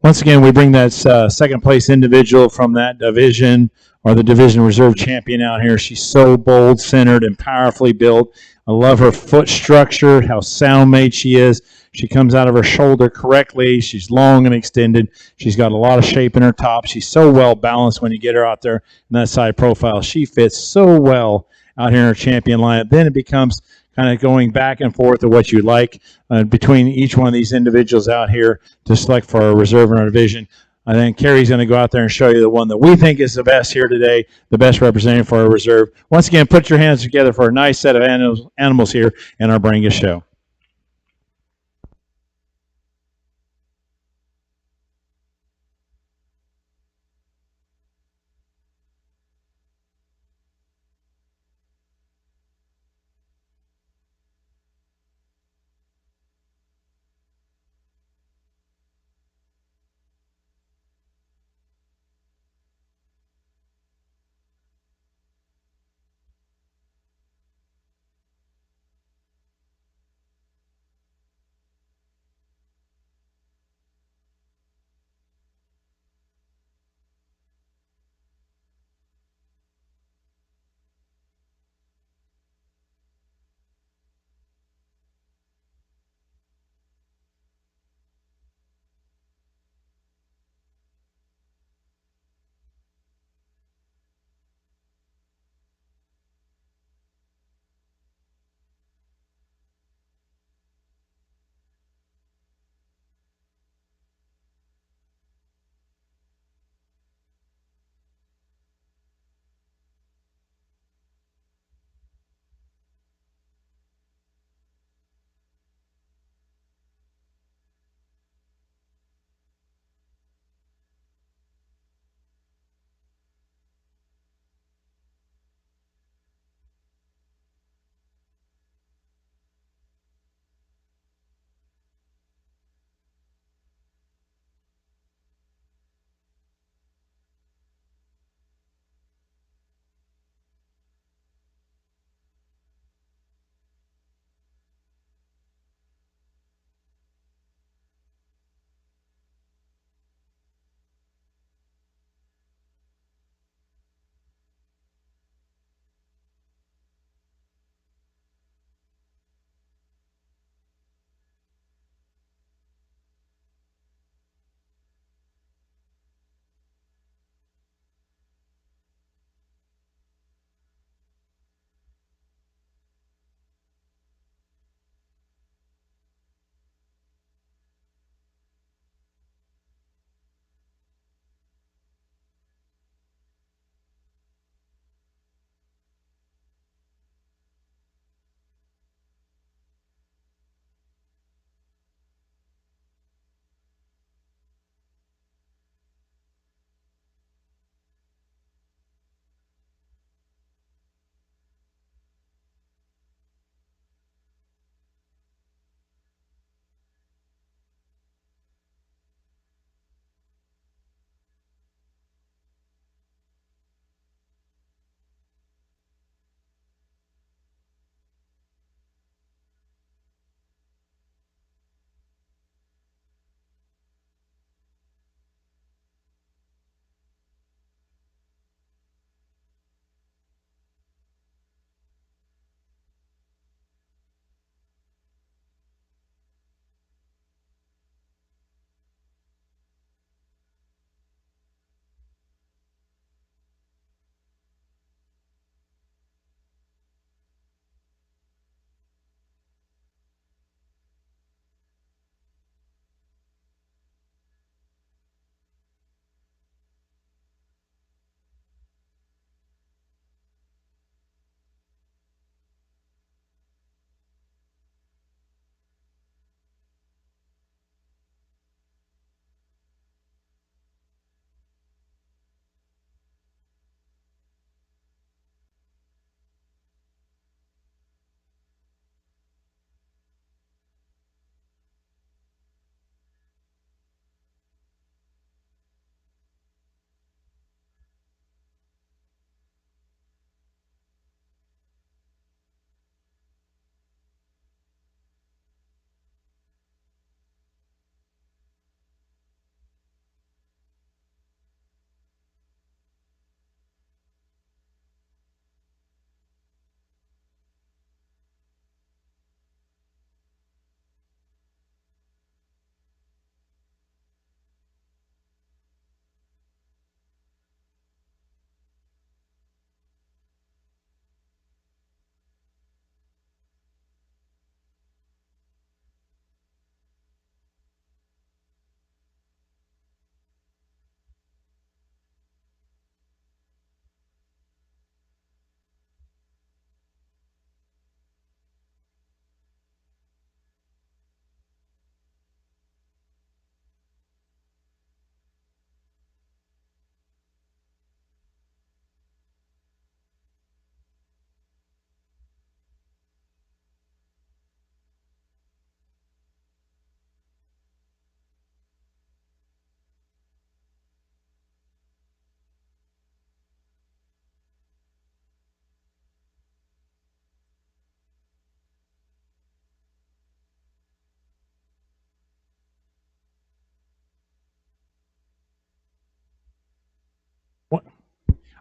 S2: Once again, we bring that second place individual from that division, or the division reserve champion out here. She's so bold, centered, and powerfully built. I love her foot structure, how sound made she is. She comes out of her shoulder correctly. She's long and extended. She's got a lot of shape in her top. She's so well balanced when you get her out there in that side profile. She fits so well out here in our champion lineup. Then it becomes kind of going back and forth of what you like between each one of these individuals out here to select for our reserve in our division. I think Carrie's going to go out there and show you the one that we think is the best here today, the best representative for our reserve. Once again, put your hands together for a nice set of animals here in our Brangus show.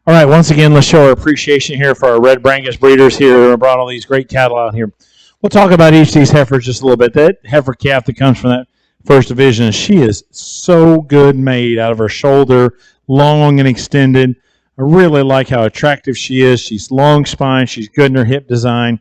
S2: All right, once again, let's show our appreciation here for our red Brangus breeders here who brought all these great cattle out here. We'll talk about each of these heifers just a little bit. That heifer calf that comes from that first division, she is so good made out of her shoulder, long and extended. I really like how attractive she is. She's long spine. She's good in her hip design.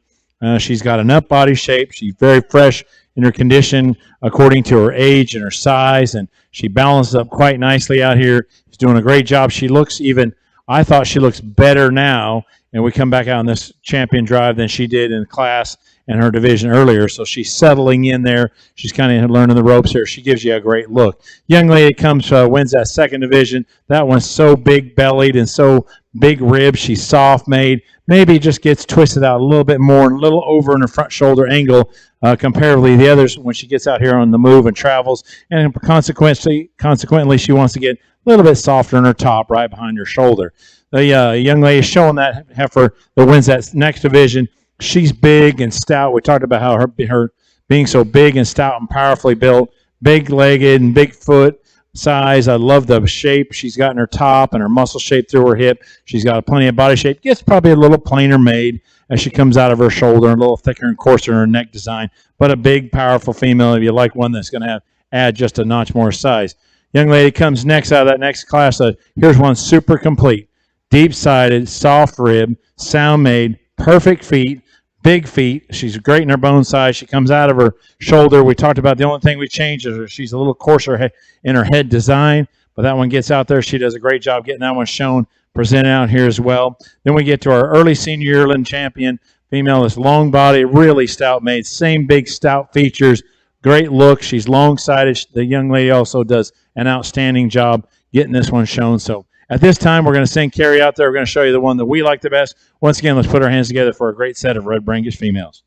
S2: She's got an up body shape. She's very fresh in her condition according to her age and her size, and she balances up quite nicely out here. She's doing a great job. She looks even I thought she looks better now, and we come back out on this champion drive than she did in class and her division earlier. So she's settling in there. She's kind of learning the ropes here. She gives you a great look. Young lady comes wins that second division. That one's so big bellied and so big ribbed. She's soft made. Maybe just gets twisted out a little bit more and a little over in her front shoulder angle comparatively the others when she gets out here on the move and travels. And consequently, she wants to get a little bit softer in her top right behind her shoulder. The young lady showing that heifer that wins that next division. She's big and stout. We talked about how her being so big and stout and powerfully built, big-legged and big foot size. I love the shape she's got in her top and her muscle shape through her hip. She's got plenty of body shape. Gets probably a little plainer made as she comes out of her shoulder, a little thicker and coarser in her neck design, but a big, powerful female if you like one that's going to add just a notch more size. Young lady comes next out of that next class. Here's one super complete. Deep-sided, soft rib, sound made, perfect feet, big feet. She's great in her bone size. She comes out of her shoulder. We talked about the only thing we changed is she's a little coarser in her head design, but that one gets out there. She does a great job getting that one shown, presented out here as well. Then we get to our early senior yearling champion female. This long body, really stout made, same big stout features, great look. She's long-sided. The young lady also does an outstanding job getting this one shown. So at this time, we're going to send Carrie out there. We're going to show you the one that we like the best. Once again, let's put our hands together for a great set of red Brangus females.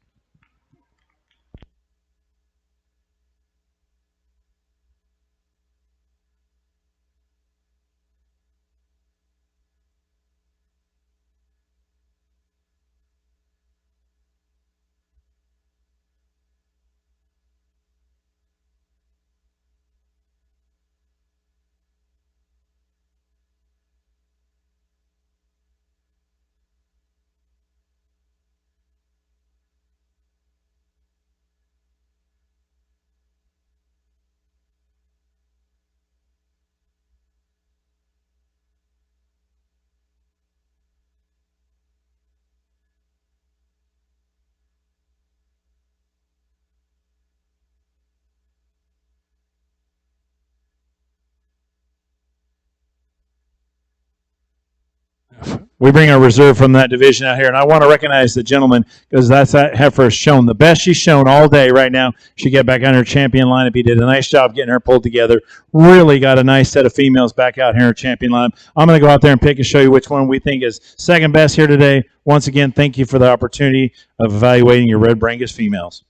S2: We bring our reserve from that division out here, and I want to recognize the gentleman because that heifer has shown the best she's shown all day right now. She got back on her champion lineup. He did a nice job getting her pulled together. Really got a nice set of females back out here in her champion lineup. I'm going to go out there and pick and show you which one we think is second best here today. Once again, thank you for the opportunity of evaluating your red Brangus females.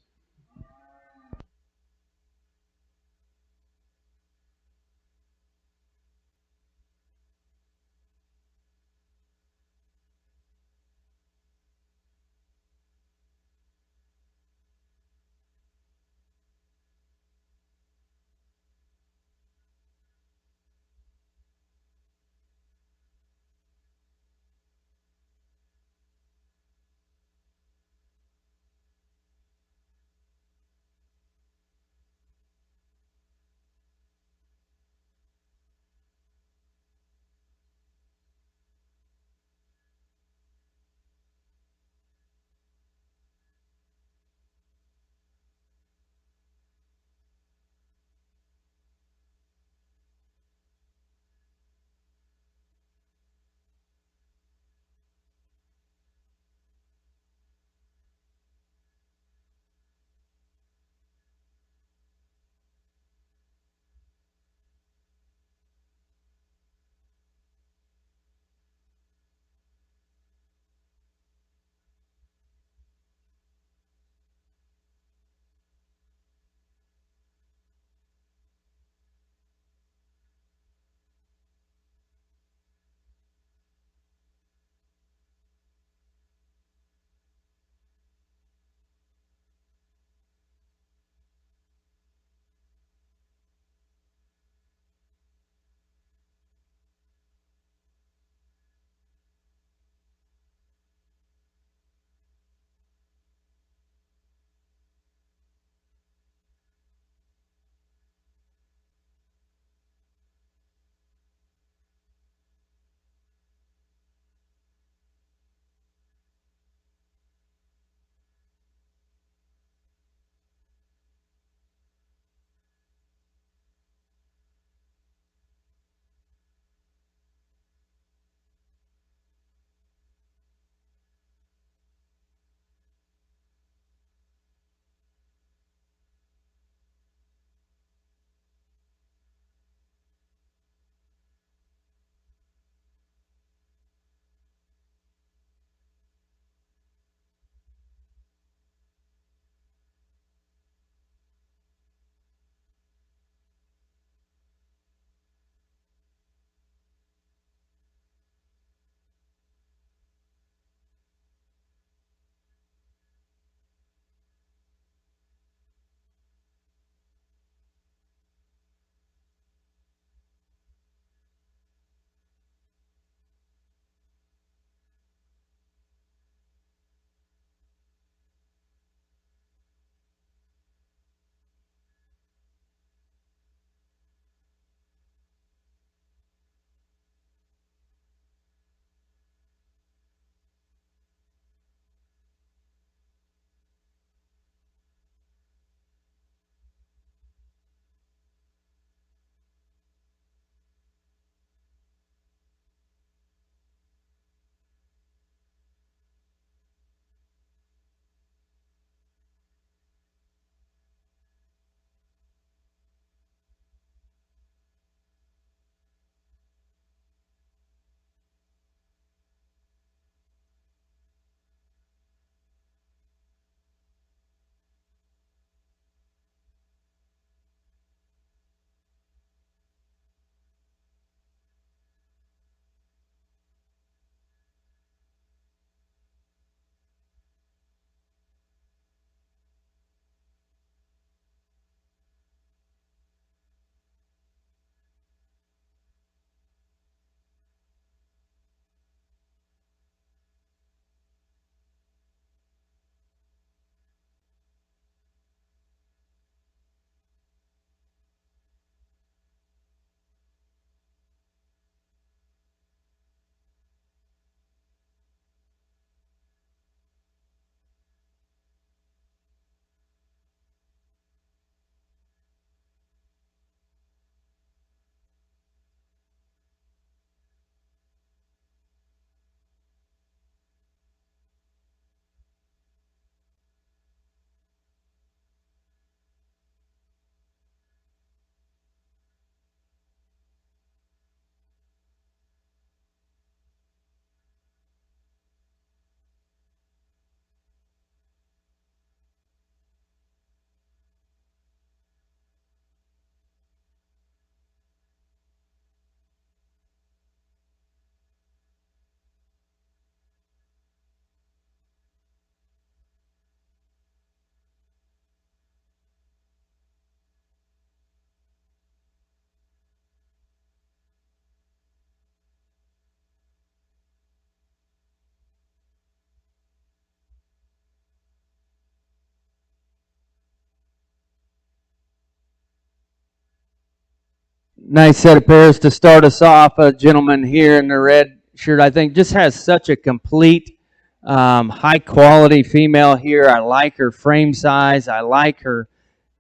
S1: Nice set of pairs to start us off. A gentleman here in the red shirt, I think, just has such a complete, high quality female here. I like her frame size. I like her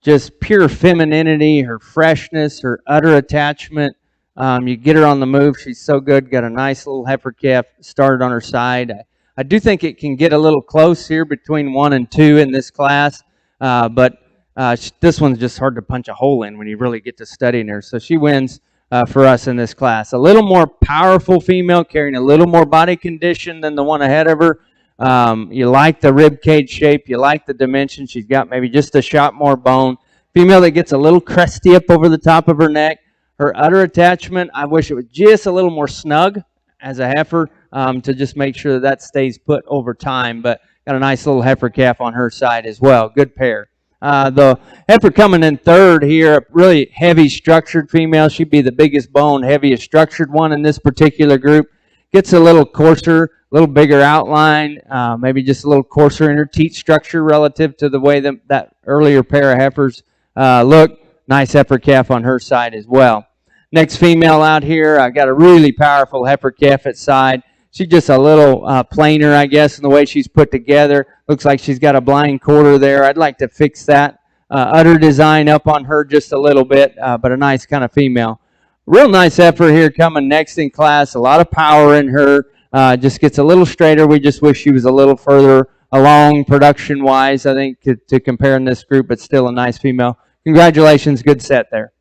S1: just pure femininity, her freshness, her udder attachment. You get her on the move, she's so good. Got a nice little heifer calf started on her side. I do think it can get a little close here between 1 and 2 in this class, but this one's just hard to punch a hole in when you really get to studying her. So she wins for us in this class. A little more powerful female, carrying a little more body condition than the one ahead of her. You like the rib cage shape. You like the dimension. She's got maybe just a shot more bone. Female that gets a little cresty up over the top of her neck. Her udder attachment, I wish it was just a little more snug as a heifer to just make sure that that stays put over time. But got a nice little heifer calf on her side as well. Good pair. The heifer coming in third here, a really heavy structured female. She'd be the biggest bone, heaviest structured one in this particular group. Gets a little coarser, a little bigger outline, maybe just a little coarser in her teat structure relative to the way that earlier pair of heifers look. Nice heifer calf on her side as well. Next female out here, I got a really powerful heifer calf at side. She's just a little plainer, I guess, in the way she's put together. Looks like she's got a blind quarter there. I'd like to fix that udder design up on her just a little bit, but a nice kind of female. Real nice heifer here coming next in class. A lot of power in her. Just gets a little straighter. We just wish she was a little further along production-wise, I think, to compare in this group, but still a nice female. Congratulations. Good set there.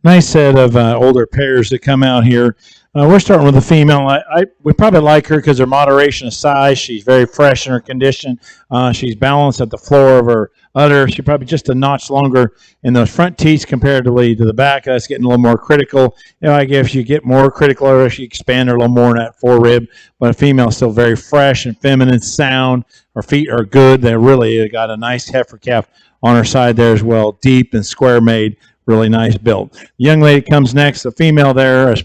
S2: nice set of older pairs that come out here. We're starting with a female. We probably like her because her moderation of size. She's very fresh in her condition. She's balanced at the floor of her udder. She's probably just a notch longer in those front teats comparatively to the back. That's getting a little more critical. I guess you get more critical if you expand her a little more in that forerib. But a female is still very fresh and feminine, sound. Her feet are good. They really got a nice heifer calf on her side there as well, deep and square made. Really nice build. The young lady comes next. The female there is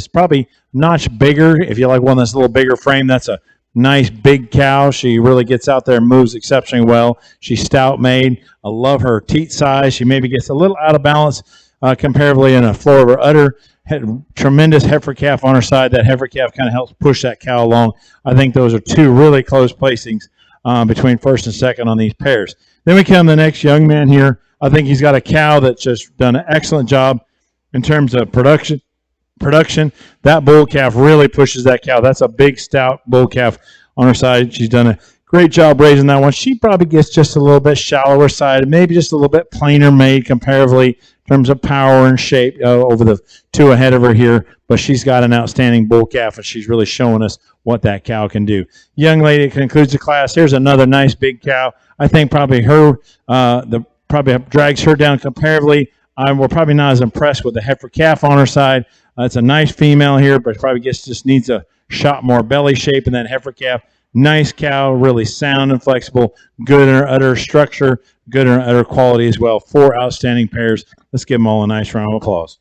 S2: probably a notch bigger. If you like one that's a little bigger frame, that's a nice big cow. She really gets out there and moves exceptionally well. She's stout made. I love her teat size. She maybe gets a little out of balance comparatively in a floor of her udder. Had tremendous heifer calf on her side. That heifer calf kind of helps push that cow along. I think those are two really close placings between first and second on these pairs. Then we come to the next young man here. I think he's got a cow that's just done an excellent job in terms of production. That bull calf really pushes that cow. That's a big, stout bull calf on her side. She's done a great job raising that one. She probably gets just a little bit shallower side, maybe just a little bit plainer made comparatively in terms of power and shape over the two ahead of her here. But she's got an outstanding bull calf, and she's really showing us what that cow can do. Young lady concludes the class. Here's another nice big cow. I think probably her probably drags her down comparatively. We're probably not as impressed with the heifer calf on her side. It's a nice female here, but probably just needs a shot more belly shape in that heifer calf. Nice cow, really sound and flexible, good in her udder structure, good in her udder quality as well. 4 outstanding pairs. Let's give them all a nice round of applause.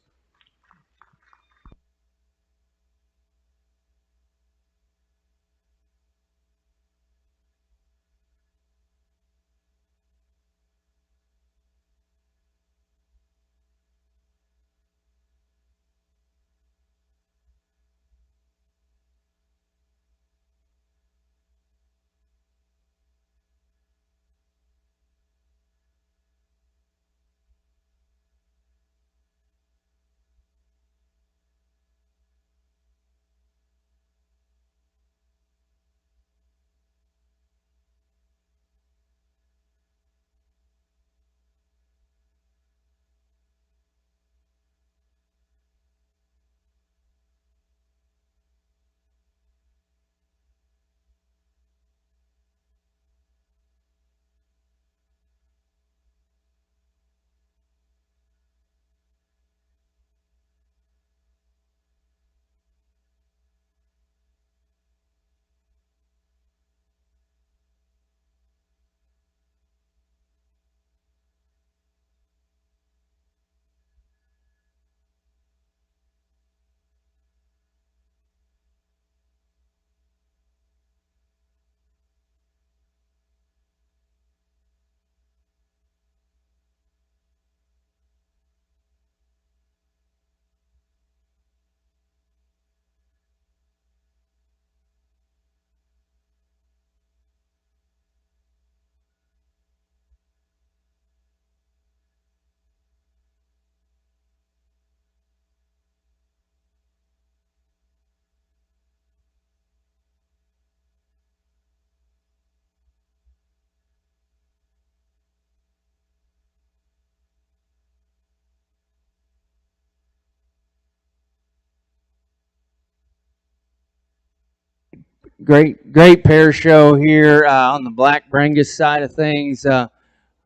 S1: Great pair show here on the Black Brangus side of things. I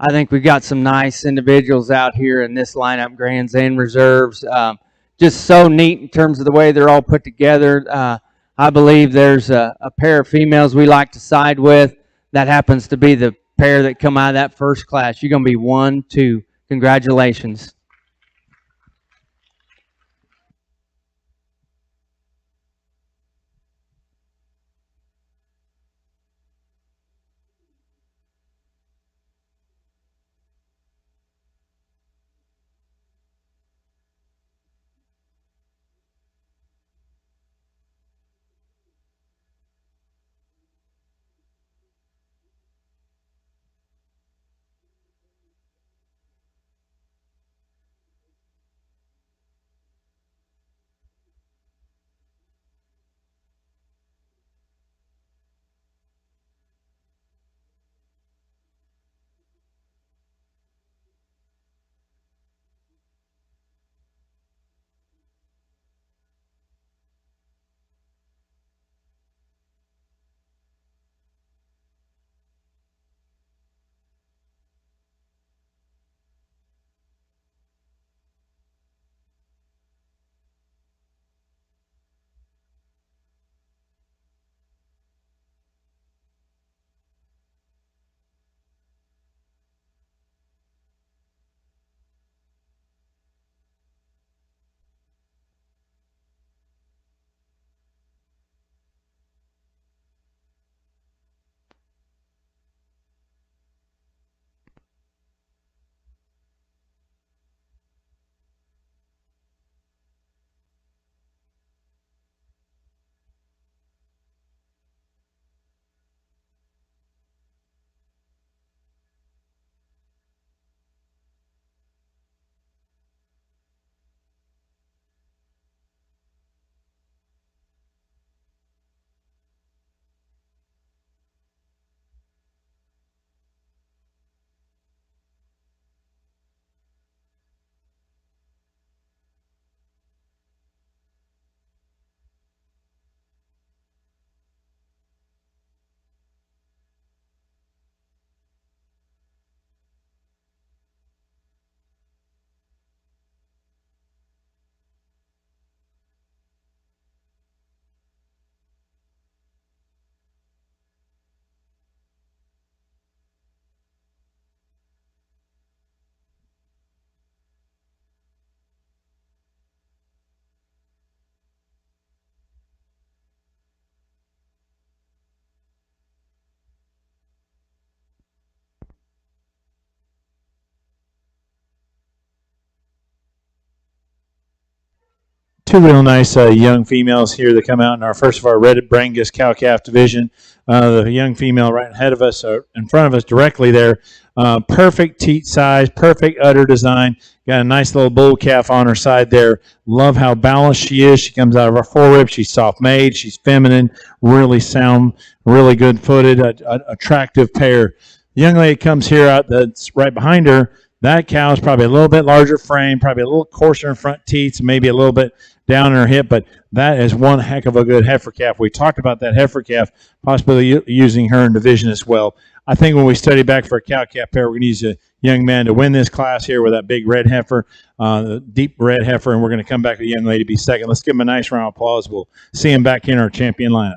S1: think we got some nice individuals out here in this lineup, Grands and Reserves. Just so neat in terms of the way they're all put together. I believe there's a pair of females we like to side with. That happens to be the pair that come out of that first class. You're going to be 1, 2. Congratulations.
S2: two real nice young females here that come out in our first of our red Brangus cow-calf division. The young female right ahead of us, in front of us directly there, perfect teat size, perfect udder design. Got a nice little bull calf on her side there. Love how balanced she is. She comes out of our forerib. She's soft-made. She's feminine, really sound, really good-footed, attractive pair. The young lady comes here out that's right behind her. That cow is probably a little bit larger frame, probably a little coarser in front teats, maybe a little bit down in her hip, but that is one heck of a good heifer calf. We talked about that heifer calf, possibly using her in division as well. I think when we study back for a cow-calf pair, we're going to use a young man to win this class here with that big red heifer, the deep red heifer, and we're going to come back with a young lady to be second. Let's give him a nice round of applause. We'll see him back in our champion lineup.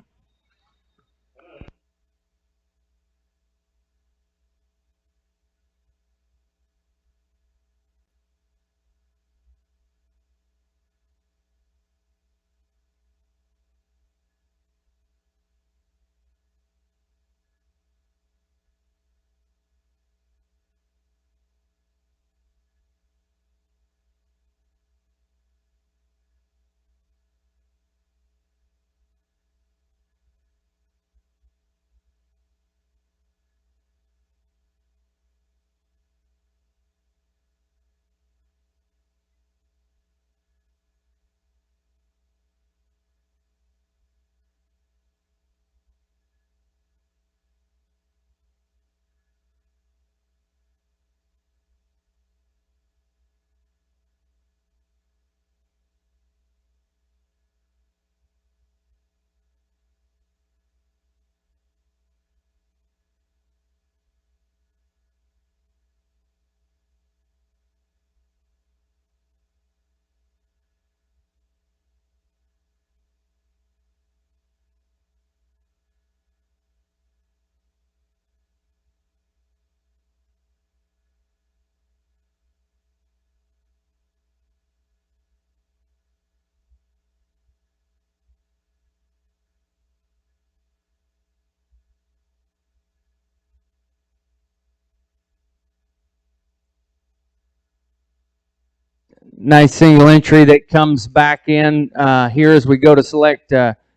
S1: Nice single entry that comes back in here as we go to select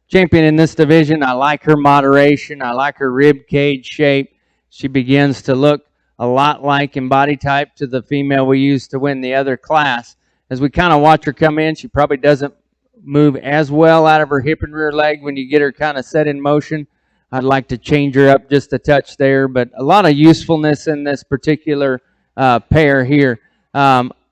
S1: champion in this division. I like her moderation. I like her rib cage shape. She begins to look a lot like in body type to the female we used to win the other class. As we kind of watch her come in, she probably doesn't move as well out of her hip and rear leg when you get her kind of set in motion. I'd like to change her up just a touch there, but a lot of usefulness in this particular pair here.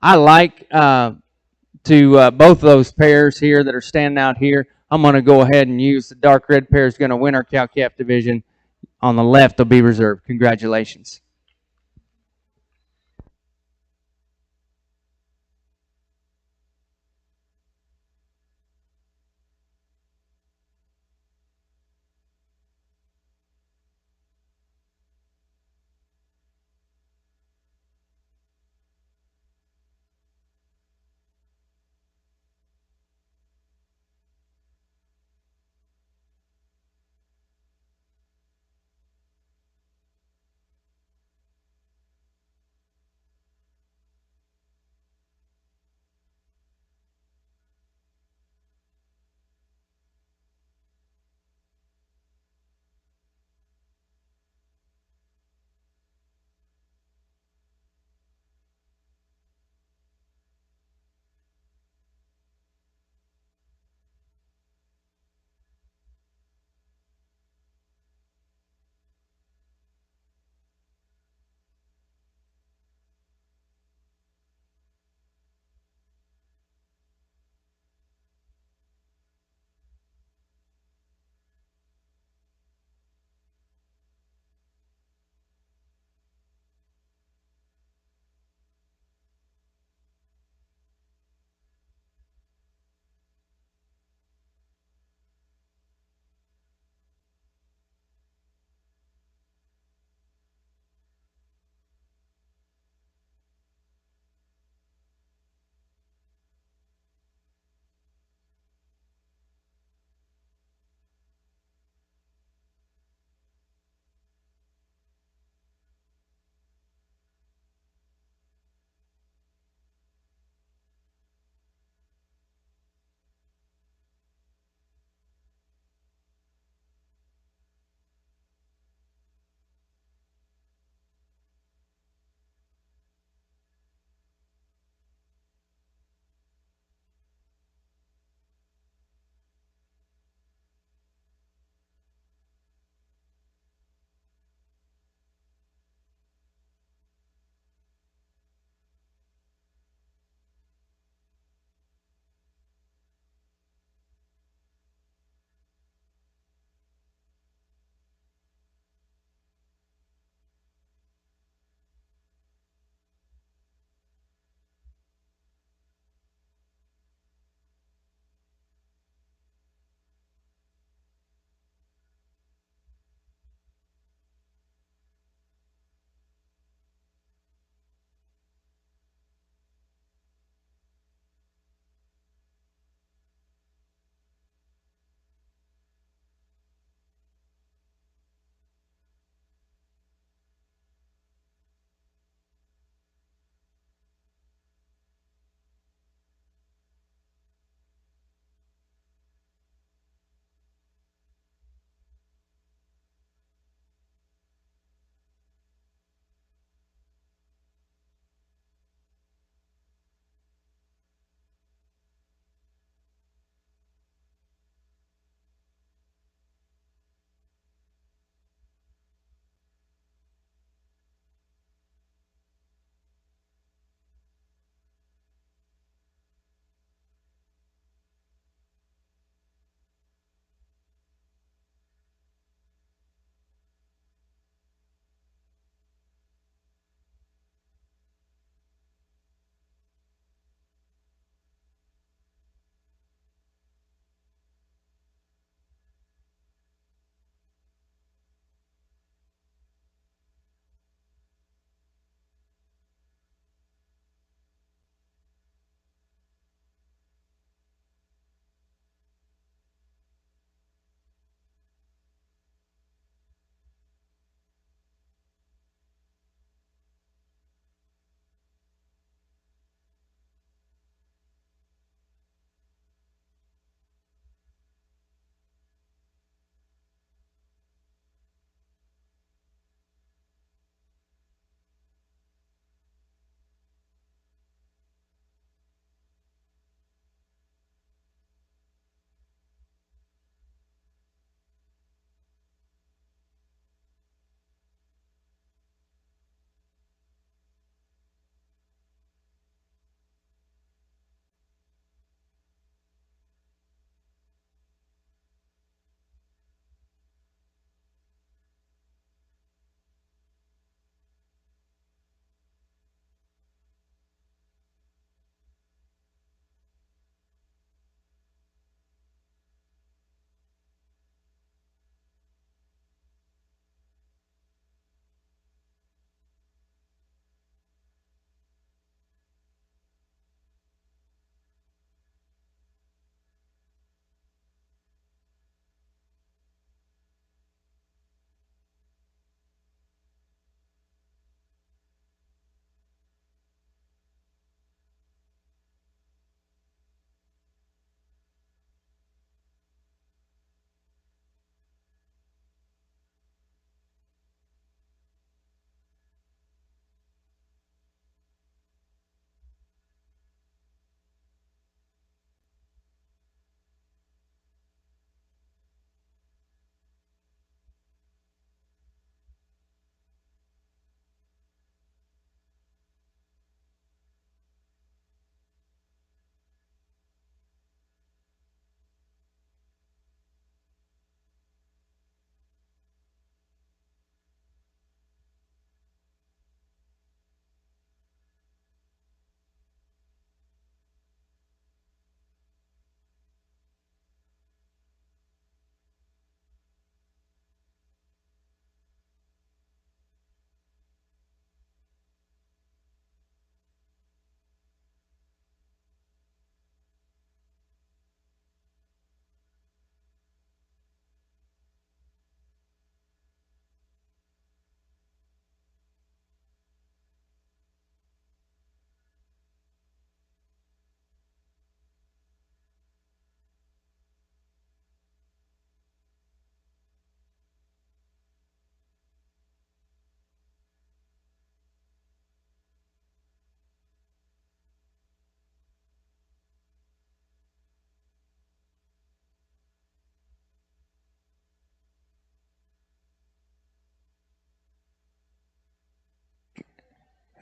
S1: I like both those pairs here that are standing out here. I'm going to go ahead and use the dark red pair is going to win our cow-calf division. On the left, they'll be reserved. Congratulations.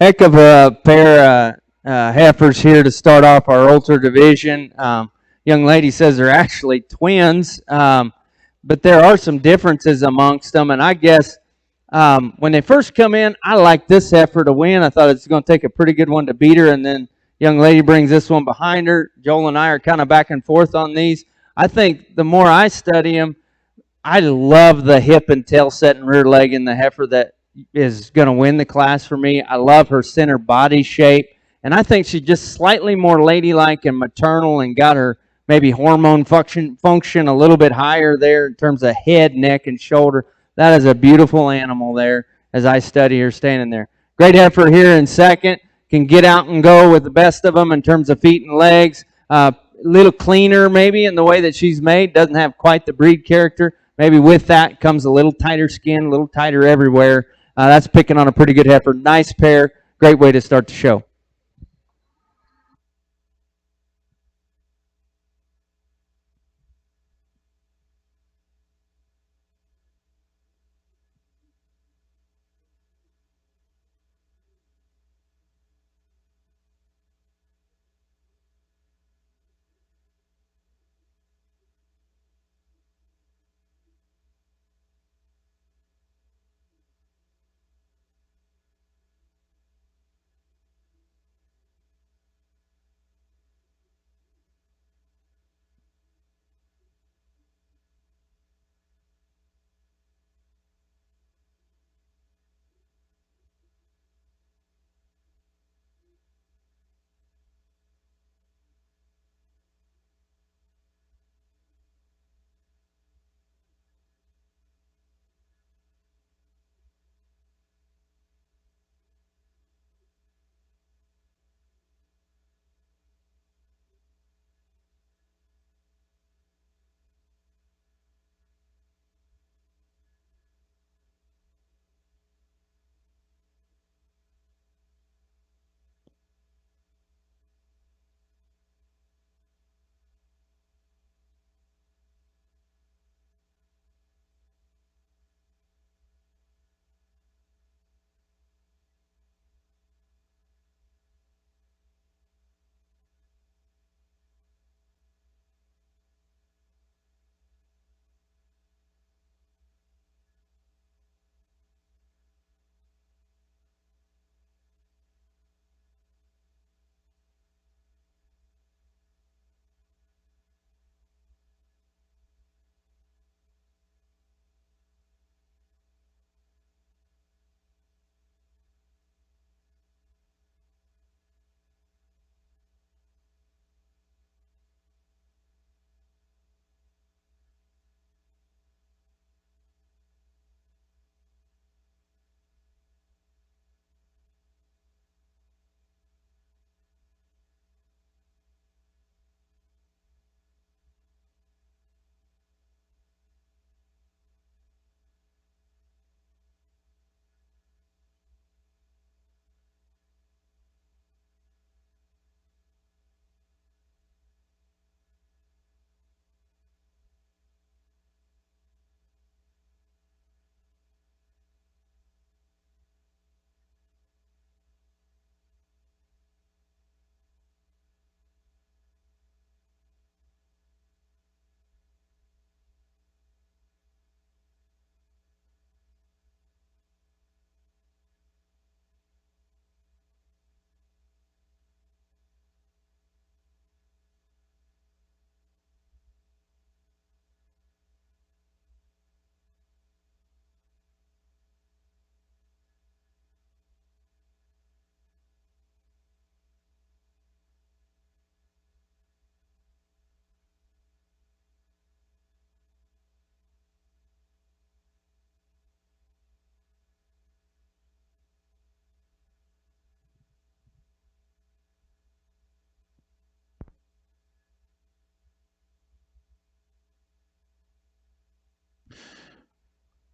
S1: Heck of a pair of heifers here to start off our ultra division. Young lady says they're actually twins, but there are some differences amongst them. And I guess when they first come in, I like this heifer to win. I thought it's going to take a pretty good one to beat her. And then young lady brings this one behind her. Joel and I are kind of back and forth on these. I think the more I study them, I love the hip and tail set and rear leg in the heifer that is going to win the class for me. I love her center body shape, and I think she's just slightly more ladylike and maternal, and got her maybe hormone function a little bit higher there in terms of head, neck, and shoulder. That is a beautiful animal there as I study her standing there. Great heifer here in second. Can get out and go with the best of them in terms of feet and legs. A little cleaner maybe in the way that she's made. Doesn't have quite the breed character. Maybe with that comes a little tighter skin, a little tighter everywhere. That's picking on a pretty good heifer. Nice pair. Great way to start the show.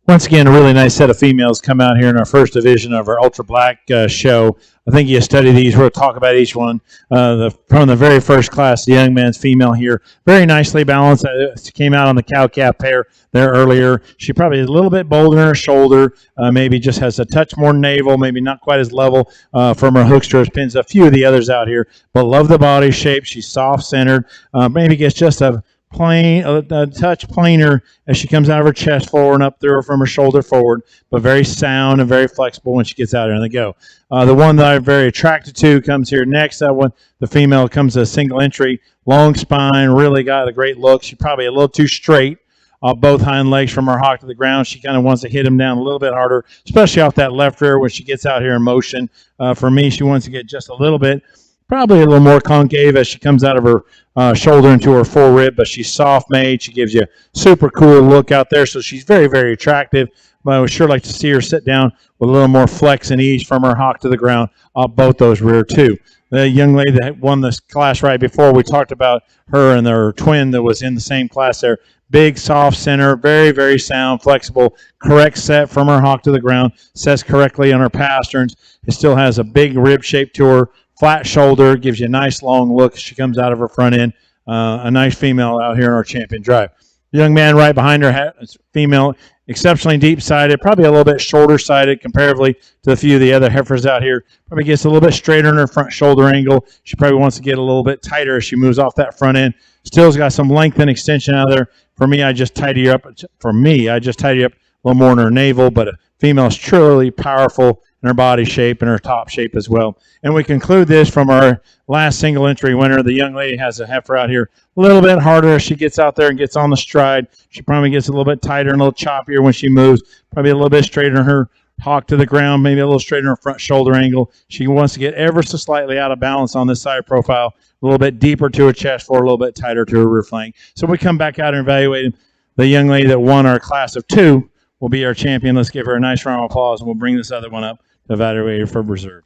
S2: Once again, a really nice set of females come out here in our first division of our Ultra Black show. I think you study these. We'll talk about each one. From the very first class, the young man's female here, very nicely balanced. She came out on the cow-calf pair there earlier. She probably is a little bit bolder in her shoulder, maybe just has a touch more navel, maybe not quite as level from her hookster as pins a few of the others out here, but love the body shape. She's soft-centered, maybe gets just a touch plainer as she comes out of her chest forward and up through her from her shoulder forward, but very sound and very flexible when she gets out there and they go. The one that I'm very attracted to comes here next. That one, the female, comes a single entry, long spine, really got a great look. She's probably a little too straight. Both hind legs from her hock to the ground. She kind of wants to hit him down a little bit harder, especially off that left rear when she gets out here in motion. For me, she wants to get just a little bit, probably a little more concave as she comes out of her shoulder into her fore rib, but she's soft made. She gives you a super cool look out there, so she's very, very attractive. But I would sure like to see her sit down with a little more flex and ease from her hock to the ground off both those rear too. The young lady that won this class right before, we talked about her and her twin that was in the same class there. Big, soft center, very, very sound, flexible, correct set from her hock to the ground, sets correctly on her pasterns. It still has a big rib shape to her, flat shoulder, gives you a nice long look as she comes out of her front end. A nice female out here in our champion drive. The young man right behind her, female, exceptionally deep-sided, probably a little bit shorter-sided comparatively to a few of the other heifers out here. Probably gets a little bit straighter in her front shoulder angle. She probably wants to get a little bit tighter as she moves off that front end. Still's got some length and extension out there. For me, I just tidy her up. A little more in her navel, but a female is truly powerful in her body shape and her top shape as well. And we conclude this from our last single entry winner. The young lady has a heifer out here a little bit harder as she gets out there and gets on the stride. She probably gets a little bit tighter and a little choppier when she moves, probably a little bit straighter in her hock to the ground, maybe a little straighter in her front shoulder angle. She wants to get ever so slightly out of balance on this side profile, a little bit deeper to her chest forward, a little bit tighter to her rear flank. So we come back out and evaluate the young lady that won our class of 2 will be our champion. Let's give her a nice round of applause, and we'll bring this other one up to evaluate her for reserve.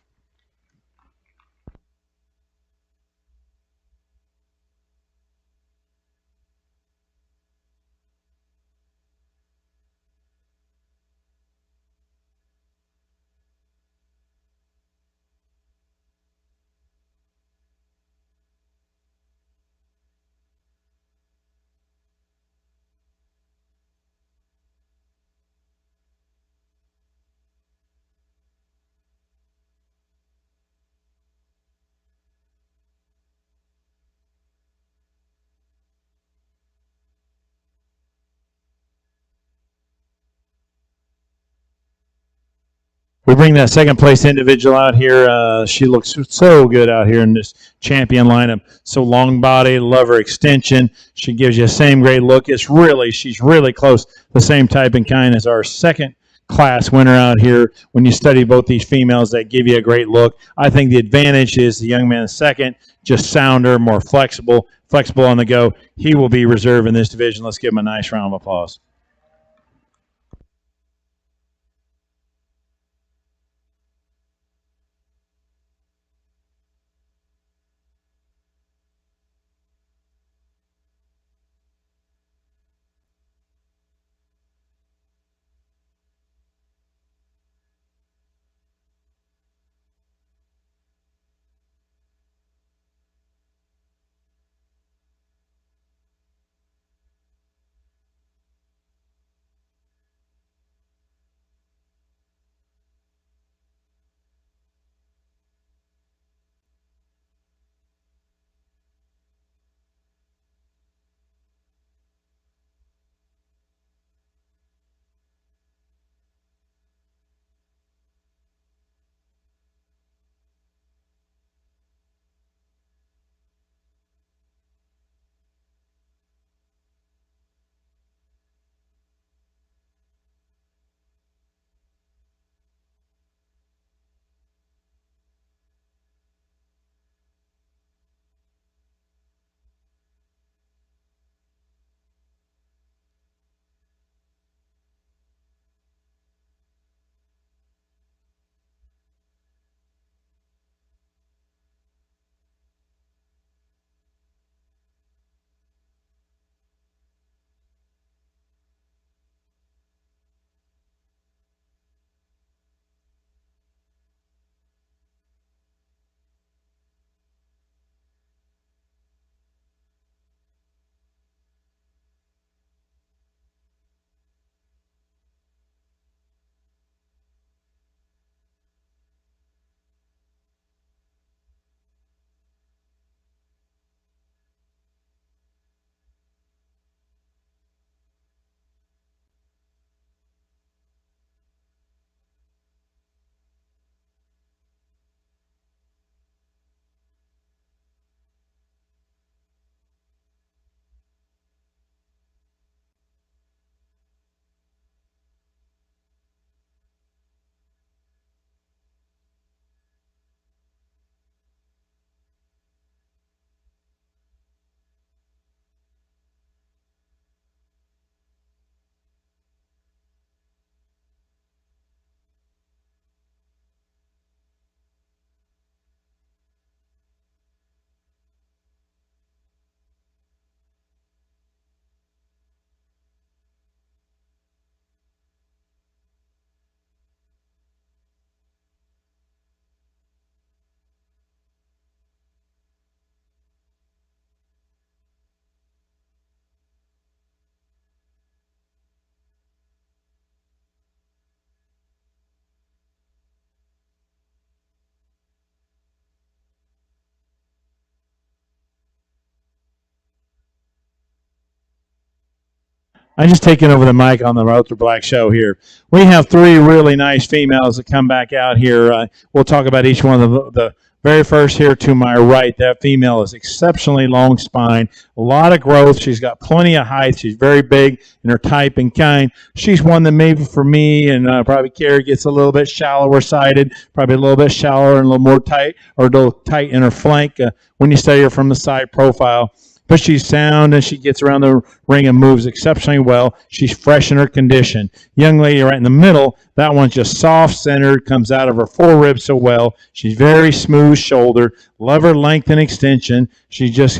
S2: We bring that second place individual out here. She looks so good out here in this champion lineup. So long body, love her extension. She gives you the same great look. She's really close, the same type and kind as our second class winner out here. When you study both these females, they give you a great look. I think the advantage is the young man second, just sounder, more flexible on the go. He will be reserve in this division. Let's give him a nice round of applause. I'm just taking over the mic on the Ruther Black Show here. We have three really nice females that come back out here. We'll talk about each one of the very first here to my right. That female is exceptionally long spine, a lot of growth. She's got plenty of height. She's very big in her type and kind. She's one that maybe for me and probably Carrie gets a little bit shallower sided, probably a little bit shallower and a little more tight or a little tight in her flank when you study her from the side profile. But she's sound and she gets around the ring and moves exceptionally well. She's fresh in her condition. Young lady right in the middle, that one's just soft centered, comes out of her foreribs so well. She's very smooth shouldered. Love her length and extension. She just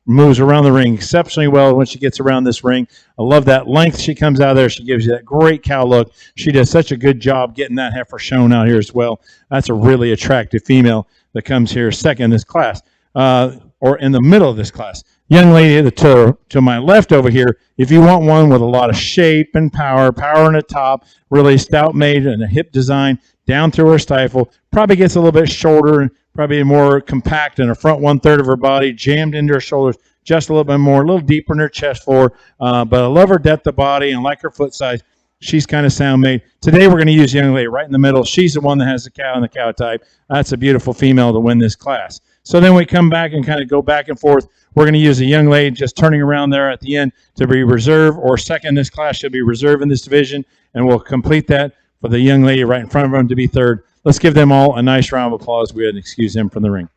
S2: moves around the ring exceptionally well when she gets around this ring. I love that length she comes out of there. She gives you that great cow look. She does such a good job getting that heifer shown out here as well. That's a really attractive female that comes here second in this class, or in the middle of this class. Young lady to my left over here, if you want one with a lot of shape and power in the top, really stout made and a hip design down through her stifle, probably gets a little bit shorter and probably more compact in her front 1/3 of her body, jammed into her shoulders just a little bit more, a little deeper in her chest floor. But I love her depth of body and like her foot size. She's kind of sound made. Today we're going to use young lady right in the middle. She's the one that has the cow and the cow type. That's a beautiful female to win this class. So then we come back and kind of go back and forth. We're going to use a young lady just turning around there at the end to be reserve or second in this class. She'll be reserve in this division, and we'll complete that for the young lady right in front of them to be third. Let's give them all a nice round of applause. We would excuse them from the ring.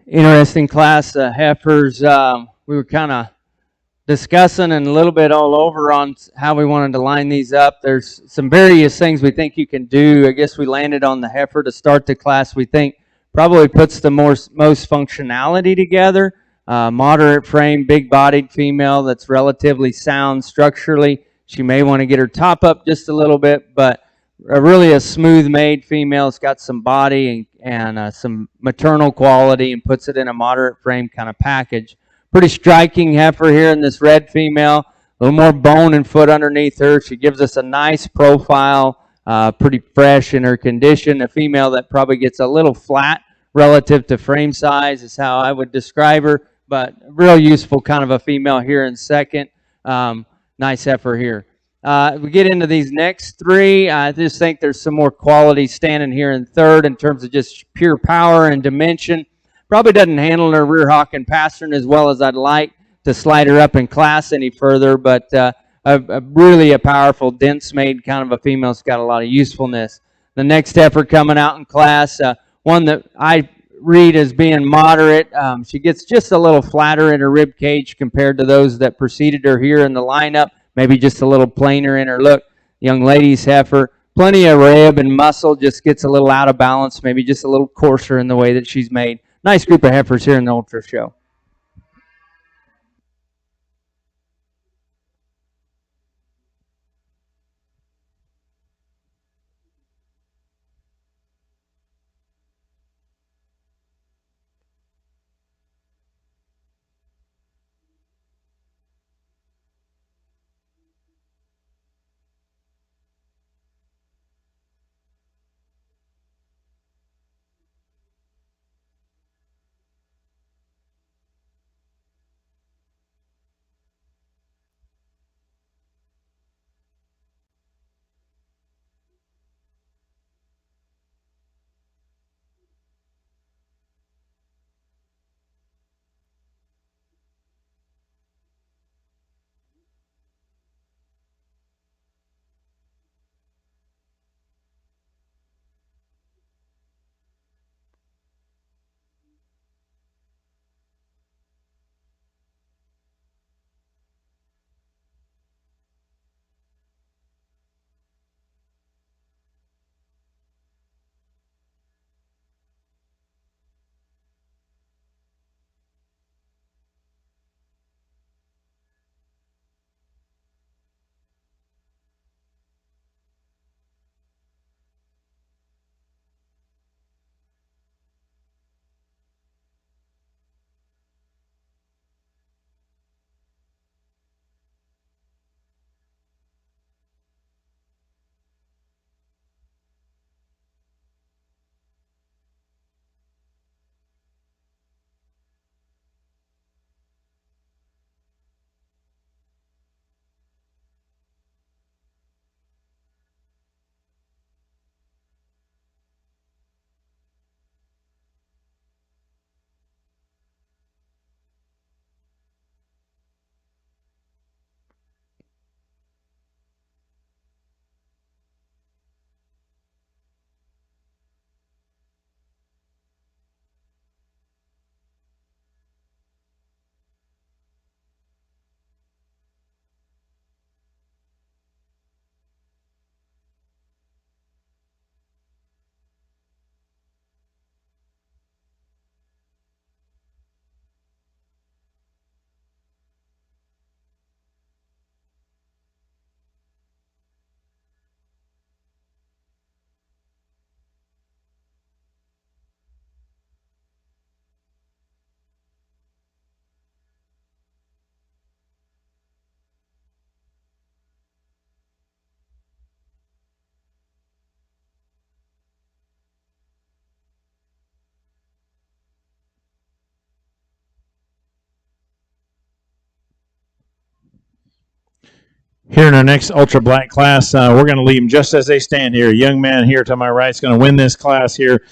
S1: interesting class of heifers. We were kind of discussing and a little bit all over on how we wanted to line these up. There's some various things we think you can do. I guess we landed on the heifer to start the class. We think probably puts the most functionality together. Moderate frame, big-bodied female that's relatively sound structurally. She may want to get her top up just a little bit, but really a smooth-made female. It's got some body and some maternal quality and puts it in a moderate frame kind of package. Pretty striking heifer here in this red female. A little more bone and foot underneath her. She gives us a nice profile, pretty fresh in her condition. A female that probably gets a little flat relative to frame size is how I would describe her, but real useful kind of a female here in second. Nice heifer here. We get into these next three. I just think there's some more quality standing here in third in terms of just pure power and dimension. Probably doesn't handle her rear hock and pastern as well as I'd like to slide her up in class any further, but really a powerful, dense-made kind of a female. It's got a lot of usefulness. The next heifer coming out in class, one that I read as being moderate. She gets just a little flatter in her rib cage compared to those that preceded her here in the lineup. Maybe just a little plainer in her look. Young lady's heifer. Plenty of rib and muscle, just gets a little out of balance, maybe just a little coarser in the way that she's made. Nice group of heifers here in the Ultra Show.
S2: Here in our next ultra black class, we're going to leave them just as they stand here. A young man here to my right is going to win this class here.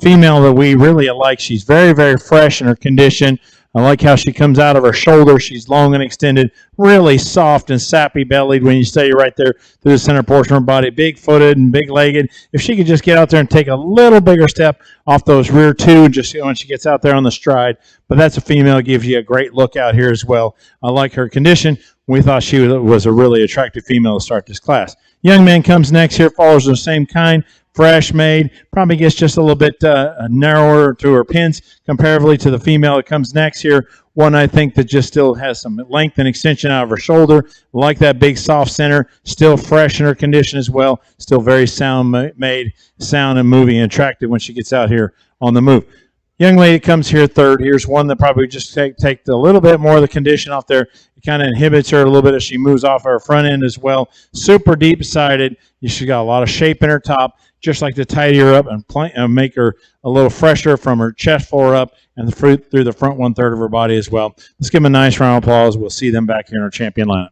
S2: Female that we really like. She's very, very fresh in her condition. I like how she comes out of her shoulder. She's long and extended, really soft and sappy bellied when you stay right there through the center portion of her body. Big footed and big legged. If she could just get out there and take a little bigger step off those rear two, just when she gets out there on the stride. But that's a female, gives you a great look out here as well. I like her condition. We thought she was a really attractive female to start this class. Young man comes next here, follows the same kind, fresh made, probably gets just a little bit narrower to her pins comparatively to the female that comes next here. One I think that just still has some length and extension out of her shoulder, like that big soft center, still fresh in her condition as well, still very sound made, sound and moving and attractive when she gets out here on the move. Young lady comes here third. Here's one that probably just take a little bit more of the condition off there. It kind of inhibits her a little bit as she moves off her front end as well. Super deep sided. She's got a lot of shape in her top, just like to tidy her up and make her a little fresher from her chest floor up and through the front 1/3 of her body as well. Let's give them a nice round of applause. We'll see them back here in our champion lineup.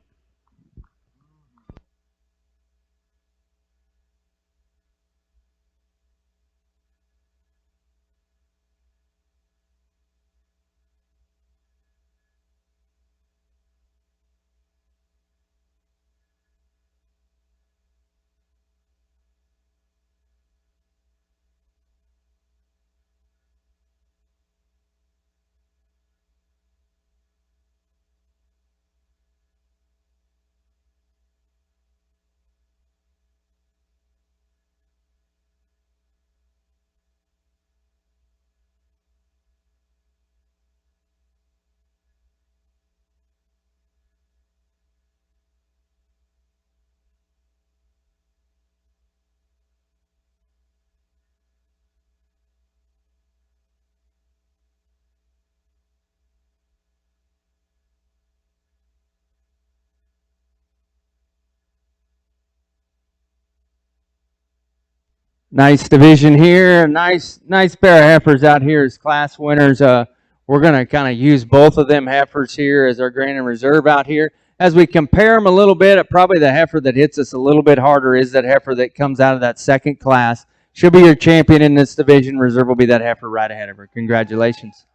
S1: Nice division here. Nice pair of heifers out here as class winners. We're going to kind of use both of them heifers here as our grand and reserve out here. As we compare them a little bit, probably the heifer that hits us a little bit harder is that heifer that comes out of that second class. She'll be your champion in this division. Reserve will be that heifer right ahead of her. Congratulations.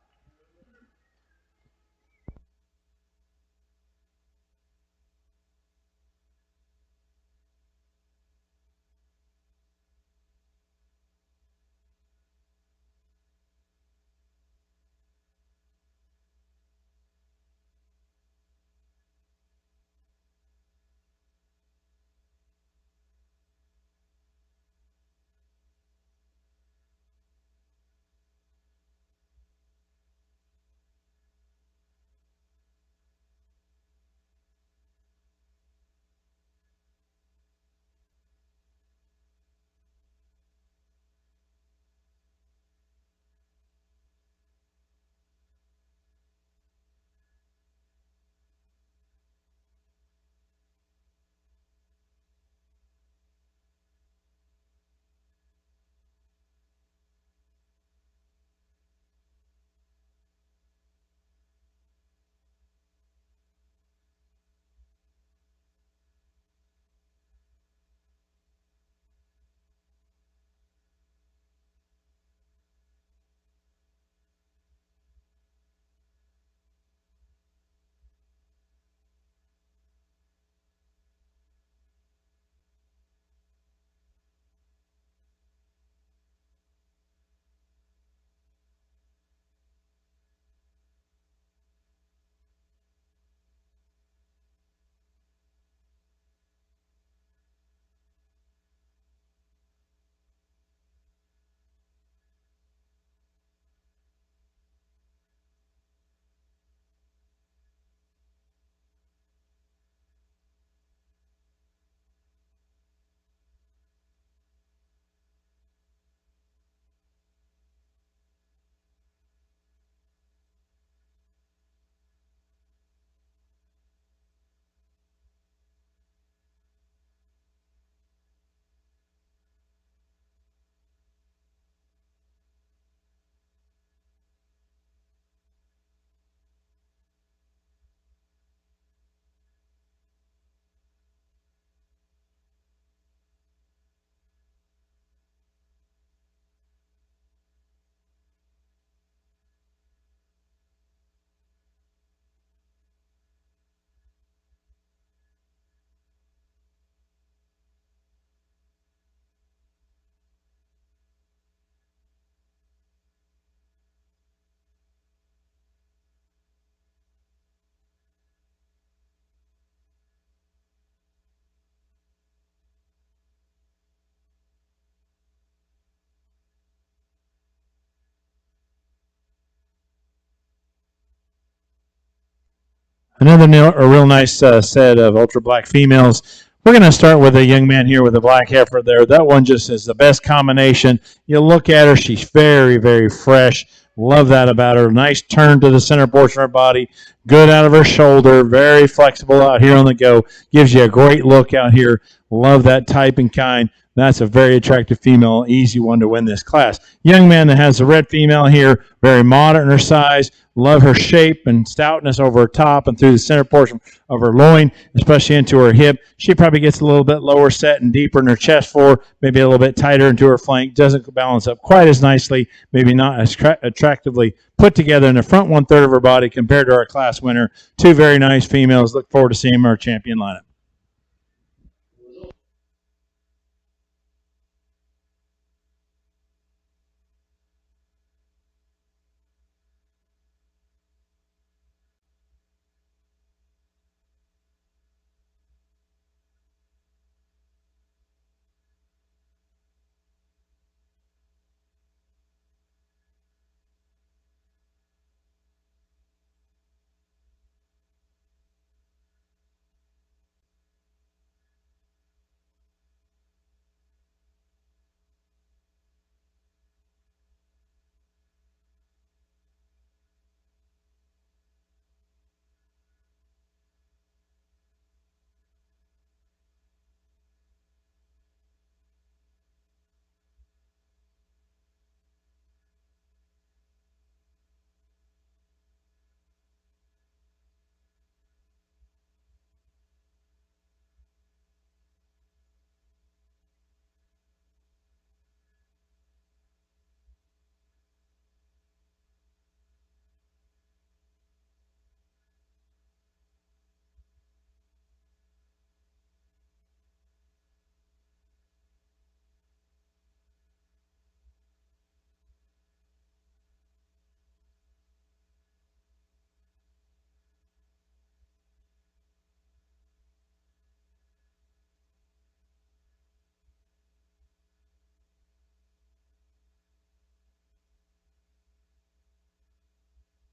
S2: Another a real nice set of ultra black females. We're going to start with a young man here with a black heifer there. That one just is the best combination. You look at her, she's very, very fresh. Love that about her. Nice turn to the center portion of her body. Good out of her shoulder. Very flexible out here on the go. Gives you a great look out here. Love that type and kind. That's a very attractive female. Easy one to win this class. Young man that has a red female here. Very moderate in her size. Love her shape and stoutness over her top and through the center portion of her loin, especially into her hip. She probably gets a little bit lower set and deeper in her chest floor, maybe a little bit tighter into her flank. Doesn't balance up quite as nicely, maybe not as attractively put together in the front one-third of her body compared to our class winner. Two very nice females. Look forward to seeing them in our champion lineup.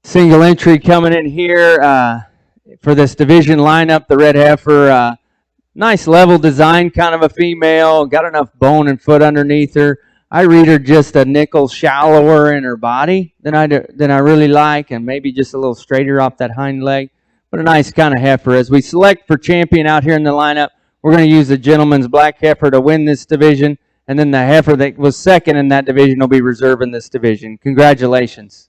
S1: Single entry coming in here for this division lineup. The red heifer, nice level design, kind of a female. Got enough bone and foot underneath her. I read her just a nickel shallower in her body than I really like, and maybe just a little straighter off that hind leg. But a nice kind of heifer. As we select for champion out here in the lineup, we're going to use the gentleman's black heifer to win this division, and then the heifer that was second in that division will be reserving this division. Congratulations.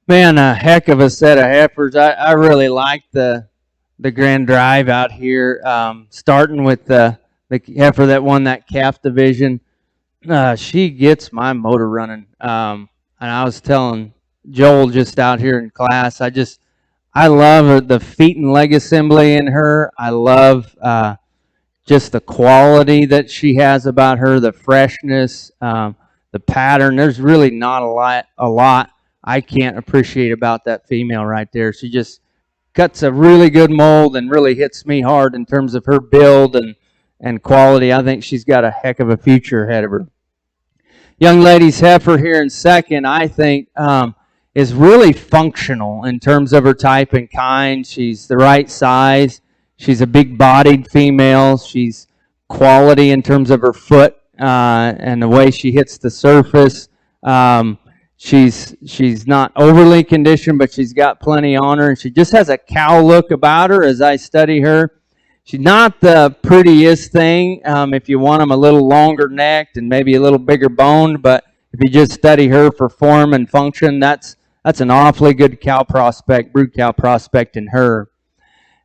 S1: Man, a heck of a set of heifers. I really like the Grand Drive out here. Starting with the heifer that won that calf division. She gets my motor running. And I was telling Joel just out here in class, I love the feet and leg assembly in her. I love just the quality that she has about her, the freshness, the pattern. There's really not a lot I can't appreciate about that female right there. She just cuts a really good mold and really hits me hard in terms of her build and quality. I think she's got a heck of a future ahead of her. Young lady's heifer here in second, I think, is really functional in terms of her type and kind. She's the right size. She's a big-bodied female. She's quality in terms of her foot and the way she hits the surface. Um, she's not overly conditioned, but she's got plenty on her, and she just has a cow look about her as I study her. She's not the prettiest thing if you want them a little longer necked and maybe a little bigger boned, but if you just study her for form and function, that's an awfully good cow prospect, brood cow prospect in her.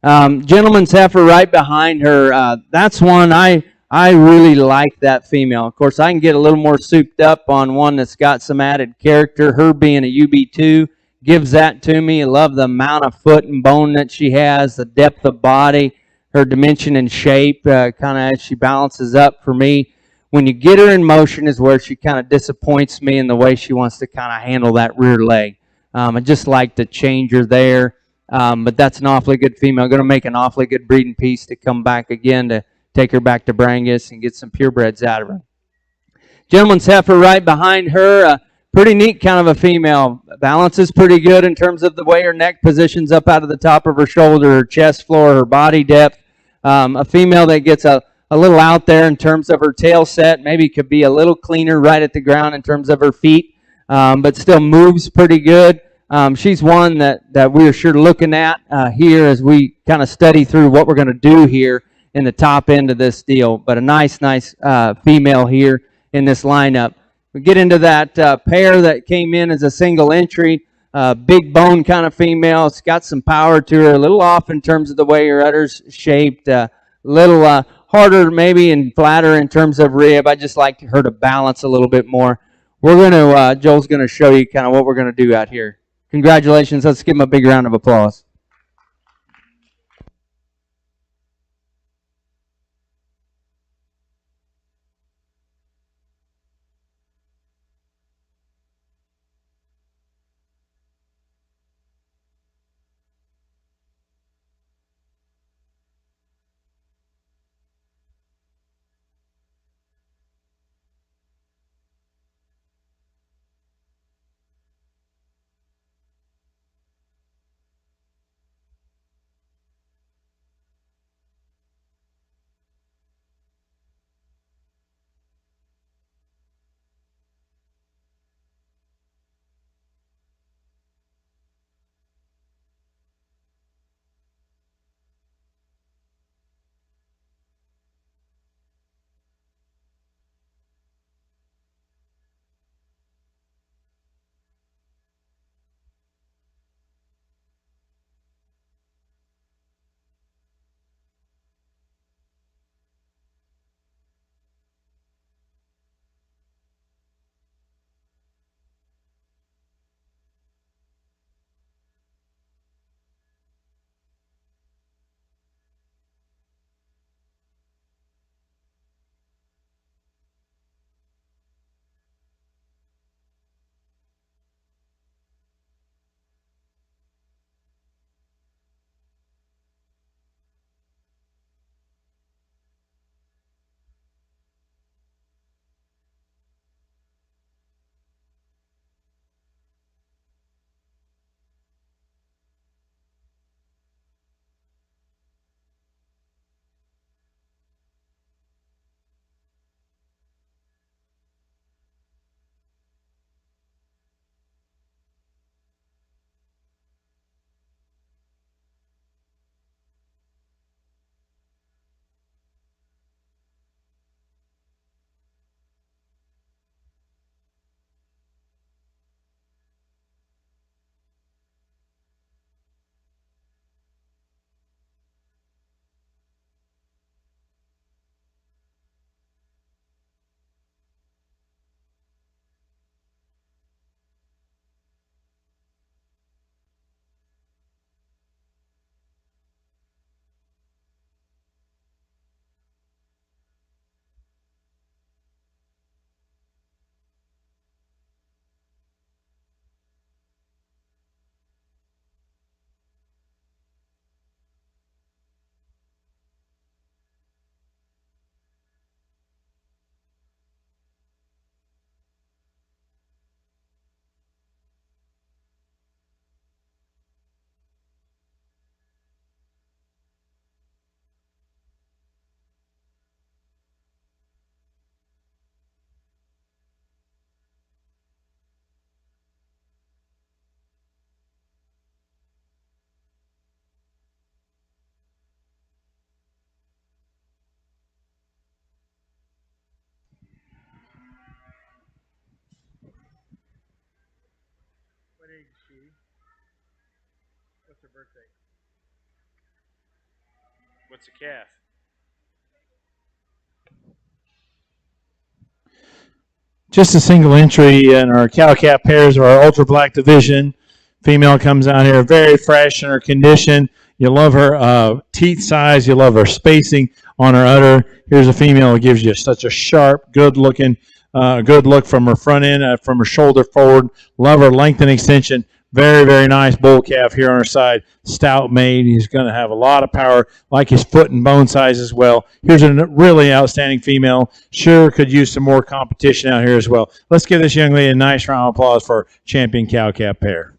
S1: Gentleman's heifer right behind her. That's one I really like that female. Of course, I can get a little more souped up on one that's got some added character. Her being a UB2 gives that to me. I love the amount of foot and bone that she has, the depth of body, her dimension and shape, kind of as she balances up for me. When you get her in motion is where she kind of disappoints me in the way she wants to kind of handle that rear leg. I just like to change her there. But that's an awfully good female. Going to make an awfully good breeding piece to come back again to take her back to Brangus and get some purebreds out of her. Gentleman's heifer right behind her. Pretty neat kind of a female. Balance is pretty good in terms of the way her neck positions up out of the top of her shoulder, her chest floor, her body depth. A female that gets a little out there in terms of her tail set. Maybe could be a little cleaner right at the ground in terms of her feet, but still moves pretty good. She's one that we're sure looking at here as we kind of study through what we're going to do here in the top end of this deal. But a nice female here in this lineup. We get into that pair that came in as a single entry. Big bone kind of female. It's got some power to her. A little off in terms of the way her udder's shaped. A little harder maybe and flatter in terms of rib. I just like her to balance a little bit more. We're going to, Joel's going to show you kind of what we're going to do out here. Congratulations. Let's give him a big round of applause.
S2: What's a calf? Just a single entry in our cow calf pairs of our ultra black division. Female comes out here very fresh in her condition. You love her teeth size. You love her spacing on her udder. Here's a female who gives you such a sharp, good look from her front end, from her shoulder forward. Love her length and extension. Very, very nice bull calf here on her side. Stout made. He's going to have a lot of power, like his foot and bone size as well. Here's a really outstanding female. Sure could use some more competition out here as well. Let's give this young lady a nice round of applause for our champion cow calf pair.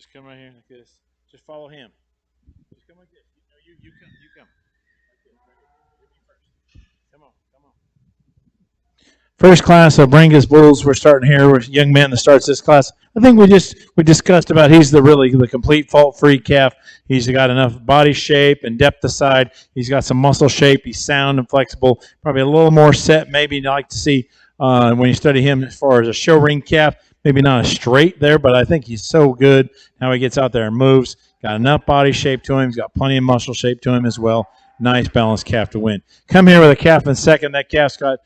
S2: Just come right here like this. Just follow him. Just come like this. No, you come. You come. Like this, right here. You be first. Come on. Come on. First class of Brangus bulls. We're starting here with a young man that starts this class. I think we discussed about he's the complete fault free calf. He's got enough body shape and depth aside. He's got some muscle shape. He's sound and flexible. Probably a little more set. Maybe you'd like to see when you study him as far as a show ring calf. Maybe not a straight there, but I think he's so good how he gets out there and moves. Got enough body shape to him. He's got plenty of muscle shape to him as well. Nice balanced calf to win. Come here with a calf in second. That calf's got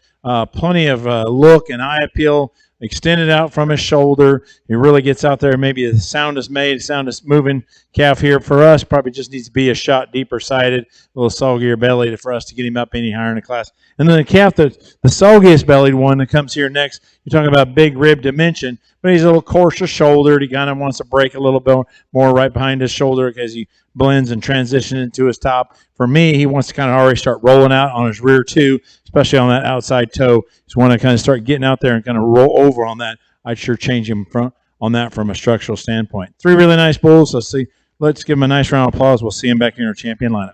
S2: plenty of look and eye appeal, extended out from his shoulder. He really gets out there. Maybe the sound is made, sound is moving. Calf here for us probably just needs to be a shot deeper sided, a little soggier belly for us to get him up any higher in the class. And then the calf, the soggiest bellied one that comes here next, you're talking about big rib dimension, but he's a little coarser shouldered. He kind of wants to break a little bit more right behind his shoulder because he blends and transitions into his top. For me, he wants to kind of already start rolling out on his rear too, especially on that outside toe. Just want to kind of start getting out there and kind of roll over on that. I'd sure change him on that from a structural standpoint. Three really nice bulls. Let's give him a nice round of applause. We'll see him back in our champion lineup.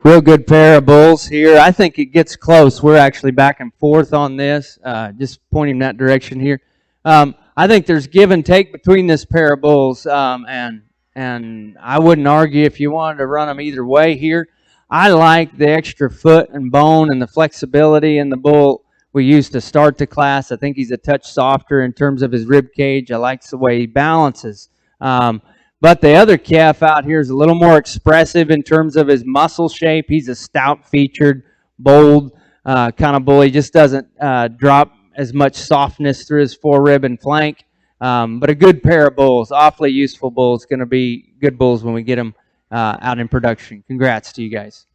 S1: Real good pair of bulls here. I think it gets close. We're actually back and forth on this, just pointing that direction here. I think there's give and take between this pair of bulls, and I wouldn't argue if you wanted to run them either way here. I like the extra foot and bone and the flexibility in the bull we used to start the class. I think he's a touch softer in terms of his rib cage. I like the way he balances. But the other calf out here is a little more expressive in terms of his muscle shape. He's a stout-featured, bold kind of bull. He just doesn't drop as much softness through his forerib and flank. But a good pair of bulls, awfully useful bulls. Going to be good bulls when we get them out in production. Congrats to you guys.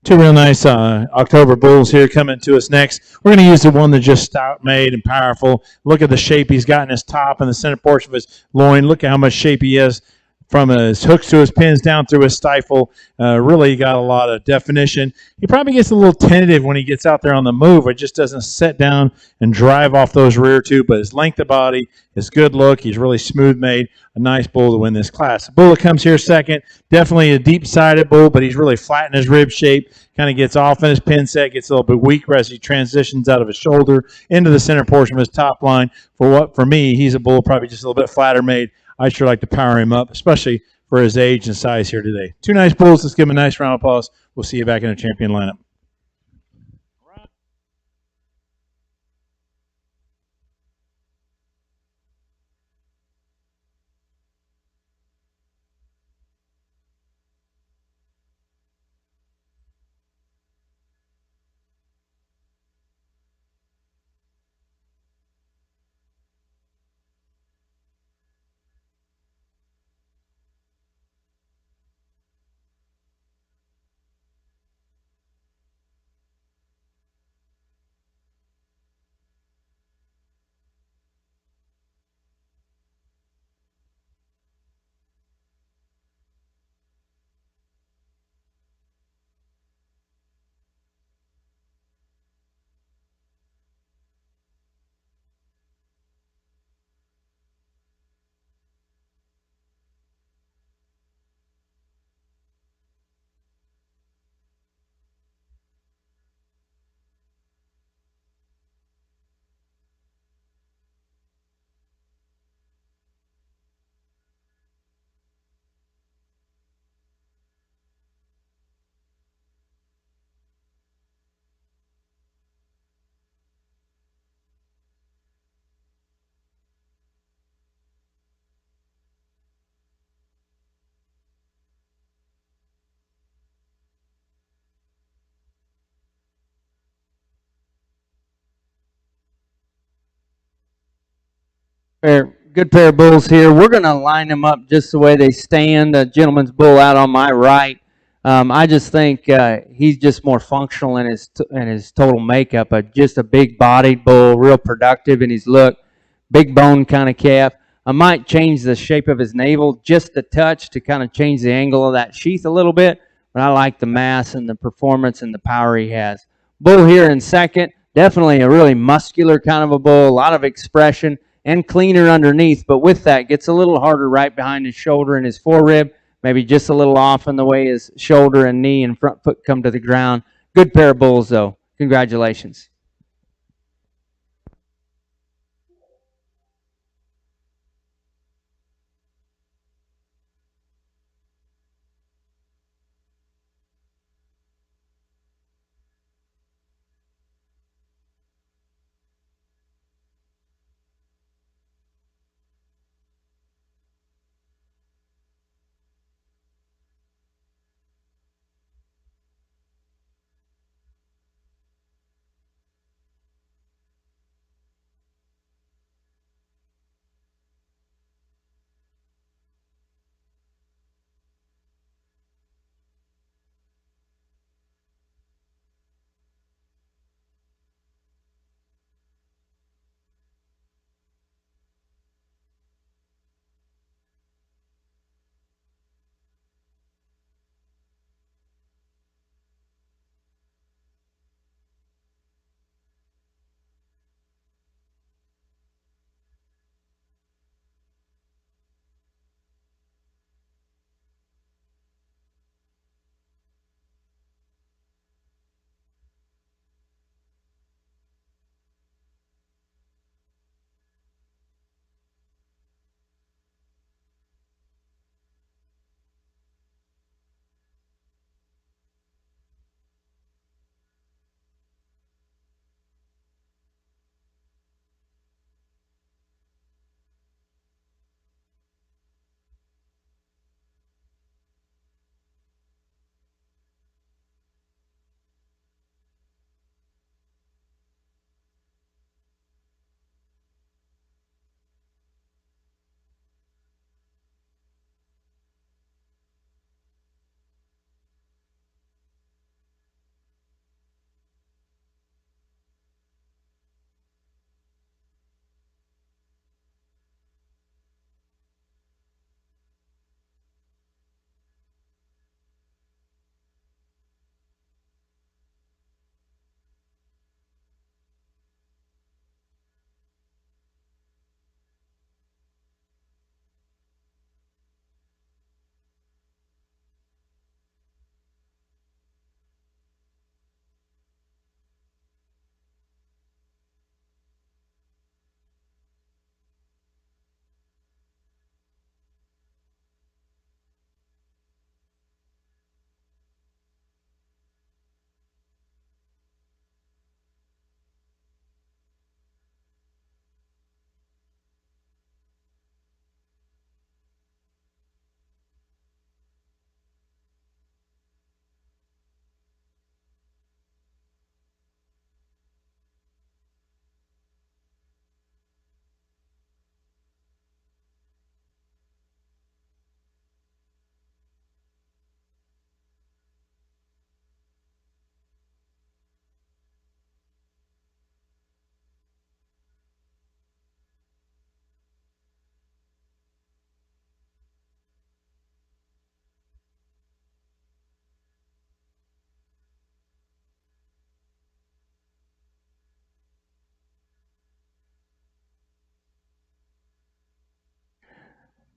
S2: Two real nice October bulls here coming to us next. We're going to use the one that's just stout made and powerful. Look at the shape he's got in his top and the center portion of his loin. Look at how much shape he has from his hooks to his pins down through his stifle. Really got a lot of definition. He probably gets a little tentative when he gets out there on the move. It just doesn't set down and drive off those rear two, but his length of body, his good look, he's really smooth made. A nice bull to win this class. The bull that comes here second, definitely a deep-sided bull, but he's really flat in his rib shape. Kind of gets off in his pin set, gets a little bit weaker as he transitions out of his shoulder into the center portion of his top line. For me, he's a bull probably just a little bit flatter made. I sure like to power him up, especially for his age and size here today. Two nice bulls. Let's give him a nice round of applause. We'll see you back in the champion lineup.
S1: Good pair of bulls here. We're going to line them up just the way they stand. The gentleman's bull out on my right. I just think he's just more functional in his total makeup. Just a big-bodied bull, real productive in his look, big bone kind of calf. I might change the shape of his navel just a touch to kind of change the angle of that sheath a little bit, but I like the mass and the performance and the power he has. Bull here in second, definitely a really muscular kind of a bull, a lot of expression and cleaner underneath, but with that gets a little harder right behind his shoulder and his forerib, maybe just a little off in the way his shoulder and knee and front foot come to the ground. Good pair of bulls, though. Congratulations.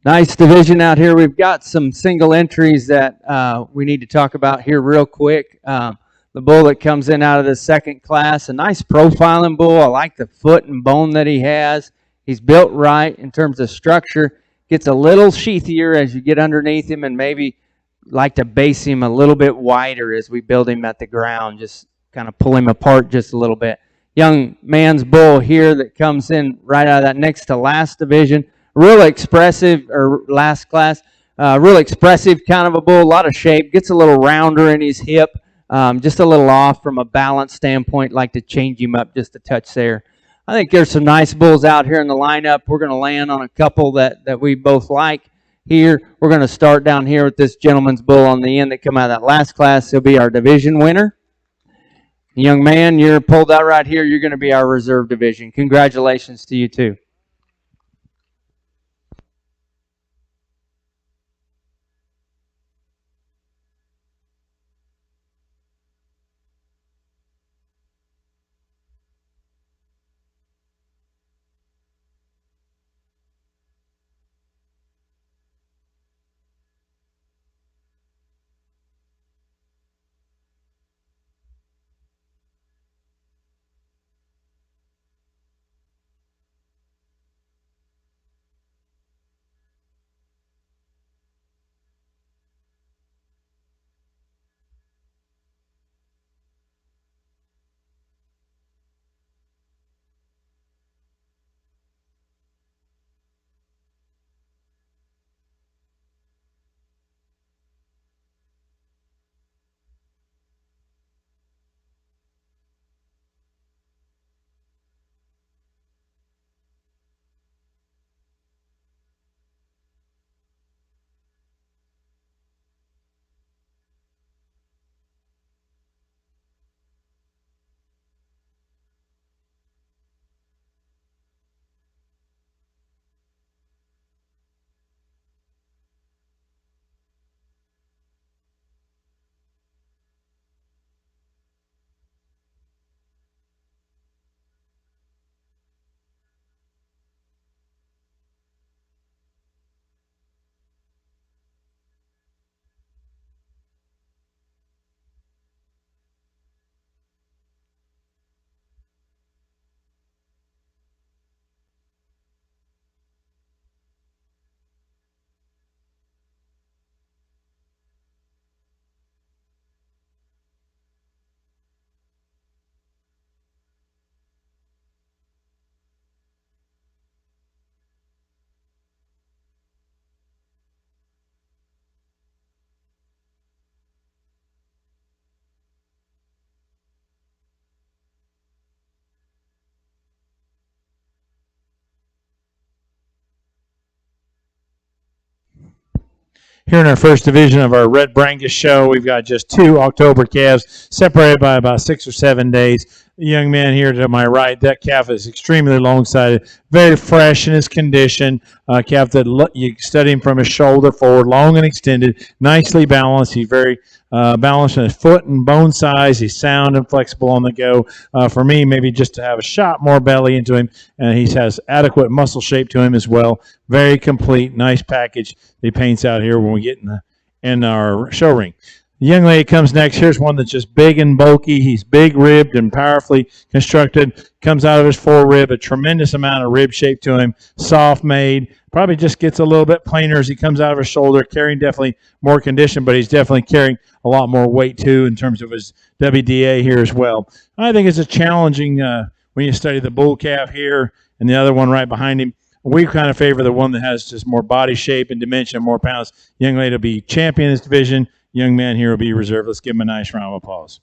S1: Nice division out here. We've got some single entries that we need to talk about here real quick. The bull that comes in out of the second class, a nice profiling bull. I like the foot and bone that he has. He's built right in terms of structure. Gets a little sheathier as you get underneath him, and maybe like to base him a little bit wider as we build him at the ground. Just kind of pull him apart just a little bit. Young man's bull here that comes in right out of that next to last division. Real expressive, or last class, real expressive kind of a bull, a lot of shape, gets a little rounder in his hip, just a little off from a balance standpoint, like to change him up just a touch there. I think there's some nice bulls out here in the lineup. We're going to land on a couple that we both like here. We're going to start down here with this gentleman's bull on the end that come out of that last class. He'll be our division winner. Young man, you're pulled out right here. You're going to be our reserve division. Congratulations to you too.
S2: Here in our first division of our Red Brangus show, we've got just two October calves separated by about 6 or 7 days. The young man here to my right, that calf is extremely long-sided, very fresh in his condition. Calf that you study him from his shoulder forward, long and extended, nicely balanced. He's very balanced in his foot and bone size. He's sound and flexible on the go. For me, maybe just to have a shot more belly into him, and he has adequate muscle shape to him as well. Very complete, nice package he paints out here when we get in our show ring. The young lady comes next. Here's one that's just big and bulky. He's big ribbed and powerfully constructed. Comes out of his forerib, a tremendous amount of rib shape to him, soft made. Probably just gets a little bit plainer as he comes out of his shoulder, carrying definitely more condition, but he's definitely carrying a lot more weight too in terms of his WDA here as well. I think it's a challenging when you study the bull calf here and the other one right behind him. We kind of favor the one that has just more body shape and dimension, more pounds. Young lady will be champion in this division. Young man here will be reserved. Let's give him a nice round of applause.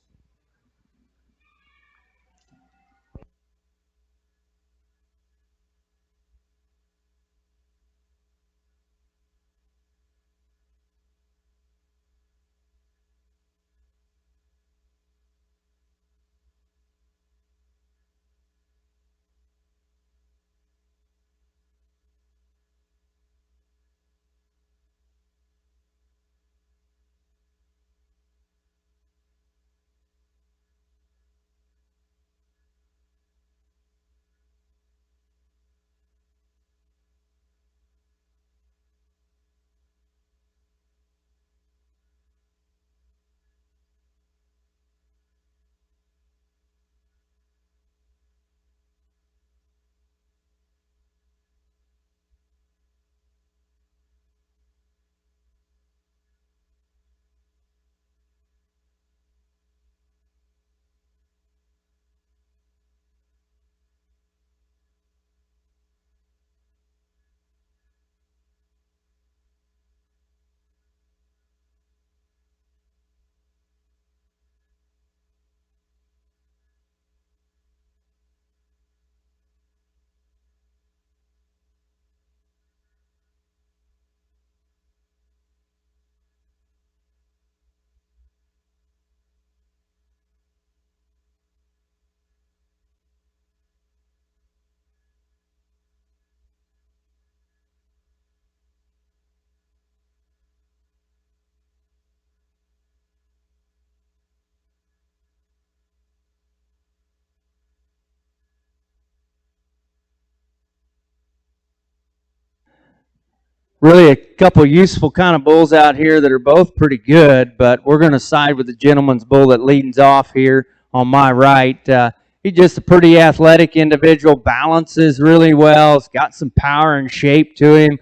S1: Really a couple useful kind of bulls out here that are both pretty good, but we're going to side with the gentleman's bull that leads off here on my right. He's just a pretty athletic individual, balances really well. He's got some power and shape to him,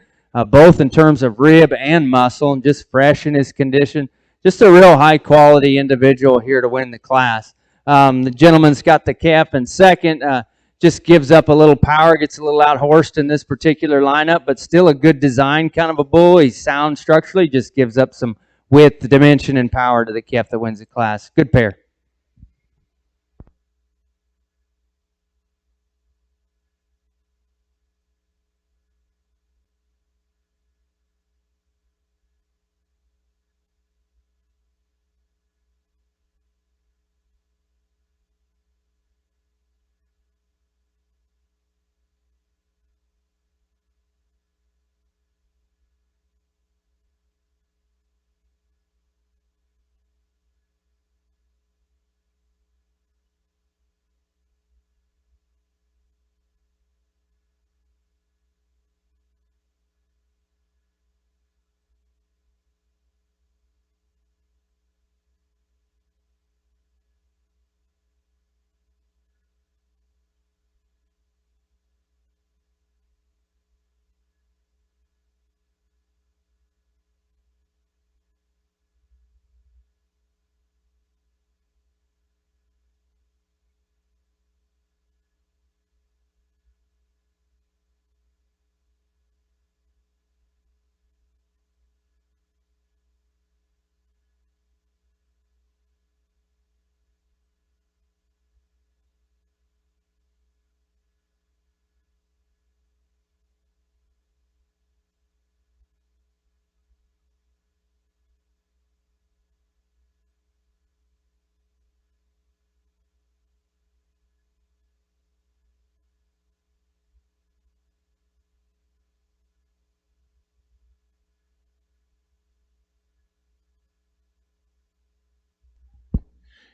S1: both in terms of rib and muscle, and just fresh in his condition. Just a real high quality individual here to win the class. The gentleman's got the calf in second. Just gives up a little power, gets a little out-horsed in this particular lineup, but still a good design kind of a bull. He's sound structurally, just gives up some width, dimension, and power to the calf that wins the class. Good pair.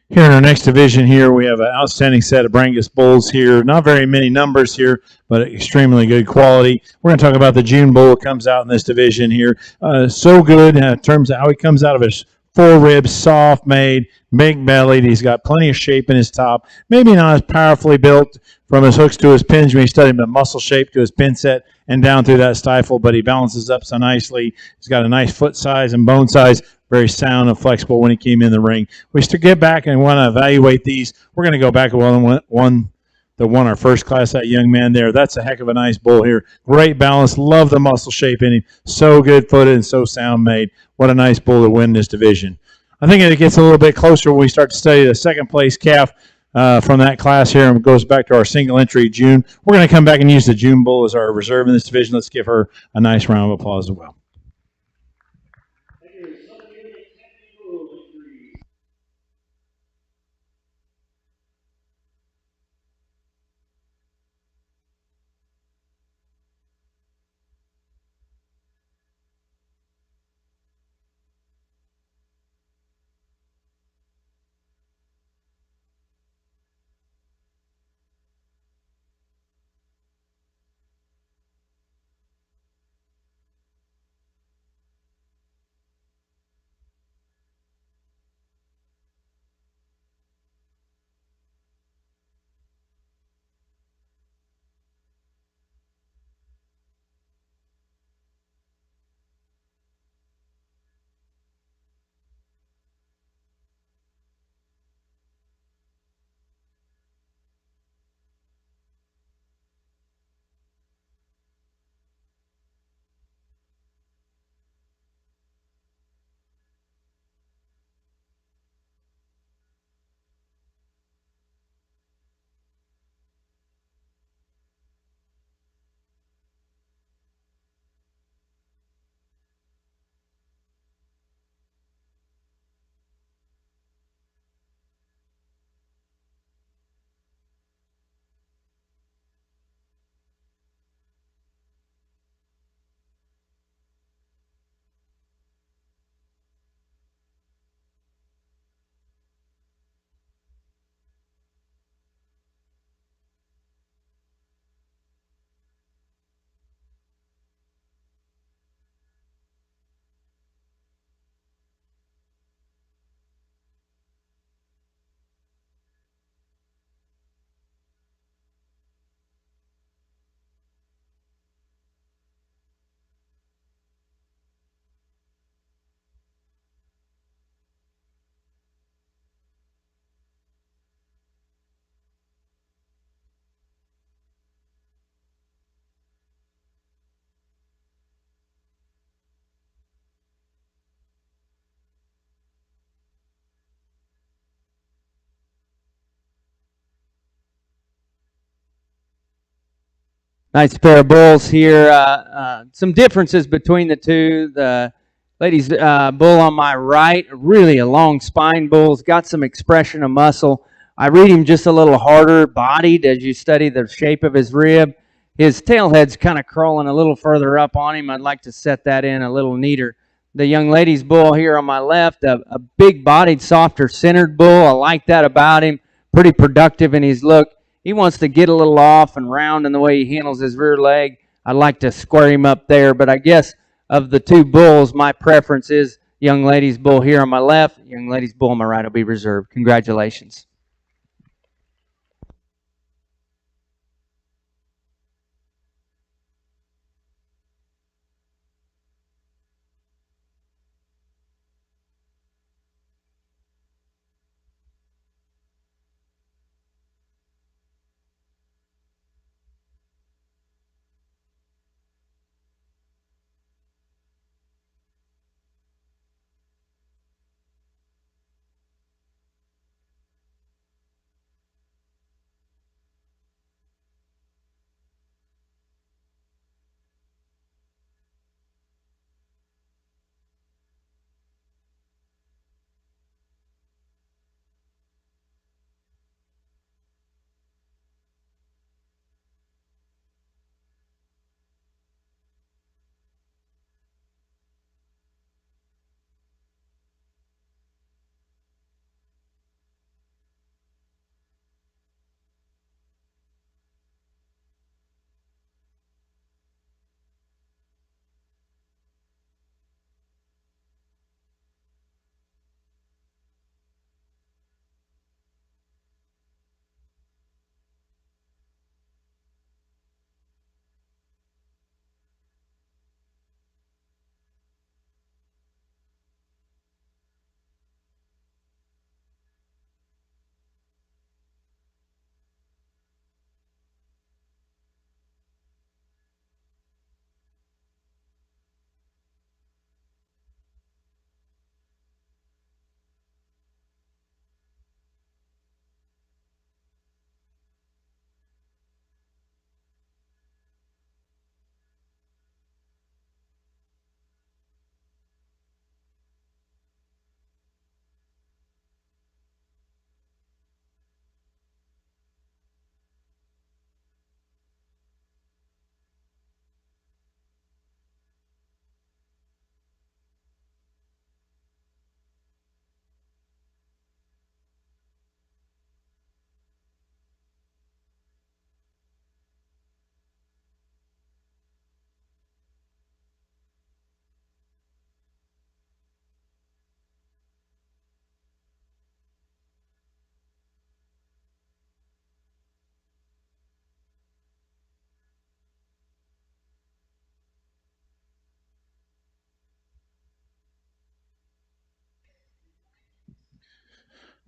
S2: Here in our next division here, we have an outstanding set of Brangus bulls here. Not very many numbers here, but extremely good quality. We're going to talk about the June bull that comes out in this division here. So good in terms of how he comes out of his full ribs, soft made, big bellied. He's got plenty of shape in his top. Maybe not as powerfully built from his hooks to his pins when he studied the muscle shape to his pin set and down through that stifle, but he balances up so nicely. He's got a nice foot size and bone size, very sound and flexible when he came in the ring. We still get back and want to evaluate these. We're going to go back to one that won our first class, that young man there. That's a heck of a nice bull here. Great balance. Love the muscle shape in him. So good footed and so sound made. What a nice bull to win this division. I think it gets a little bit closer when we start to study the second place calf from that class here, and goes back to our single entry June. We're going to come back and use the June bull as our reserve in this division. Let's give her a nice round of applause as well.
S1: Nice pair of bulls here. Some differences between the two. The ladies' bull on my right, really a long spine bull. Has got some expression of muscle. I read him just a little harder bodied as you study the shape of his rib. His tail head's kind of crawling a little further up on him. I'd like to set that in a little neater. The young lady's bull here on my left, a big bodied, softer centered bull. I like that about him. Pretty productive in his look. He wants to get a little off and round in the way he handles his rear leg. I'd like to square him up there, but I guess of the two bulls, my preference is young lady's bull here on my left. Young lady's bull on my right will be reserved. Congratulations.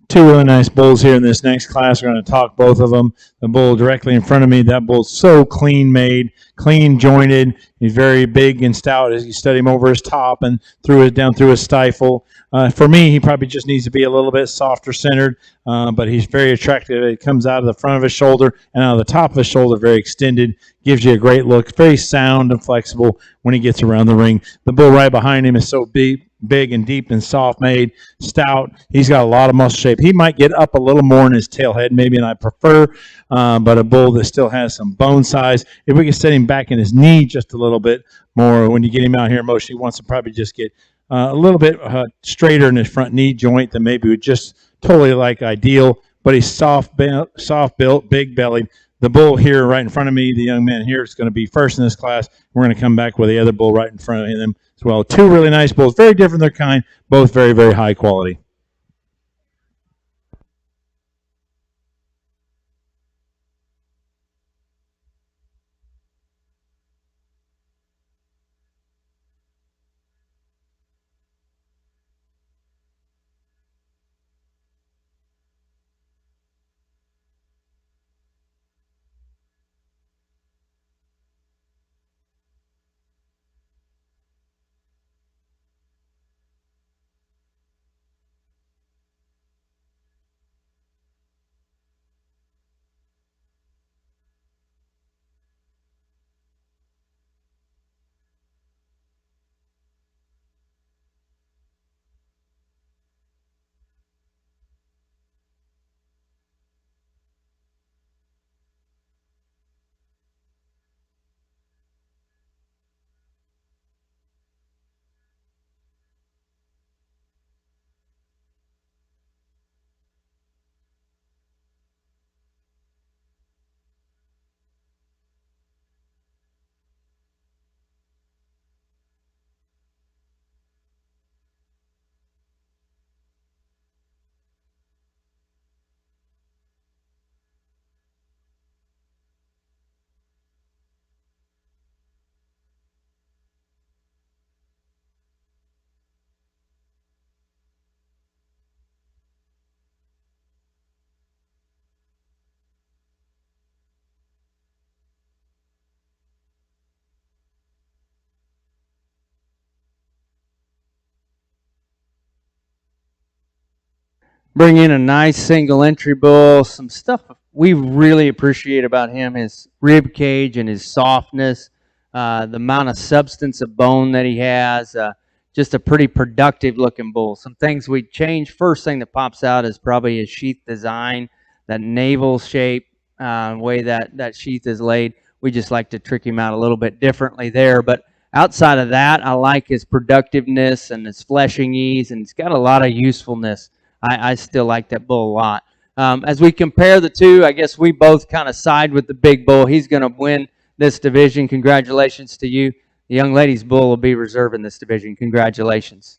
S2: Two really nice bulls here in this next class. We're going to talk both of them. The bull directly in front of me, that bull's so clean made, clean jointed. He's very big and stout as you study him over his top and down through his stifle. For me, he probably just needs to be a little bit softer centered, but he's very attractive. It comes out of the front of his shoulder and out of the top of his shoulder, very extended. Gives you a great look. Very sound and flexible when he gets around the ring. The bull right behind him is so big and deep and soft made, stout. He's got a lot of muscle shape. He might get up a little more in his tail head, maybe, and I prefer, but a bull that still has some bone size. If we can set him back in his knee just a little bit more, when you get him out here in motion, he wants to probably just get a little bit straighter in his front knee joint than maybe would just totally like ideal. But he's soft built, big bellied. The bull here right in front of me, the young man here, is going to be first in this class. We're going to come back with the other bull right in front of him as well. Two really nice bulls, very different in their kind, both very, very high quality.
S1: bring in a nice single entry bull. Some stuff we really appreciate about him: his rib cage and his softness, the amount of substance of bone that he has. Just a pretty productive looking bull. Some things we change. First thing that pops out is probably his sheath design, that navel shape, way that sheath is laid. We just like to trick him out a little bit differently there. But outside of that, I like his productiveness and his fleshing ease, and he's got a lot of usefulness. I still like that bull a lot. As we compare the two, I guess we both kind of side with the big bull. He's going to win this division. Congratulations to you. The young ladies' bull will be reserving this division. Congratulations.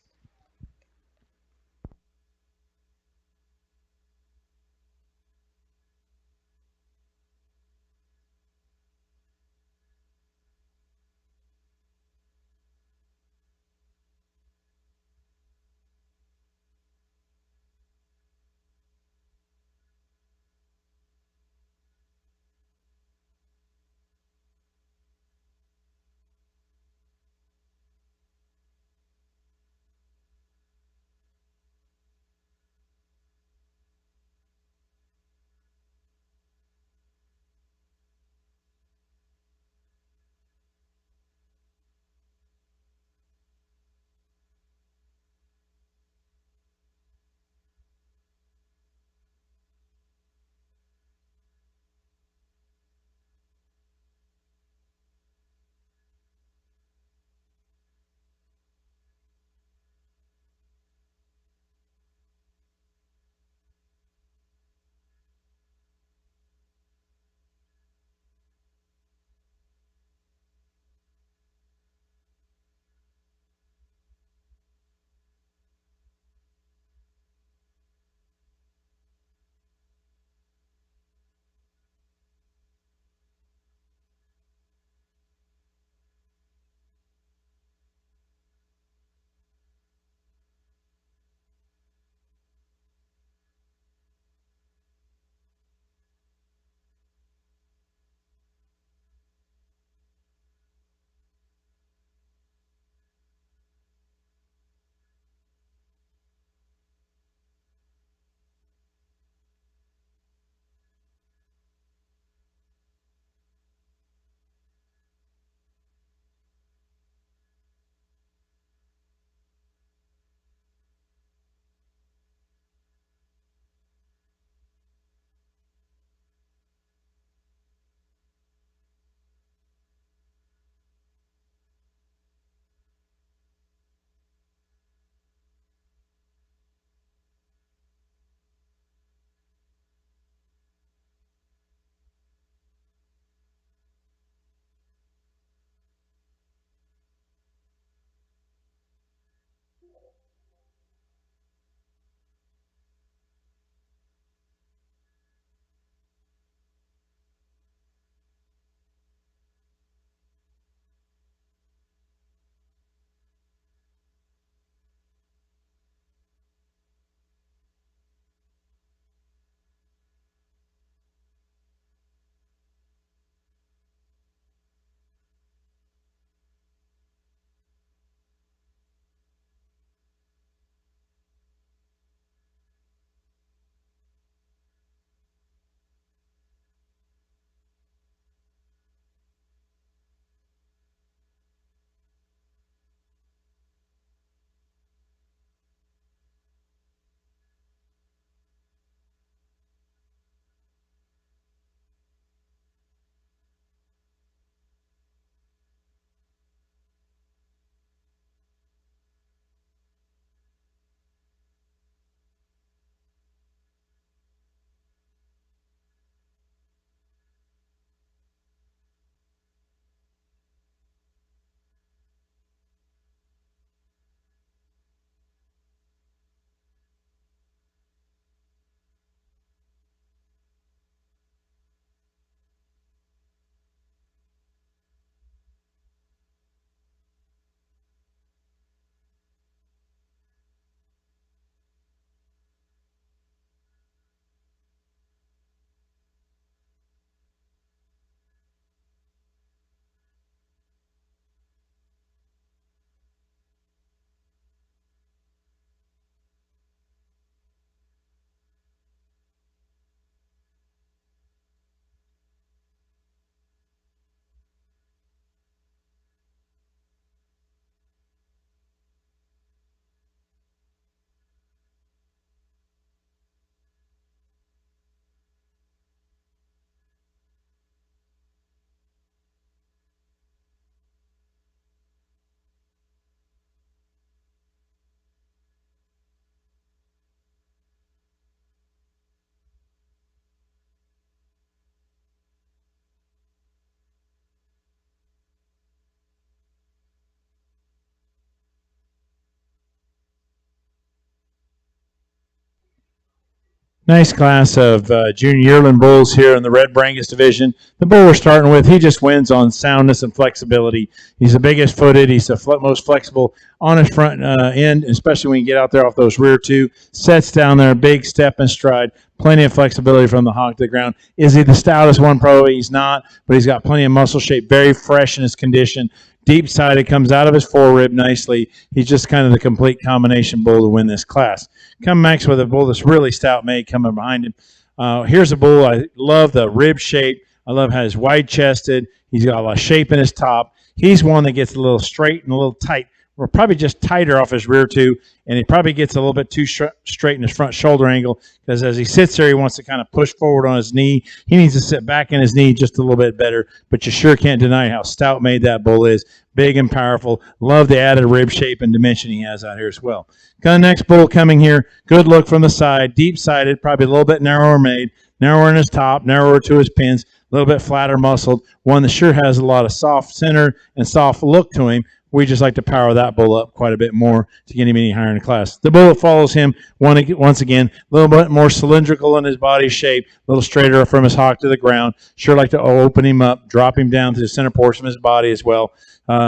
S2: Nice class of junior yearling bulls here in the red Brangus division. The bull we're starting with, he just wins on soundness and flexibility. He's the biggest footed. He's the most flexible on his front end, especially when you get out there off those rear two. Sets down there, big step and stride. Plenty of flexibility from the hog to the ground. Is he the stoutest one? Probably he's not, but he's got plenty of muscle shape, very fresh in his condition. Deep sided, comes out of his forerib nicely. He's just kind of the complete combination bull to win this class. Come Max with a bull that's really stout made coming behind him. Here's a bull. I love the rib shape. I love how he's wide chested. He's got a lot of shape in his top. He's one that gets a little straight and a little tight. We're probably just tighter off his rear two, and he probably gets a little bit too straight in his front shoulder angle because as he sits there, he wants to kind of push forward on his knee. He needs to sit back in his knee just a little bit better, but you sure can't deny how stout made that bull is. Big and powerful. Love the added rib shape and dimension he has out here as well. Kind of next bull coming here. Good look from the side. Deep-sided, probably a little bit narrower made. Narrower in his top, narrower to his pins. A little bit flatter muscled. One that sure has a lot of soft center and soft look to him. We just like to power that bull up quite a bit more to get him any higher in the class. The bull that follows him, once again, a little bit more cylindrical in his body shape, a little straighter from his hock to the ground. Sure like to open him up, drop him down to the center portion of his body as well.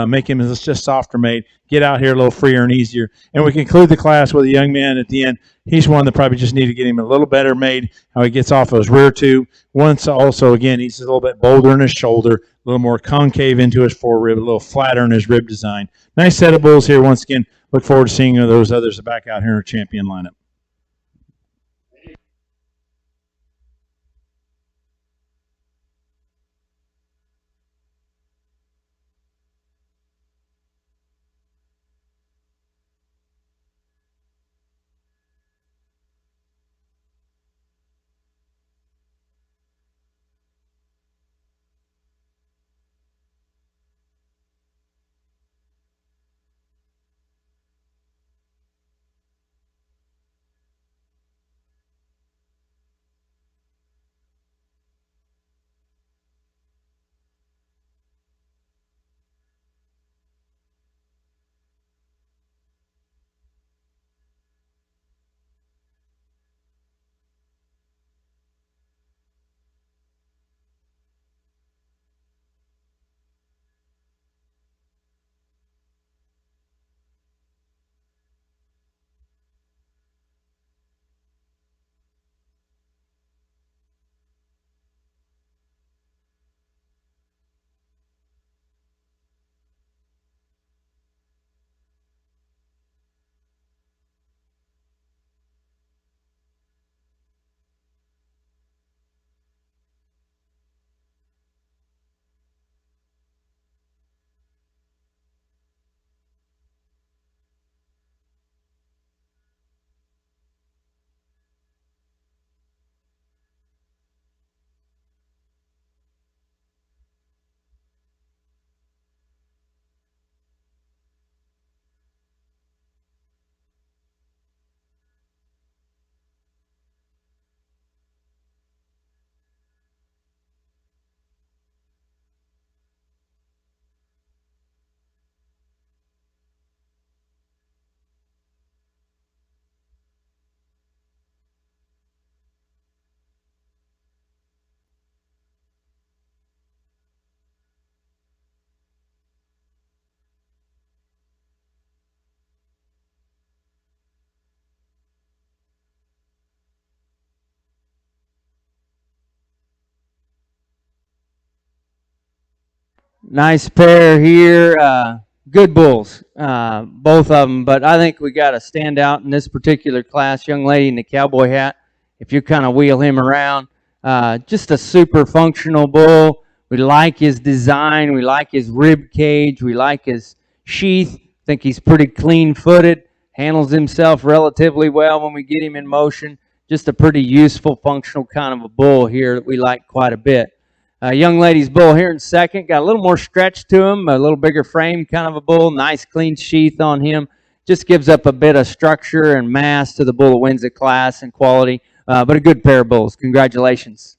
S2: Make him just softer made. Get out here a little freer and easier. And we conclude the class with a young man at the end. He's one that probably just need to get him a little better made, how he gets off those rear two. Once also, again, he's a little bit bolder in his shoulder, a little more concave into his forerib, a little flatter in his rib design. Nice set of bulls here. Once again, look forward to seeing those others back out here in our champion lineup.
S1: Nice pair here. Good bulls, both of them. But I think we got to stand out in this particular class. Young lady in the cowboy hat, if you kind of wheel him around, just a super functional bull. We like his design. We like his rib cage. We like his sheath. Think he's pretty clean footed. Handles himself relatively well when we get him in motion. Just a pretty useful, functional kind of a bull here that we like quite a bit. Young lady's bull here in second. Got a little more stretch to him, a little bigger frame kind of a bull. Nice clean sheath on him. Just gives up a bit of structure and mass to the bull that wins the class and quality. But a good pair of bulls. Congratulations.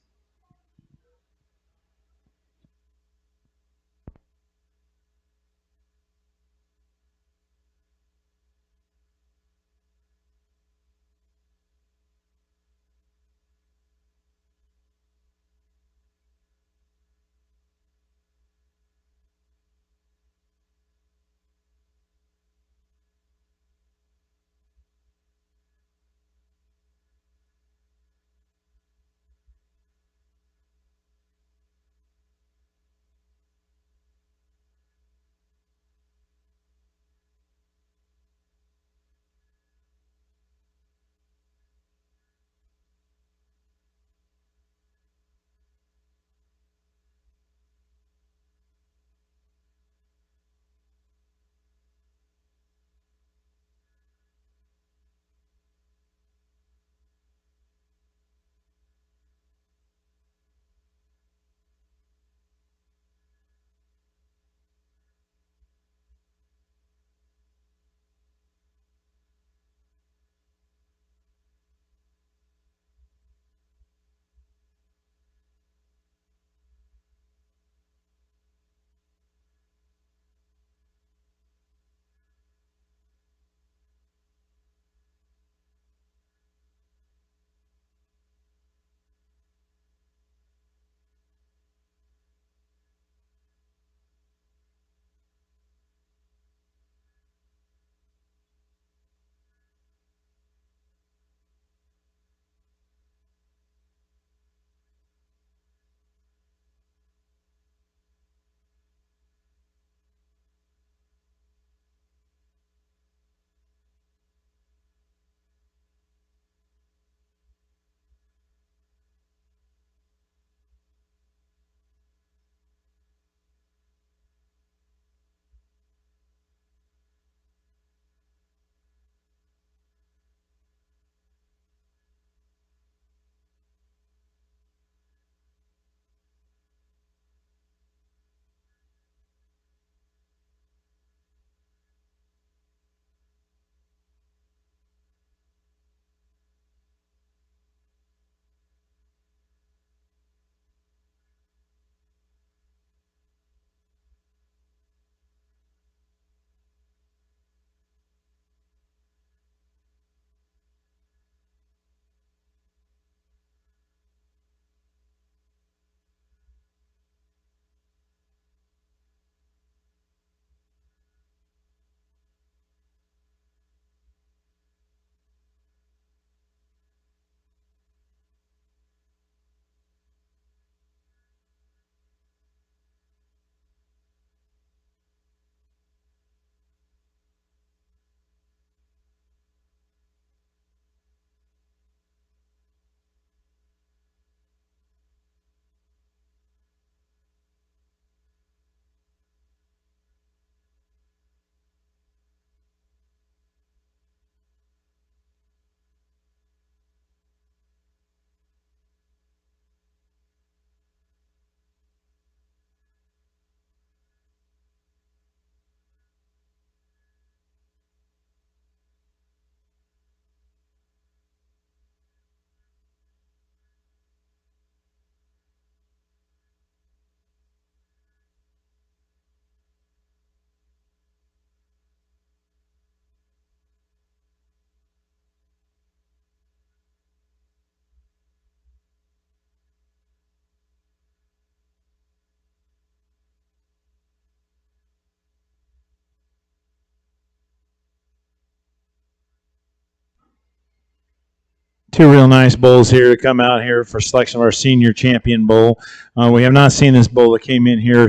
S2: two real nice bulls here to come out here for selection of our senior champion bull. We have not seen this bull that came in here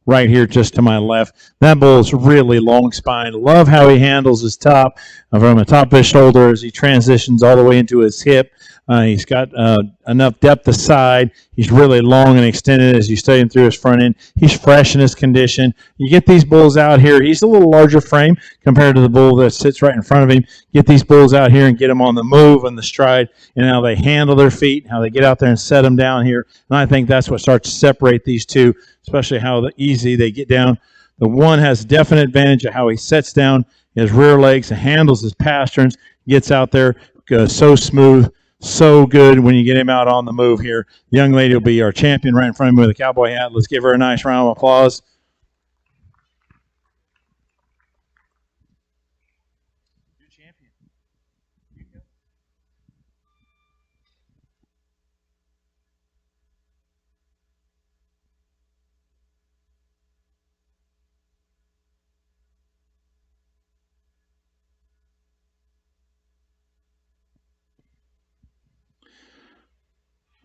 S2: right here just to my left. That bull is really long spine. Love how he handles his top from the top of his shoulder as he transitions all the way into his hip. He's got enough depth aside. He's really long and extended as you study him through his front end. He's fresh in his condition. You get these bulls out here. He's a little larger frame compared to the bull that sits right in front of him. Get these bulls out here and get them on the move and the stride and how they handle their feet, how they get out there and set them down here. And I think that's what starts to separate these two, especially how easy they get down. The one has definite advantage of how he sets down his rear legs and handles his pasterns, gets out there, goes so smooth. So good when you get him out on the move here. The young lady will be our champion right in front of me with a cowboy hat. Let's give her a nice round of applause.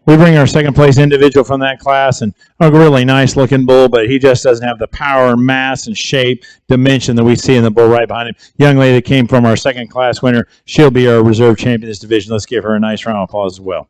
S2: We bring our second place individual from that class, and a really nice looking bull, but he just doesn't have the power, mass, and shape, dimension that we see in the bull right behind him. Young lady that came from our second class winner, she'll be our reserve champion in this division. Let's give her a nice round of applause as well.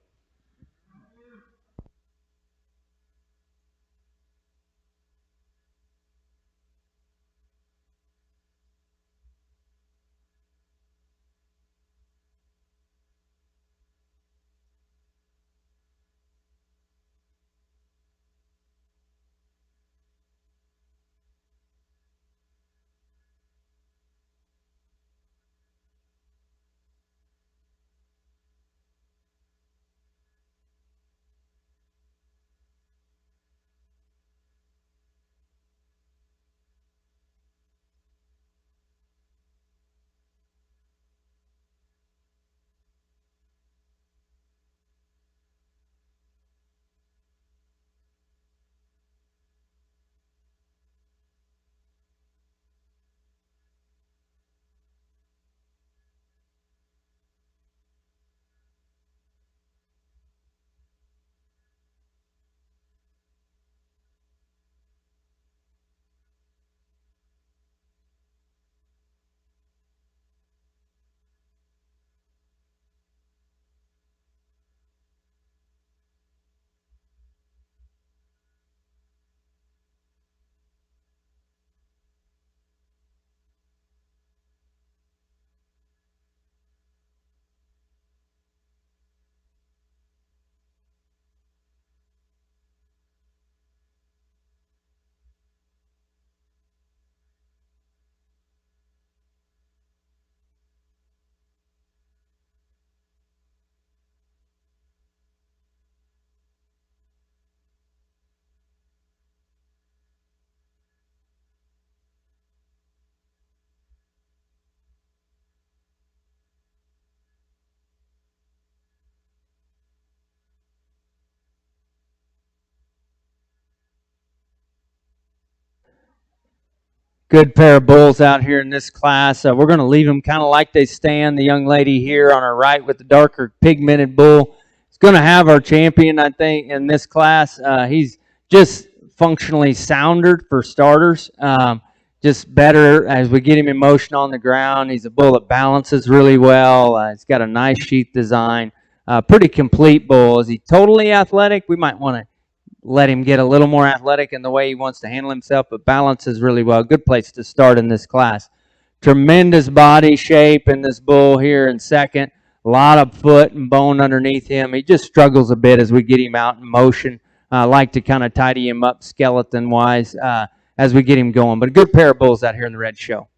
S1: Good pair of bulls out here in this class. We're going to leave them kind of like they stand. The young lady here on our right with the darker pigmented bull is going to have our champion, I think, in this class. He's just functionally sounder for starters. Just better as we get him in motion on the ground. He's a bull that balances really well. He's got a nice sheath design. Pretty complete bull. Is he totally athletic? We might want to let him get a little more athletic in the way he wants to handle himself, but balances really well. Good place to start in this class. Tremendous body shape in this bull here in second. A lot of foot and bone underneath him. He just struggles a bit as we get him out in motion. I like to kind of tidy him up skeleton-wise as we get him going. But a good pair of bulls out here in the red show.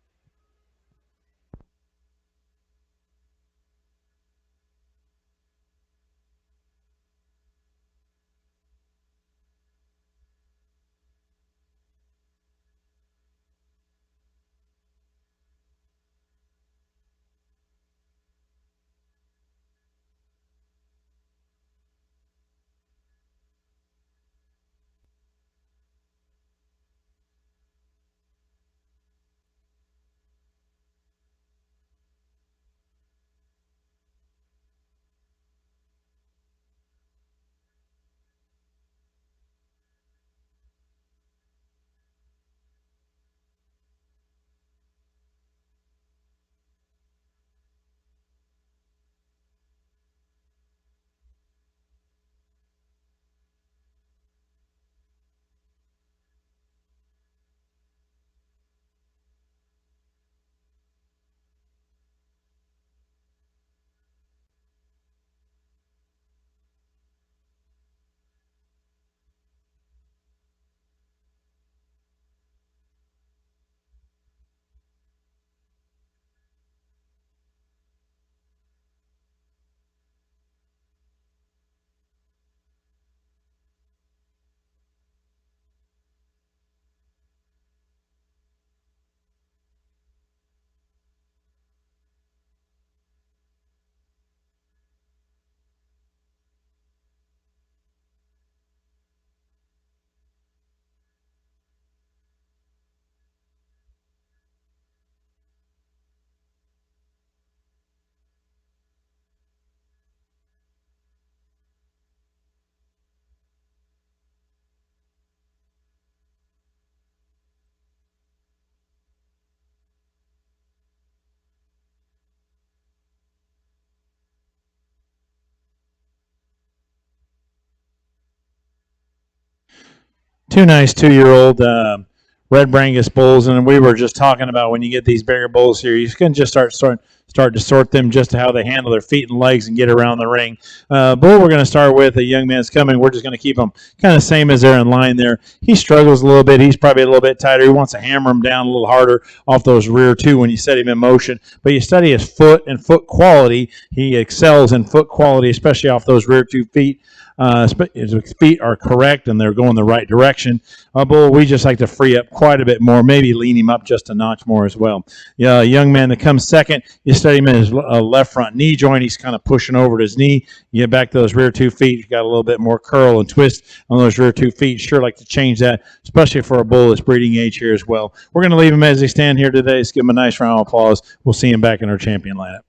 S2: two nice 2-year-old red Brangus bulls, and we were just talking about when you get these bigger bulls here, you can just start to sort them just to how they handle their feet and legs and get around the ring. Bull we're going to start with, a young man's coming. We're just going to keep him kind of same as they're in line there. He struggles a little bit. He's probably a little bit tighter. He wants to hammer him down a little harder off those rear two when you set him in motion. But you study his foot and foot quality. He excels in foot quality, especially off those rear 2 feet. His feet are correct and they're going the right direction. Bull, we just like to free up quite a bit more, maybe lean him up just a notch more as well. Yeah, a young man that comes second, you study him in his left front knee joint. He's kind of pushing over to his knee. You get back to those rear 2 feet. You got a little bit more curl and twist on those rear 2 feet. Sure like to change that, especially for a bull that's breeding age here as well. We're going to leave him as they stand here today. Let's give him a nice round of applause. We'll see him back in our champion lineup.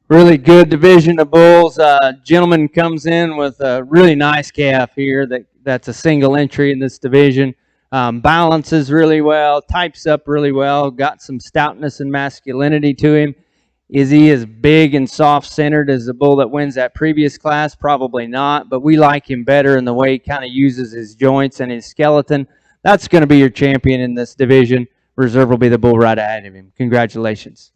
S1: Really good division of bulls. Gentleman comes in with a really nice calf here that's a single entry in this division. Balances really well, types up really well, got some stoutness and masculinity to him. Is he as big and soft-centered as the bull that wins that previous class? Probably not, but we like him better in the way he kind of uses his joints and his skeleton. That's going to be your champion in this division. Reserve will be the bull right ahead of him. Congratulations.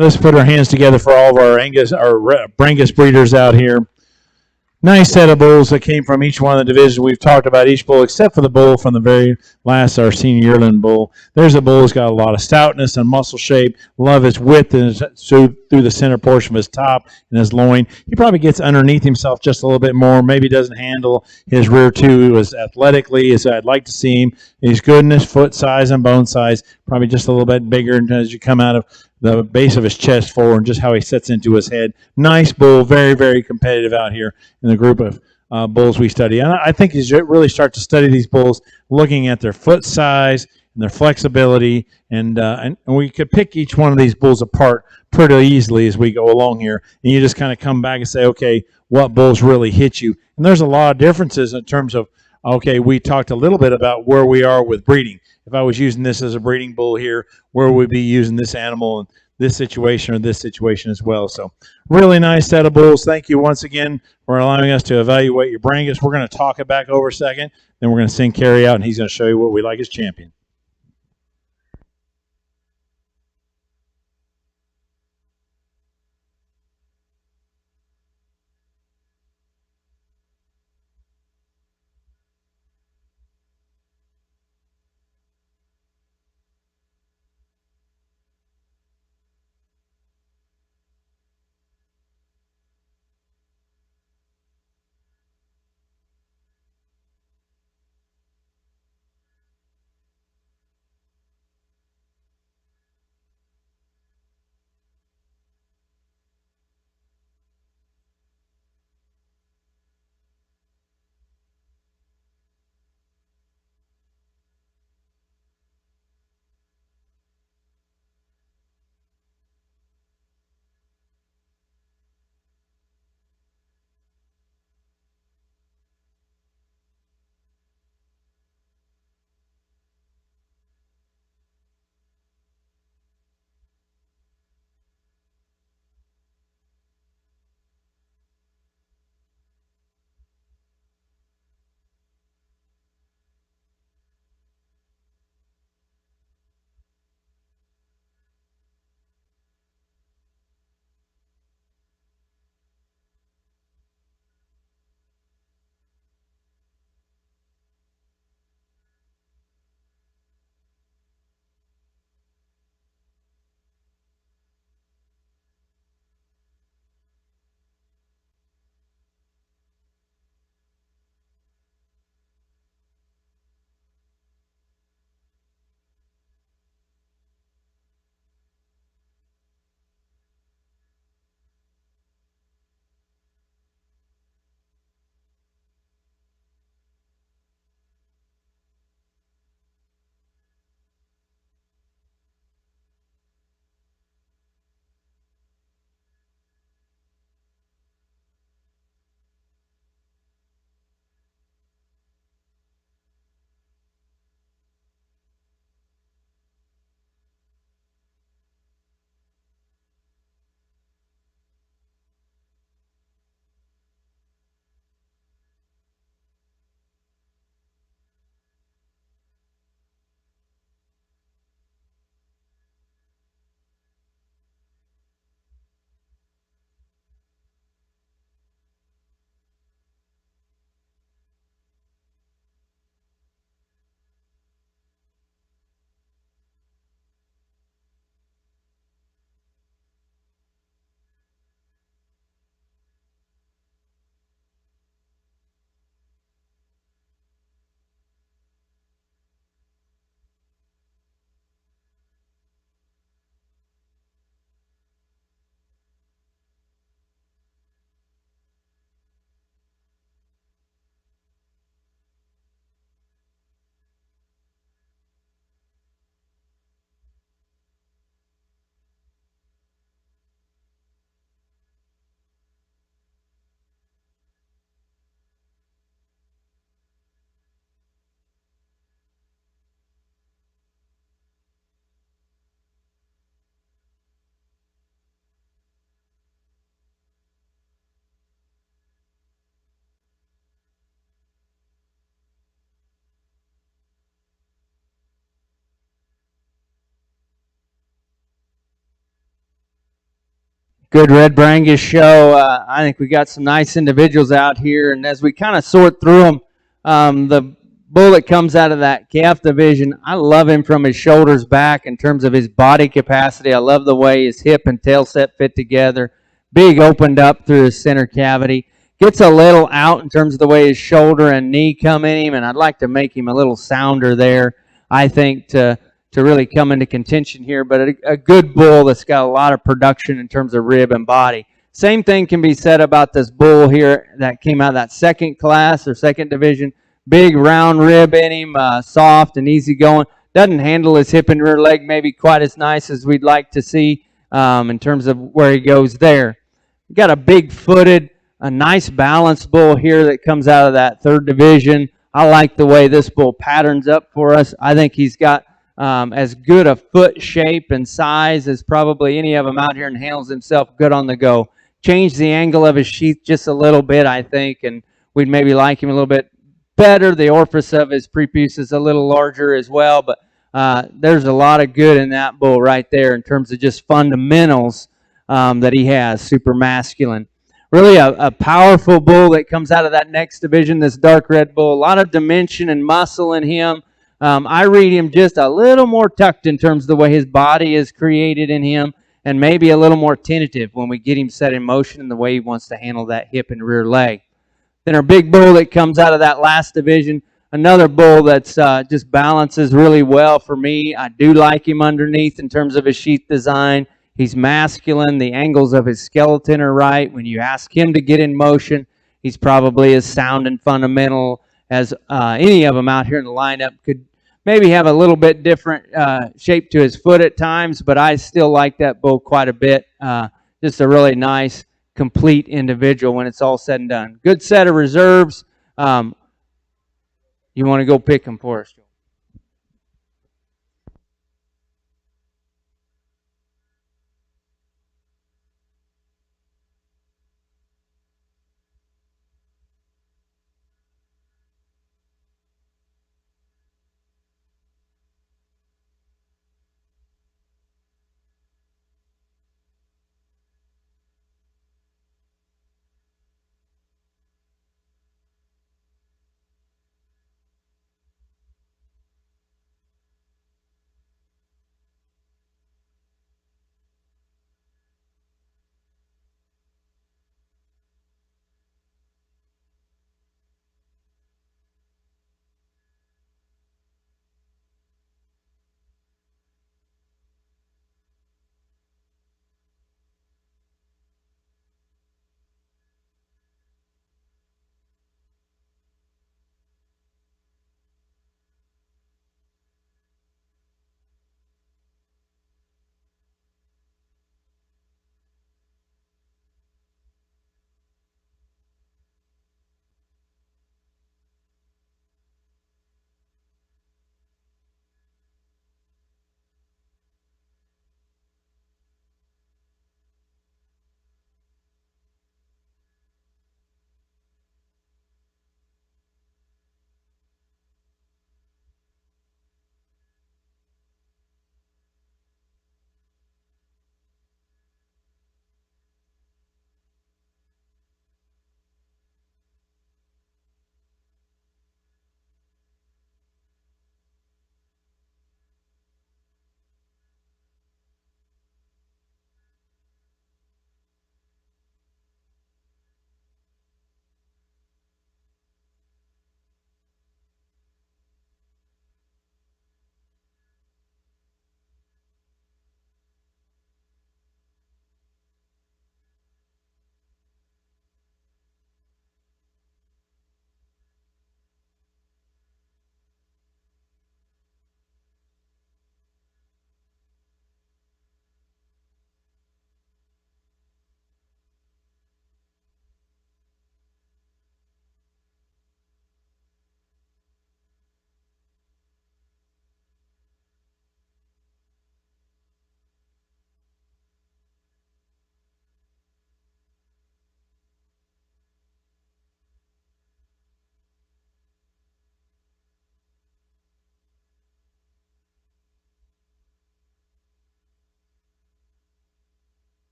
S2: Let's put our hands together for all of our Brangus breeders out here. Nice set of bulls that came from each one of the divisions. We've talked about each bull except for the bull from the very last, our senior yearling bull. There's a bull who's got a lot of stoutness and muscle shape. Love his width and through the center portion of his top and his loin. He probably gets underneath himself just a little bit more. Maybe doesn't handle his rear too as athletically as I'd like to see him. He's good in his foot size and bone size. Probably just a little bit bigger as you come out of the base of his chest forward and just how he sets into his head. Nice bull, very, very competitive out here in the group of bulls we study. And I think you should really start to study these bulls looking at their foot size and their flexibility. And we could pick each one of these bulls apart pretty easily as we go along here. And you just kind of come back and say, okay, what bulls really hit you? And there's a lot of differences in terms of, okay, we talked a little bit about where we are with breeding. If I was using this as a breeding bull here, where would we be using this animal in this situation or this situation as well? So really nice set of bulls. Thank you once again for allowing us to evaluate your Brangus. We're going to talk it back over a second. Then we're going to send Kerry out, and he's going to show you what we like as champion.
S1: Good Red Brangus show. I think we got some nice individuals out here, and as we kind of sort through them, the bull that comes out of that calf division, I love him from his shoulders back in terms of his body capacity. I love the way his hip and tail set fit together. Big opened up through his center cavity. Gets a little out in terms of the way his shoulder and knee come in him, and I'd like to make him a little sounder there, I think, to really come into contention here, but a good bull that's got a lot of production in terms of rib and body. Same thing can be said about this bull here that came out of that second class or second division. Big round rib in him, soft and easy going. Doesn't handle his hip and rear leg maybe quite as nice as we'd like to see in terms of where he goes there. Got a big footed, a nice balanced bull here that comes out of that third division. I like the way this bull patterns up for us. I think he's got as good a foot shape and size as probably any of them out here, and handles himself good on the go. Change the angle of his sheath just a little bit, I think, and we'd maybe like him a little bit better. The orifice of his prepuce is a little larger as well, but there's a lot of good in that bull right there in terms of just fundamentals that he has. Super masculine. Really a powerful bull that comes out of that next division, this dark red bull. A lot of dimension and muscle in him. I read him just a little more tucked in terms of the way his body is created in him, and maybe a little more tentative when we get him set in motion and the way he wants to handle that hip and rear leg. Then our big bull that comes out of that last division, another bull that's just balances really well for me. I do like him underneath in terms of his sheath design. He's masculine. The angles of his skeleton are right. When you ask him to get in motion, he's probably as sound and fundamental as any of them out here in the lineup. Could maybe have a little bit different shape to his foot at times, but I still like that bull quite a bit. Just a really nice, complete individual when it's all said and done. Good set of reserves. You want to go pick them for us, Joel?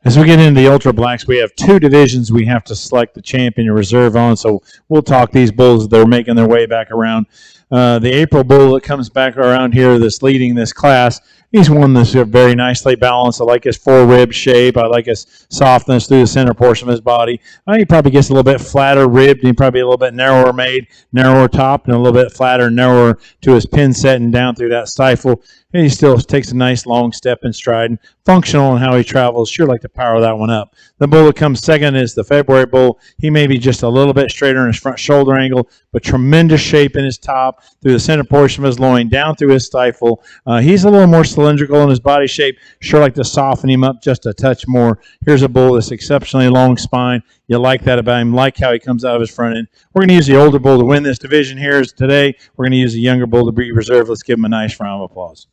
S2: As we get into the Ultra Blacks, we have two divisions we have to select the champion and reserve on. So we'll talk these bulls that are making their way back around. The April bull that comes back around here that's leading this class, he's won this very nicely balanced. I like his four-rib shape. I like his softness through the center portion of his body. He probably gets a little bit flatter ribbed and probably a little bit narrower made, narrower top, and a little bit flatter and narrower to his pin set and down through that stifle. And he still takes a nice long step in stride and functional in how he travels. Sure like to power that one up. The bull that comes second is the February bull. He may be just a little bit straighter in his front shoulder angle, but tremendous shape in his top, through the center portion of his loin, down through his stifle. He's a little more cylindrical in his body shape. Sure like to soften him up just a touch more. Here's a bull that's exceptionally long spine. You like that about him. Like how he comes out of his front end. We're going to use the older bull to win this division here today. We're going to use the younger bull to be reserved. Let's give him a nice round of applause.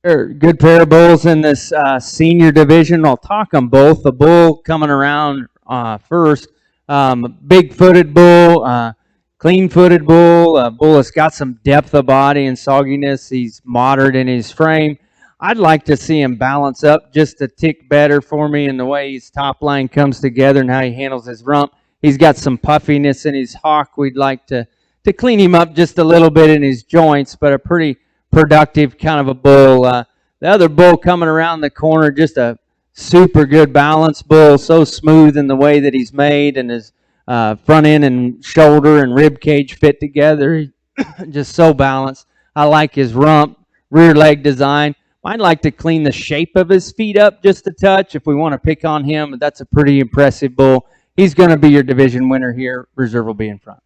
S1: Good pair of bulls in this senior division. I'll talk them both. The bull coming around first, big-footed bull, clean-footed bull, a bull that's got some depth of body and sogginess. He's moderate in his frame. I'd like to see him balance up just a tick better for me in the way his top line comes together and how he handles his rump. He's got some puffiness in his hock. We'd like to clean him up just a little bit in his joints, but a pretty productive kind of a bull. The other bull coming around the corner, just a super good balance bull, so smooth in the way that he's made, and his front end and shoulder and rib cage fit together. Just so balanced. I like his rump, rear leg design. I'd like to clean the shape of his feet up just a touch if we want to pick on him. That's a pretty impressive bull. He's going to be your division winner here. Reserve will be in front.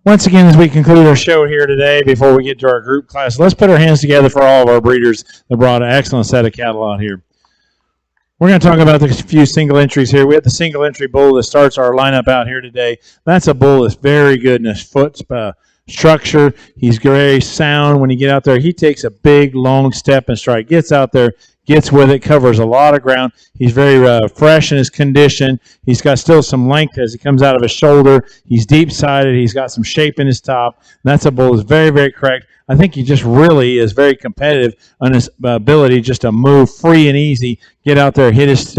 S2: Once again, as we conclude our show here today, before we get to our group class, let's put our hands together for all of our breeders that brought an excellent set of cattle out here. We're going to talk about the few single entries here. We have the single entry bull that starts our lineup out here today. That's a bull that's very good in his foot structure. He's very sound when you get out there. He takes a big, long step and strike, gets out there, gets with it, covers a lot of ground. He's very fresh in his condition. He's got still some length as he comes out of his shoulder. He's deep-sided. He's got some shape in his top. That's a bull that's very, very correct. I think he just really is very competitive on his ability just to move free and easy, get out there, hit his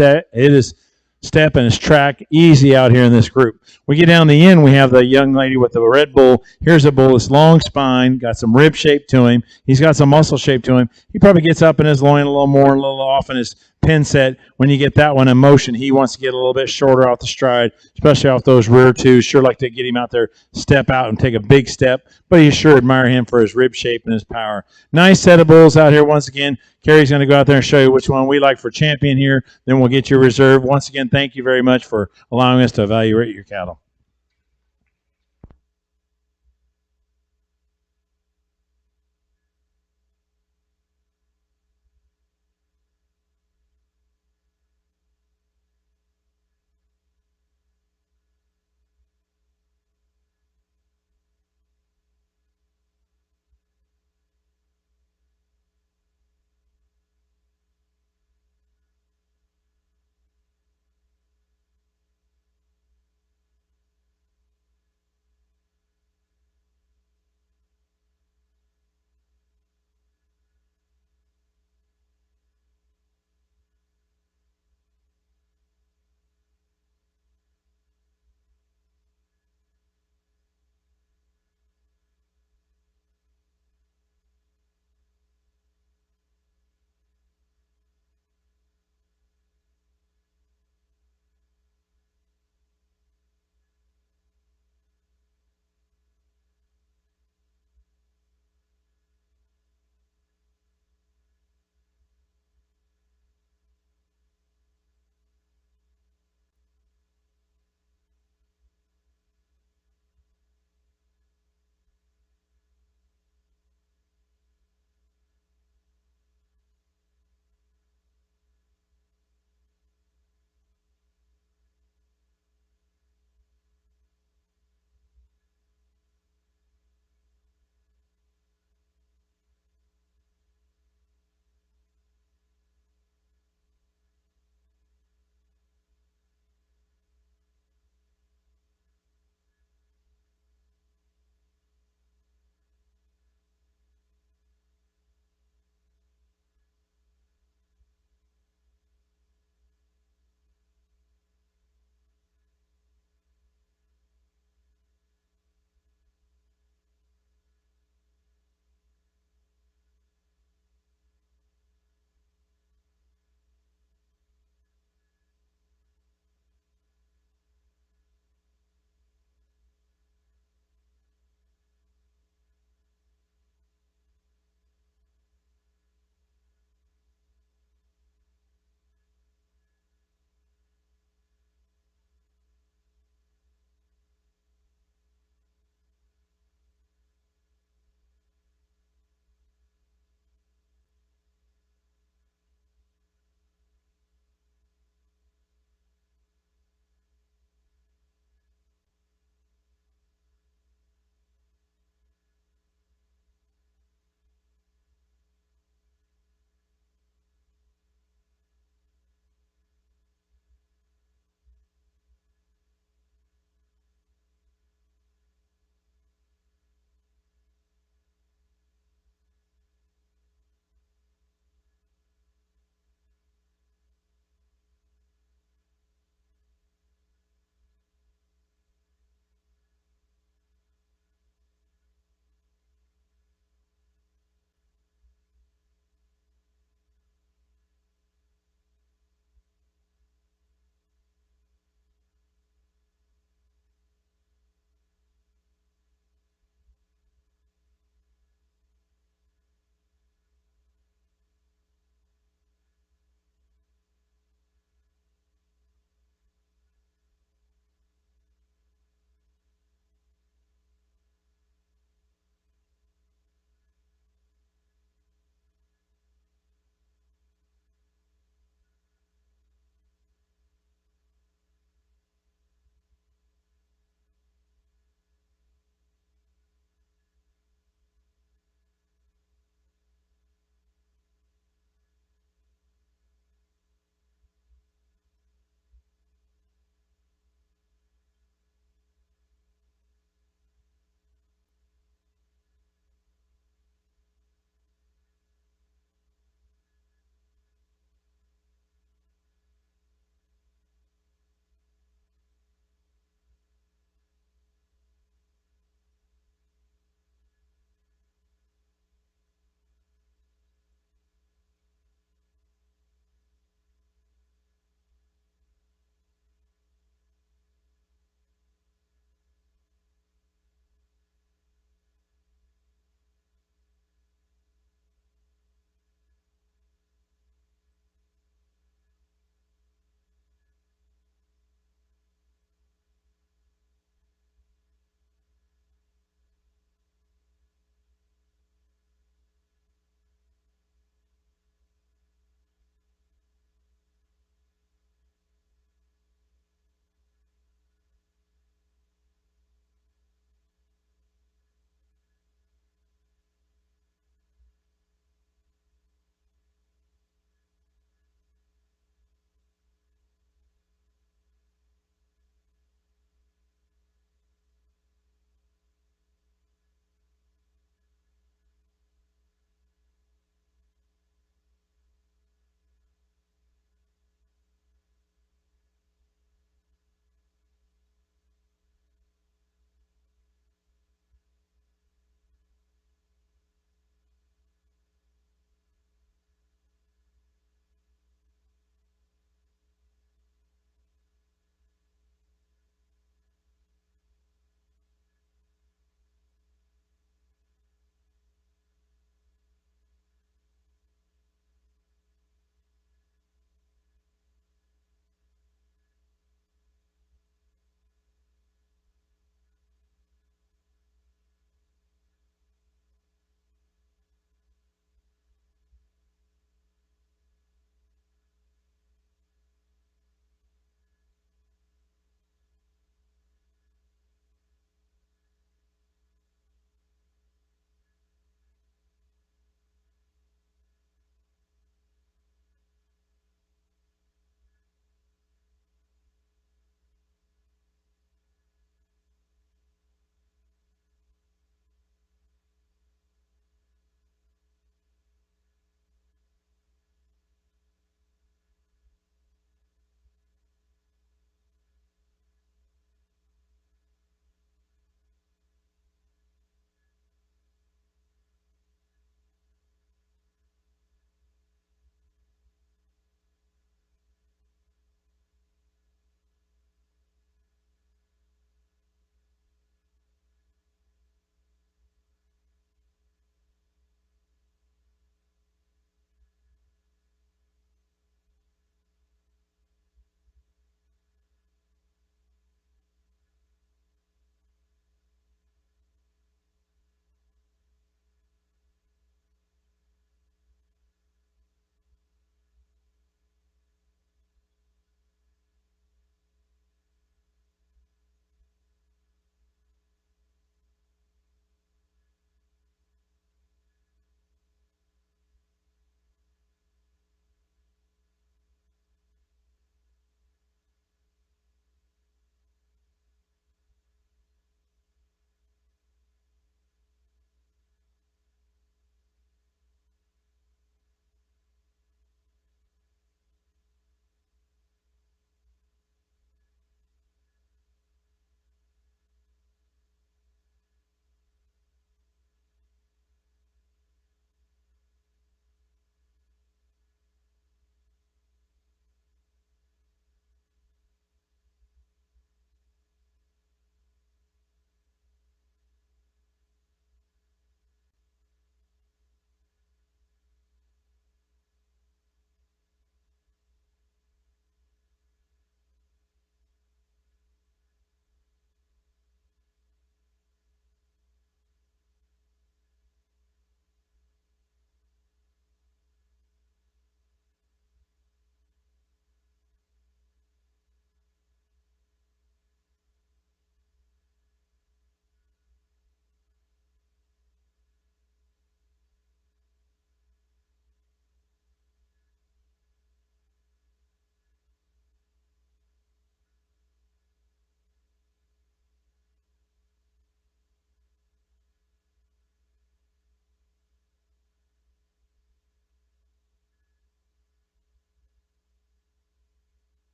S2: step and his track easy out here in this group. We get down the end, we have the young lady with the red bull. Here's a bull that's long spine, got some rib shape to him. He's got some muscle shape to him. He probably gets up in his loin a little more, a little off in his pin set. When you get that one in motion, he wants to get a little bit shorter off the stride, especially off those rear twos. Sure like to get him out there, step out and take a big step, but you sure admire him for his rib shape and his power. Nice set of bulls out here once again. Carrie's going to go out there and show you which one we like for champion here. Then we'll get your reserve. Once again, thank you very much for allowing us to evaluate your cattle.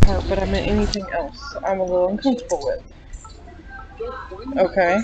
S3: part, but I meant anything else I'm a little uncomfortable with. Okay?